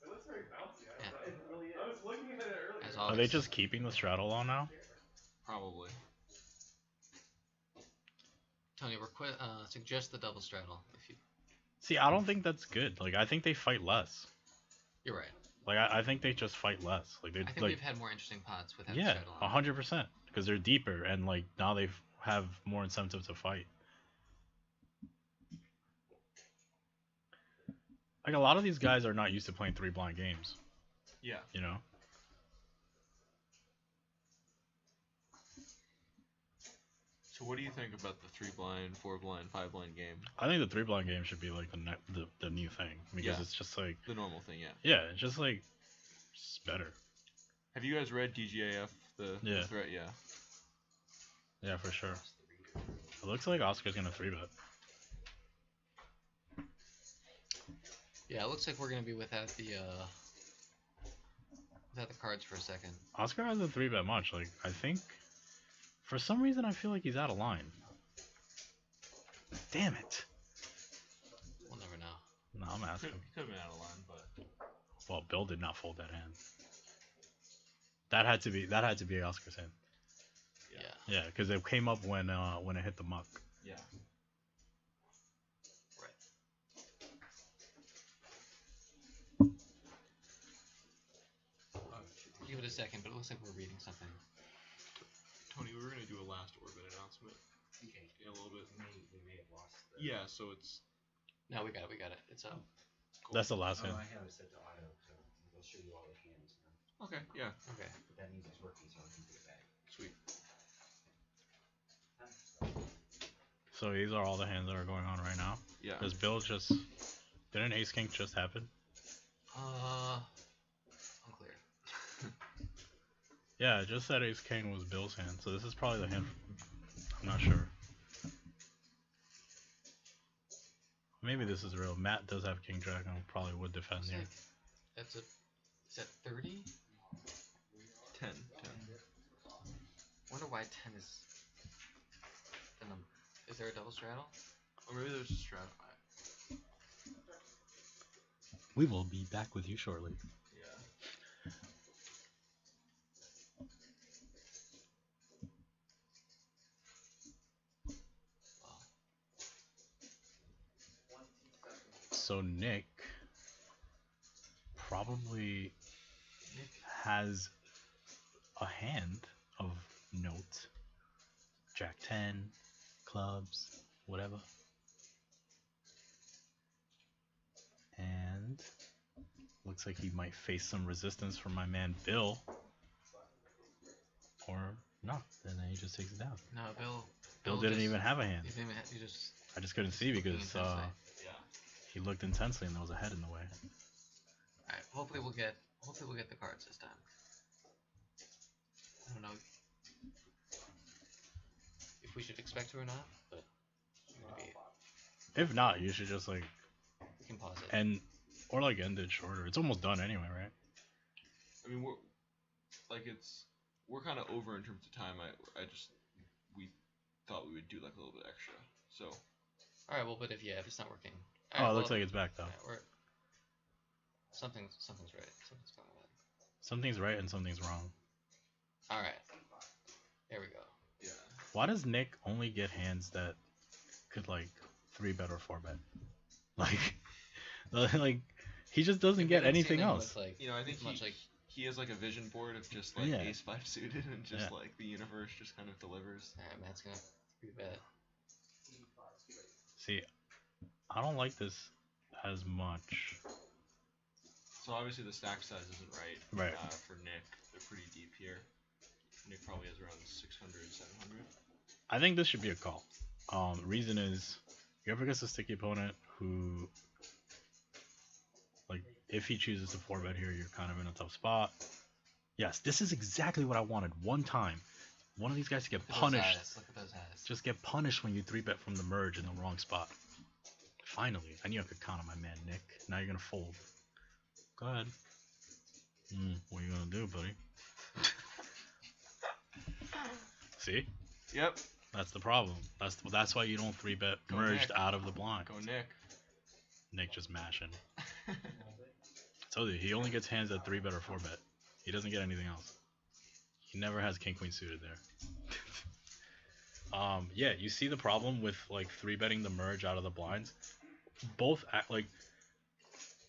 looks very bouncy. Yeah. It really is. I was looking at it earlier. As Are always. they just keeping the straddle on now? Probably. Tony, suggest the double straddle. If you, See, I don't think that's good. Like, I think they fight less. you're right. Like, I think they just fight less. Like, they I think like we've had more interesting pots with having yeah, straddle on. 100%. Because they're deeper and like now they have more incentive to fight. Like a lot of these guys are not used to playing 3-blind games. Yeah. You know. So what do you think about the 3-blind, 4-blind, 5-blind game? I think the 3-blind game should be like the new thing because Yeah. it's just like The normal thing, yeah. yeah, it's just like it's better. Have you guys read DGAF, the Yeah. threat? Yeah. Yeah, for sure. It looks like Oscar's gonna 3-bet. Yeah, it looks like we're gonna be without the cards for a second. Oscar hasn't 3-bet much. Like I think for some reason I feel like he's out of line. Damn it. We'll never know. No, I'm asking. Could have been out of line, but Well, Bill did not fold that hand. That had to be Oscar's hand. Yeah. Yeah, because it came up when it hit the muck. yeah. Right. Give it a second, but it looks like we're reading something. Tony, we were gonna do a last orbit announcement. Okay. In a little bit. We may have lost the... Yeah, so it's No, we got it. It's up. That's the last hand. I have it set to auto, so it'll show you all the hands now. okay. Yeah, Okay. But that means it's working, so I can put it back. sweet. So these are all the hands that are going on right now. Yeah. Does Bill just didn't Ace King just happen? Unclear. Yeah, it just said Ace King was Bill's hand, so this is probably the hand. I'm not sure. Maybe this is real. Matt does have King Jack and probably would defend Looks here. like that's is that 30? 10. Wonder why 10 is the number. Is there a double straddle? Or maybe there's a strat. We will be back with you shortly. Yeah. Wow. So Nick probably has a hand of note. Jack 10, clubs, whatever. And looks like he might face some resistance from my man Bill. Or not, and then he just takes it down. No, Bill didn't even have a hand. He didn't even. He just. I just couldn't see because intensely. Yeah. he looked intensely and there was a head in the way. Alright, hopefully we'll get the cards this time. I don't know if we should expect to or not, but maybe If not, you should just like we can pause it. end or like end it shorter. It's almost done anyway, right? I mean, we're kind of over in terms of time. We thought we would do like a little bit extra. So. Alright, well, but if it's not working. Oh, it looks like it's back though. Alright, something's right. Something's going on. Something's right and something's wrong. Alright. There we go. Yeah. Why does Nick only get hands that could like 3-bet or 4-bet? Like he just doesn't get anything else. Like, You know, I think much like he has like a vision board of just like Yeah. ace 5 suited and just Yeah. like the universe just kind of delivers. Matt's gonna be bad. See, I don't like this as much. So obviously the stack size isn't right. Right. For Nick, they're pretty deep here. Nick probably has around 600, 700. I think this should be a call. The reason is, you're up against a sticky opponent who, like, if he chooses to 4-bet here, you're kind of in a tough spot. Yes, this is exactly what I wanted. One time, one of these guys to get punished. Look at those eyes. Just get punished when you 3-bet from the merge in the wrong spot. Finally, I knew I could count on my man Nick. Now you're gonna fold. Go ahead. What are you gonna do, buddy? See? Yep. That's the problem. That's why you don't 3-bet Go merged Nick. out of the blind. Go Nick. Nick just mashing. I told you, he only gets hands at 3-bet or 4-bet. He doesn't get anything else. He never has king queen suited there. Yeah, you see the problem with like 3-betting the merge out of the blinds. Both like,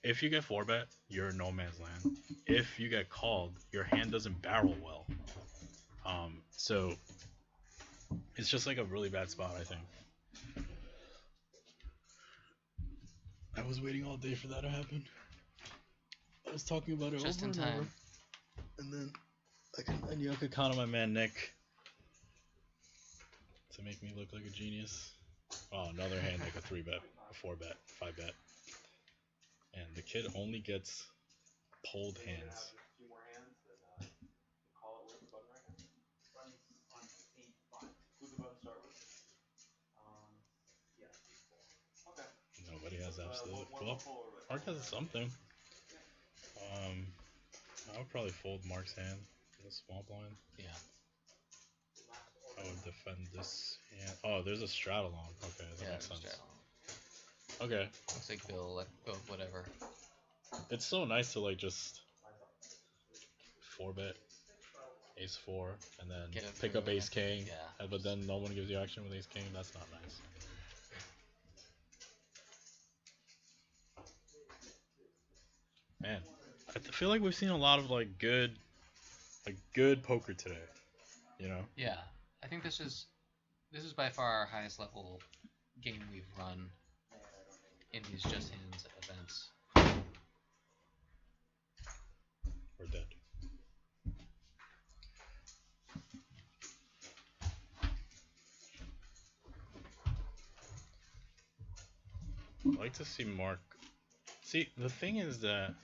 if you get 4-bet, you're in no man's land. If you get called, your hand doesn't barrel well. So it's just like a really bad spot, I think. I was waiting all day for that to happen. I was talking about it Just over in and time. over. And then I knew I could count on my man Nick to make me look like a genius. Oh, another hand like a 3-bet, a 4-bet, 5-bet. And the kid only gets pulled hands. Nobody has absolute. Well, Mark has something. I would probably fold Mark's hand in the small blind. Yeah. I would defend this hand. Oh, there's a straddle on. Okay, that makes sense. Okay. Looks like Bill let go of whatever. It's so nice to like just 4-bet ace 4 and then Get it pick through up ace king. Yeah. But then no one gives you action with ace king. That's not nice. Man, I feel like we've seen a lot of like good poker today. You know? Yeah. I think this is by far our highest level game we've run in these just hands events. We're dead. I'd like to see Mark. See, the thing is that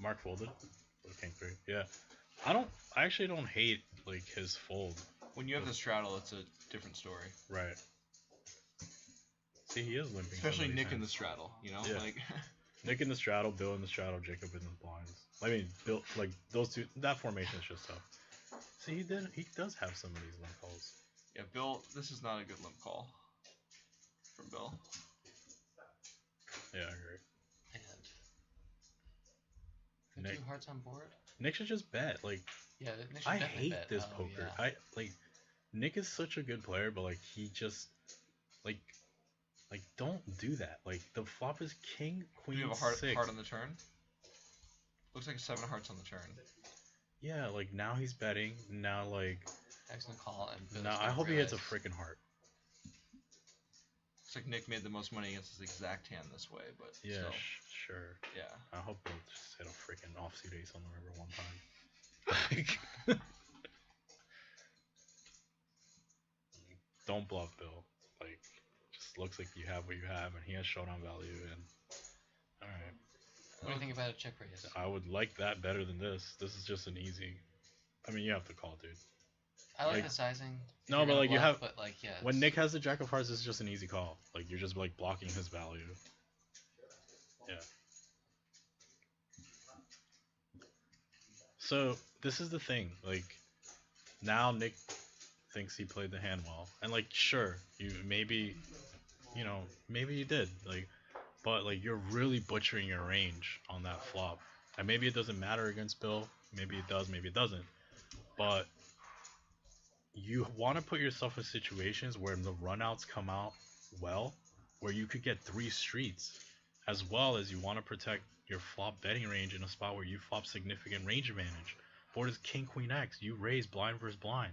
Mark folded with king 3. Yeah, I actually don't hate like his fold. When you have the straddle, it's a different story. Right. See, he is limping. Especially Nick in the straddle, you know? Yeah. Like Nick in the straddle, Bill in the straddle, Jacob in the blinds. I mean, Bill, like those two. That formation is just tough. See, he does have some of these limp calls. yeah, Bill, this is not a good limp call from Bill. Yeah, I agree. And Nick. 2 hearts on board. Nick should just bet. Like, Yeah, Nick should I definitely hate bet. this Oh, poker. yeah. Nick is such a good player, but like he just like don't do that. Like the flop is king, Do queen, you have a 6. heart on the turn? Looks like a 7 of hearts on the turn. Yeah, like now he's betting. Now like Excellent call. And Bill's now I gonna hope he hits a realize- freaking heart. Looks like Nick made the most money against his exact hand this way, but Yeah, still. sure. Yeah. I hope he'll just hit a freaking offsuit ace on the river one time. Don't bluff, Bill. Like, just looks like you have what you have, and he has showdown value. And all right, What do you think about a check raise? I would like that better than this. This is just an easy. I mean, you have to call, dude. I like like- the sizing. if No, you're but, gonna like, you bluff, have- But like, yeah. When it's- Nick has the jack of hearts, it's just an easy call. Like you're just like blocking his value. Yeah. So this is the thing. Like now Nick thinks he played the hand well, and like sure you maybe, maybe you did like, but like you're really butchering your range on that flop, and maybe it doesn't matter against Bill. Maybe it does. Maybe it doesn't. But you want to put yourself in situations where the runouts come out well, where you could get 3 streets, as well as you want to protect your flop betting range in a spot where you flop significant range advantage. Board is king queen x. You raise blind versus blind.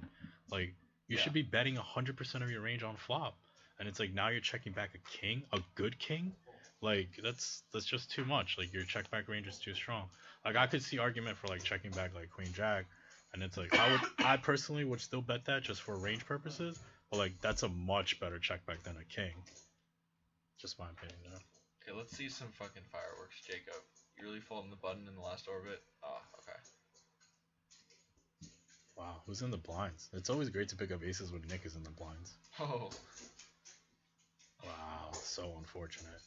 Like you should be betting 100% of your range on flop, and it's like now you're checking back a king, a good king. Like that's just too much. Like your check back range is too strong. Like I could see argument for like checking back like queen jack, and it's like I personally would still bet that just for range purposes. But like that's a much better check back than a king. Just my opinion, though. Okay, let's see some fucking fireworks, Jacob. You really folding the button in the last orbit? Oh, okay. Wow, who's in the blinds? It's always great to pick up aces when Nick is in the blinds. Oh. Wow, so unfortunate.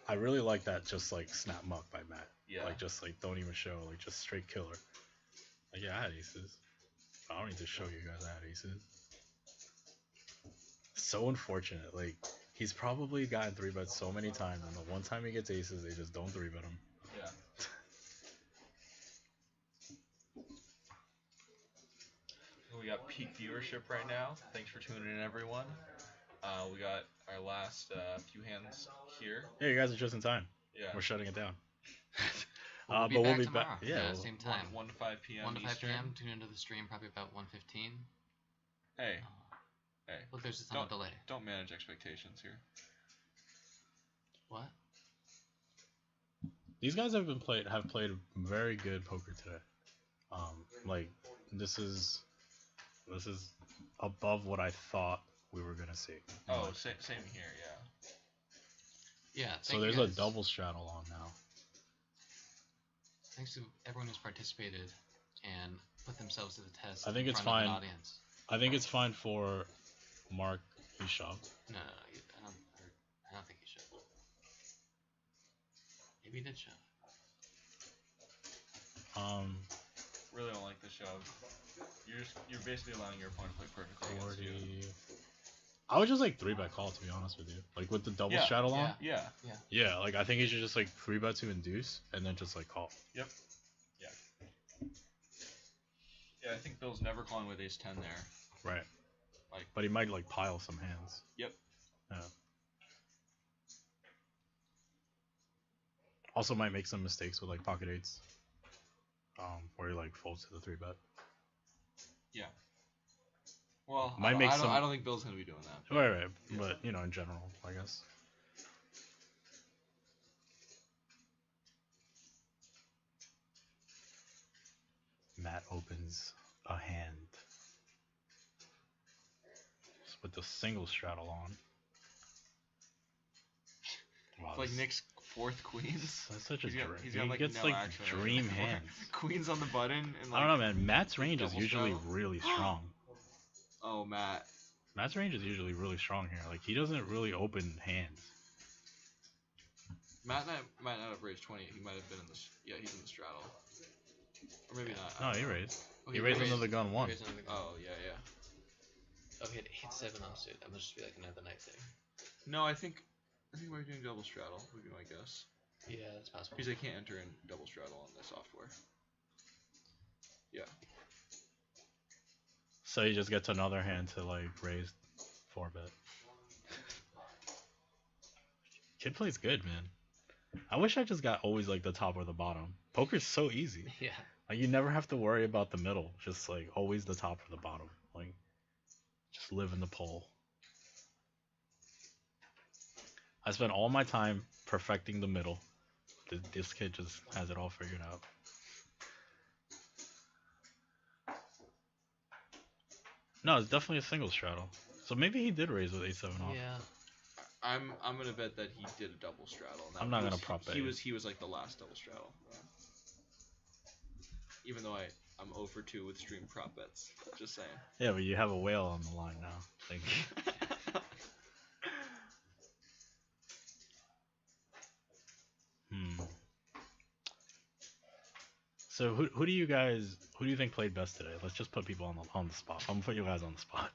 I really like that just like snap muck by Matt. Yeah. Like just like don't even show, like just straight killer. Like yeah, I had aces. I don't need to show you guys I had aces. So unfortunate. Like he's probably gotten 3-bet so many times, and the one time he gets aces, they just don't 3-bet him. Yeah. We got peak viewership right now. Thanks for tuning in, everyone. We got our last few hands here. Yeah, you guys are just in time. Yeah. We're shutting it down. We'll be back tomorrow. Yeah, Same time. 1 to 5 p.m. 1 to 5 Eastern. p.m. Tune into the stream probably about 1:15. Hey. Hey. Well, there's a ton of delay. Don't manage expectations here. What? These guys have played very good poker today. Like this is above what I thought we were gonna see. Oh, same here, yeah. Yeah. So there's a double straddle on now. Thanks to everyone who's participated and put themselves to the test. I think in it's front of fine. an audience. I think it's fine for Mark. He shoved. No, I don't think he should. Maybe he did shove. Really don't like the shove. You're basically allowing your opponent to play perfectly against 40. you. I would just like 3-bet call, to be honest with you. Like with the double straddle on. Yeah. Yeah, like I think you should just like 3-bet to induce and then just like call. Yep. Yeah. Yeah, I think Bill's never calling with ace 10 there. Right. Like, but he might like pile some hands. Yep. Yeah. Also might make some mistakes with like pocket eights. Where he like folds to the 3-bet. Yeah. Well, I don't think Bill's gonna be doing that. Right. Yeah. But you know, in general, I guess. Matt opens a hand with the single straddle on. Wow, it's like Nick's 4th queens. That's such a dream. He's got, like, he gets no like action. dream hands. Queens on the button. And, like, I don't know, man. Matt's range is usually straddle. really strong. Oh, Matt. Matt's range is usually really strong here. Like he doesn't really open hands. Matt might not have raised 20. He might have been in the. Yeah, he's in the straddle. Or maybe not. No, he raised. Oh, he raised another gun 1. Oh, yeah. Oh, he had 8-7 offsuit. That must just be like another night thing. No, I think we're doing double straddle, would be my guess. Yeah, that's possible. Because I can't enter in double straddle on the software. Yeah. So he just gets another hand to like raise 4-bet. Kid plays good, man. I wish I just got always like the top or the bottom. Poker's so easy. Yeah. Like you never have to worry about the middle. Just like always the top or the bottom. Like just live in the pole. I spent all my time perfecting the middle. This kid just has it all figured out. No, it's definitely a single straddle. So maybe he did raise with 8-7 off. Yeah. I'm gonna bet that he did a double straddle. I'm not gonna prop bet. He was like the last double straddle. Even though I'm 0 for 2 with stream prop bets. Just saying. Yeah, but you have a whale on the line now. Thank you. So who do you think played best today? Let's just put people on the spot. I'm gonna put you guys on the spot.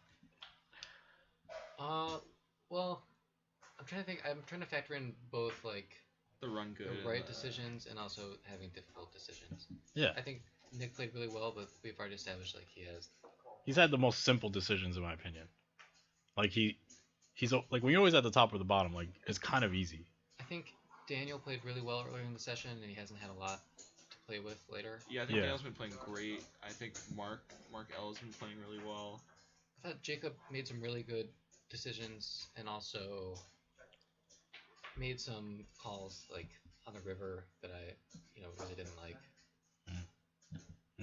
Well, I'm trying to think. I'm trying to factor in both like the run good, the right decisions, and also having difficult decisions. Yeah. I think Nick played really well, but we've already established like he's had the most simple decisions in my opinion. Like like when you're always at the top or the bottom, like it's kind of easy. I think Daniel played really well earlier in the session, and he hasn't had a lot to play with later. Yeah, I think Daniel's been playing great. I think Mark L has been playing really well. I thought Jacob made some really good decisions, and also made some calls like on the river that I, really didn't like.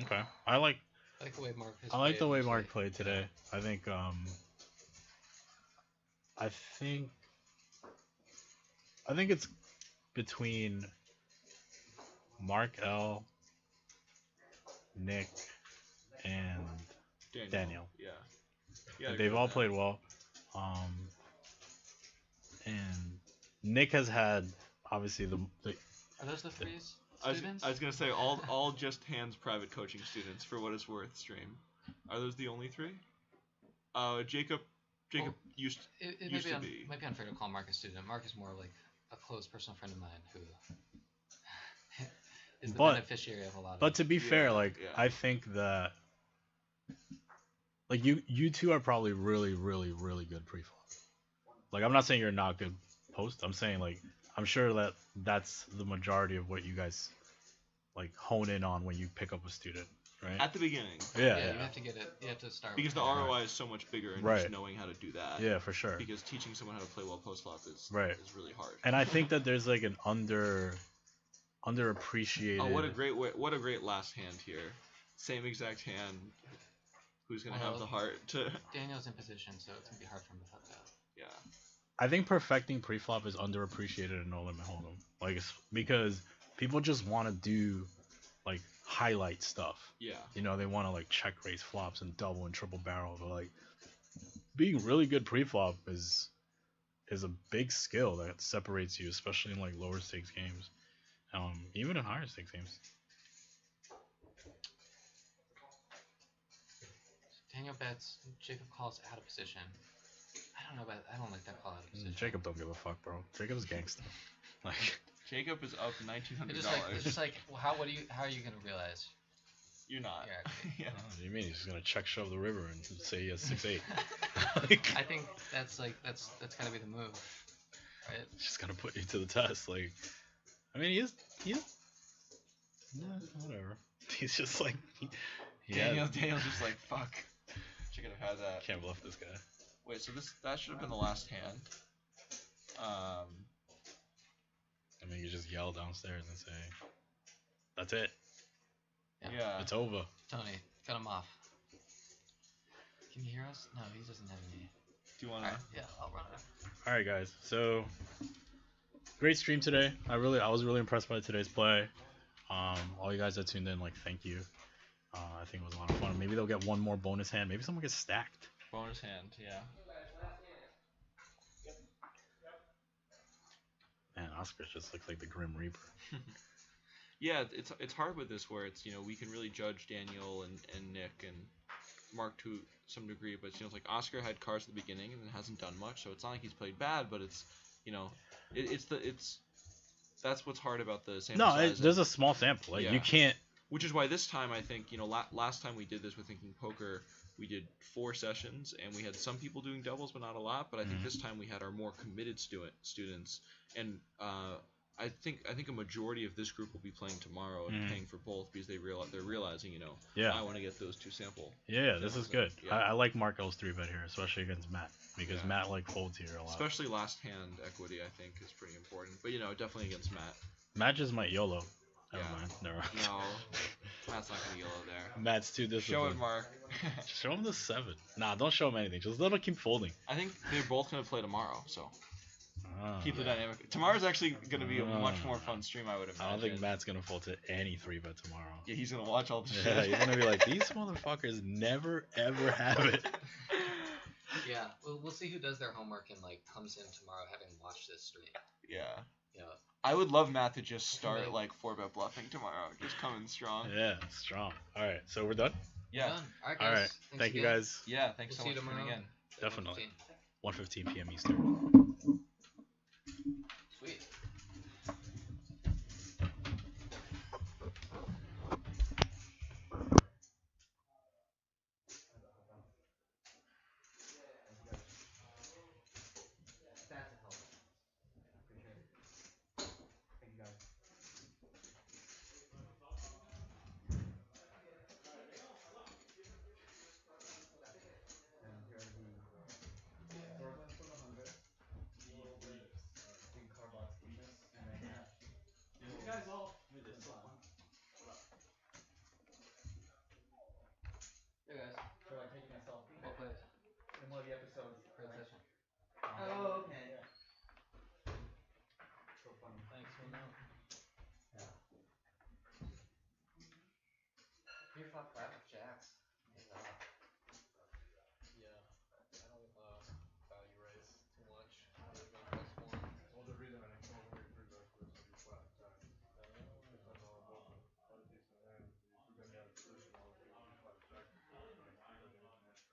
Okay, I like the way Mark. I like the way Mark played today. I think I think it's between Mark L, Nick, and Daniel. Yeah. They've all played well. And Nick has had obviously the Are those the threes? I was gonna say all just hands private coaching students for what it's worth stream. Are those the only three? Jacob used to be. Might be unfair to call Mark a student. Mark is more like a close personal friend of mine who is the beneficiary of a lot of. But to be fair, I think that like you two are probably really, really, really good pre-flop. Like I'm not saying you're not good post. I'm saying like I'm sure that that's the majority of what you guys like hone in on when you pick up a student, right? At the beginning. Yeah. You have to get it. You have to start. Because the ROI is so much bigger in just knowing how to do that. Yeah, for sure. Because teaching someone how to play well post flop is really hard. And I think that there's like an underappreciated. Oh, what a great last hand here. Same exact hand. Who's gonna have the heart to? Daniel's in position, so it's gonna be hard for him to fuck out. Yeah. I think perfecting pre-flop is underappreciated in No Limit Hold'em. Like, because people just want to do like highlight stuff. Yeah. They want to like check raise flops and double and triple barrel, but like being really good pre-flop is a big skill that separates you, especially in like lower stakes games, even in higher stakes games. Daniel bets. Jacob calls out of position. I don't like that call out of position. Jacob don't give a fuck, bro. Jacob's gangster. Like Jacob is up $1,900. It's just like, well, how are you gonna realize? You're not. Yeah. Oh, what do you mean? He's just gonna check shove the river and say he has 6-8. I think that's gotta be the move, right? Just gotta put you to the test. Like, I mean, he is. Yeah, whatever. He's just like. Daniel's just like, fuck. Should have had that. Can't bluff this guy. Wait, so that should have been the last hand. I mean, you just yell downstairs and say, "That's it. Yeah. It's over." Tony, cut him off. Can you hear us? No, he doesn't have any. Do you wanna? Right, yeah, I'll run it. All right, guys. So, great stream today. I was really impressed by today's play. All you guys that tuned in, like, thank you. I think it was a lot of fun. Maybe they'll get one more bonus hand. Maybe someone gets stacked. Bonus hand, yeah. Man, Oscar just looks like the Grim Reaper. Yeah, it's hard with this where it's we can really judge Daniel and Nick and Mark to some degree, but it's like Oscar had cards at the beginning and hasn't done much, so it's not like he's played bad, but it's that's what's hard about the sample size. No, there's a small sample. Like you can't. Which is why this time I think last time we did this with Thinking Poker, we did 4 sessions and we had some people doing doubles but not a lot. But I think this time we had our more committed students, and I think a majority of this group will be playing tomorrow and paying for both because they're realizing I want to get those 2 sample. Yeah, this is good. Yeah. I like Mark L's 3-bet here, especially against Matt, because Matt like folds here a lot. Especially last hand equity, I think, is pretty important. But definitely against Matt. Matt just might YOLO. Never mind. No, Matt's not gonna YOLO there. Matt's too disciplined. Show it, Mark. Show him the 7. Nah, don't show him anything. Just let him keep folding. I think they're both gonna play tomorrow, so keep the dynamic. Tomorrow's actually gonna be a much more fun stream, I would imagine. I don't think Matt's gonna fold to any 3-bet tomorrow. Yeah, he's gonna watch all the shit. Yeah, he's gonna be like, these motherfuckers never ever have it. Yeah, we'll see who does their homework and comes in tomorrow having watched this stream. Yeah. Yeah. I would love Matt to just start 4-bet bluffing tomorrow. Just come in strong. Yeah, strong. All right, so we're done? Yeah. Done. All right, guys. All right. Thank you guys. Yeah, thanks so much for tuning in. Definitely. 1:15 p.m. Eastern. Sweet. Wait, there's still one? Hey guys, For like taking a selfie well played. in one of the episodes. Great session. Oh, okay. Yeah. So funny. Thanks for now. Yeah. You're top 5 with Jax. Wow. Yeah, I don't value race too much. Other than +1. Well, the reason I didn't come over here first was because you flat attack. Because I know both of a decent hand. If you get me out of position, I was able to flat attack you. So I was trying to get an answer.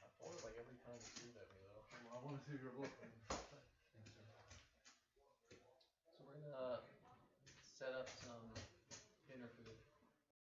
I fought like every time you threw at me though. Well, I want to see your look.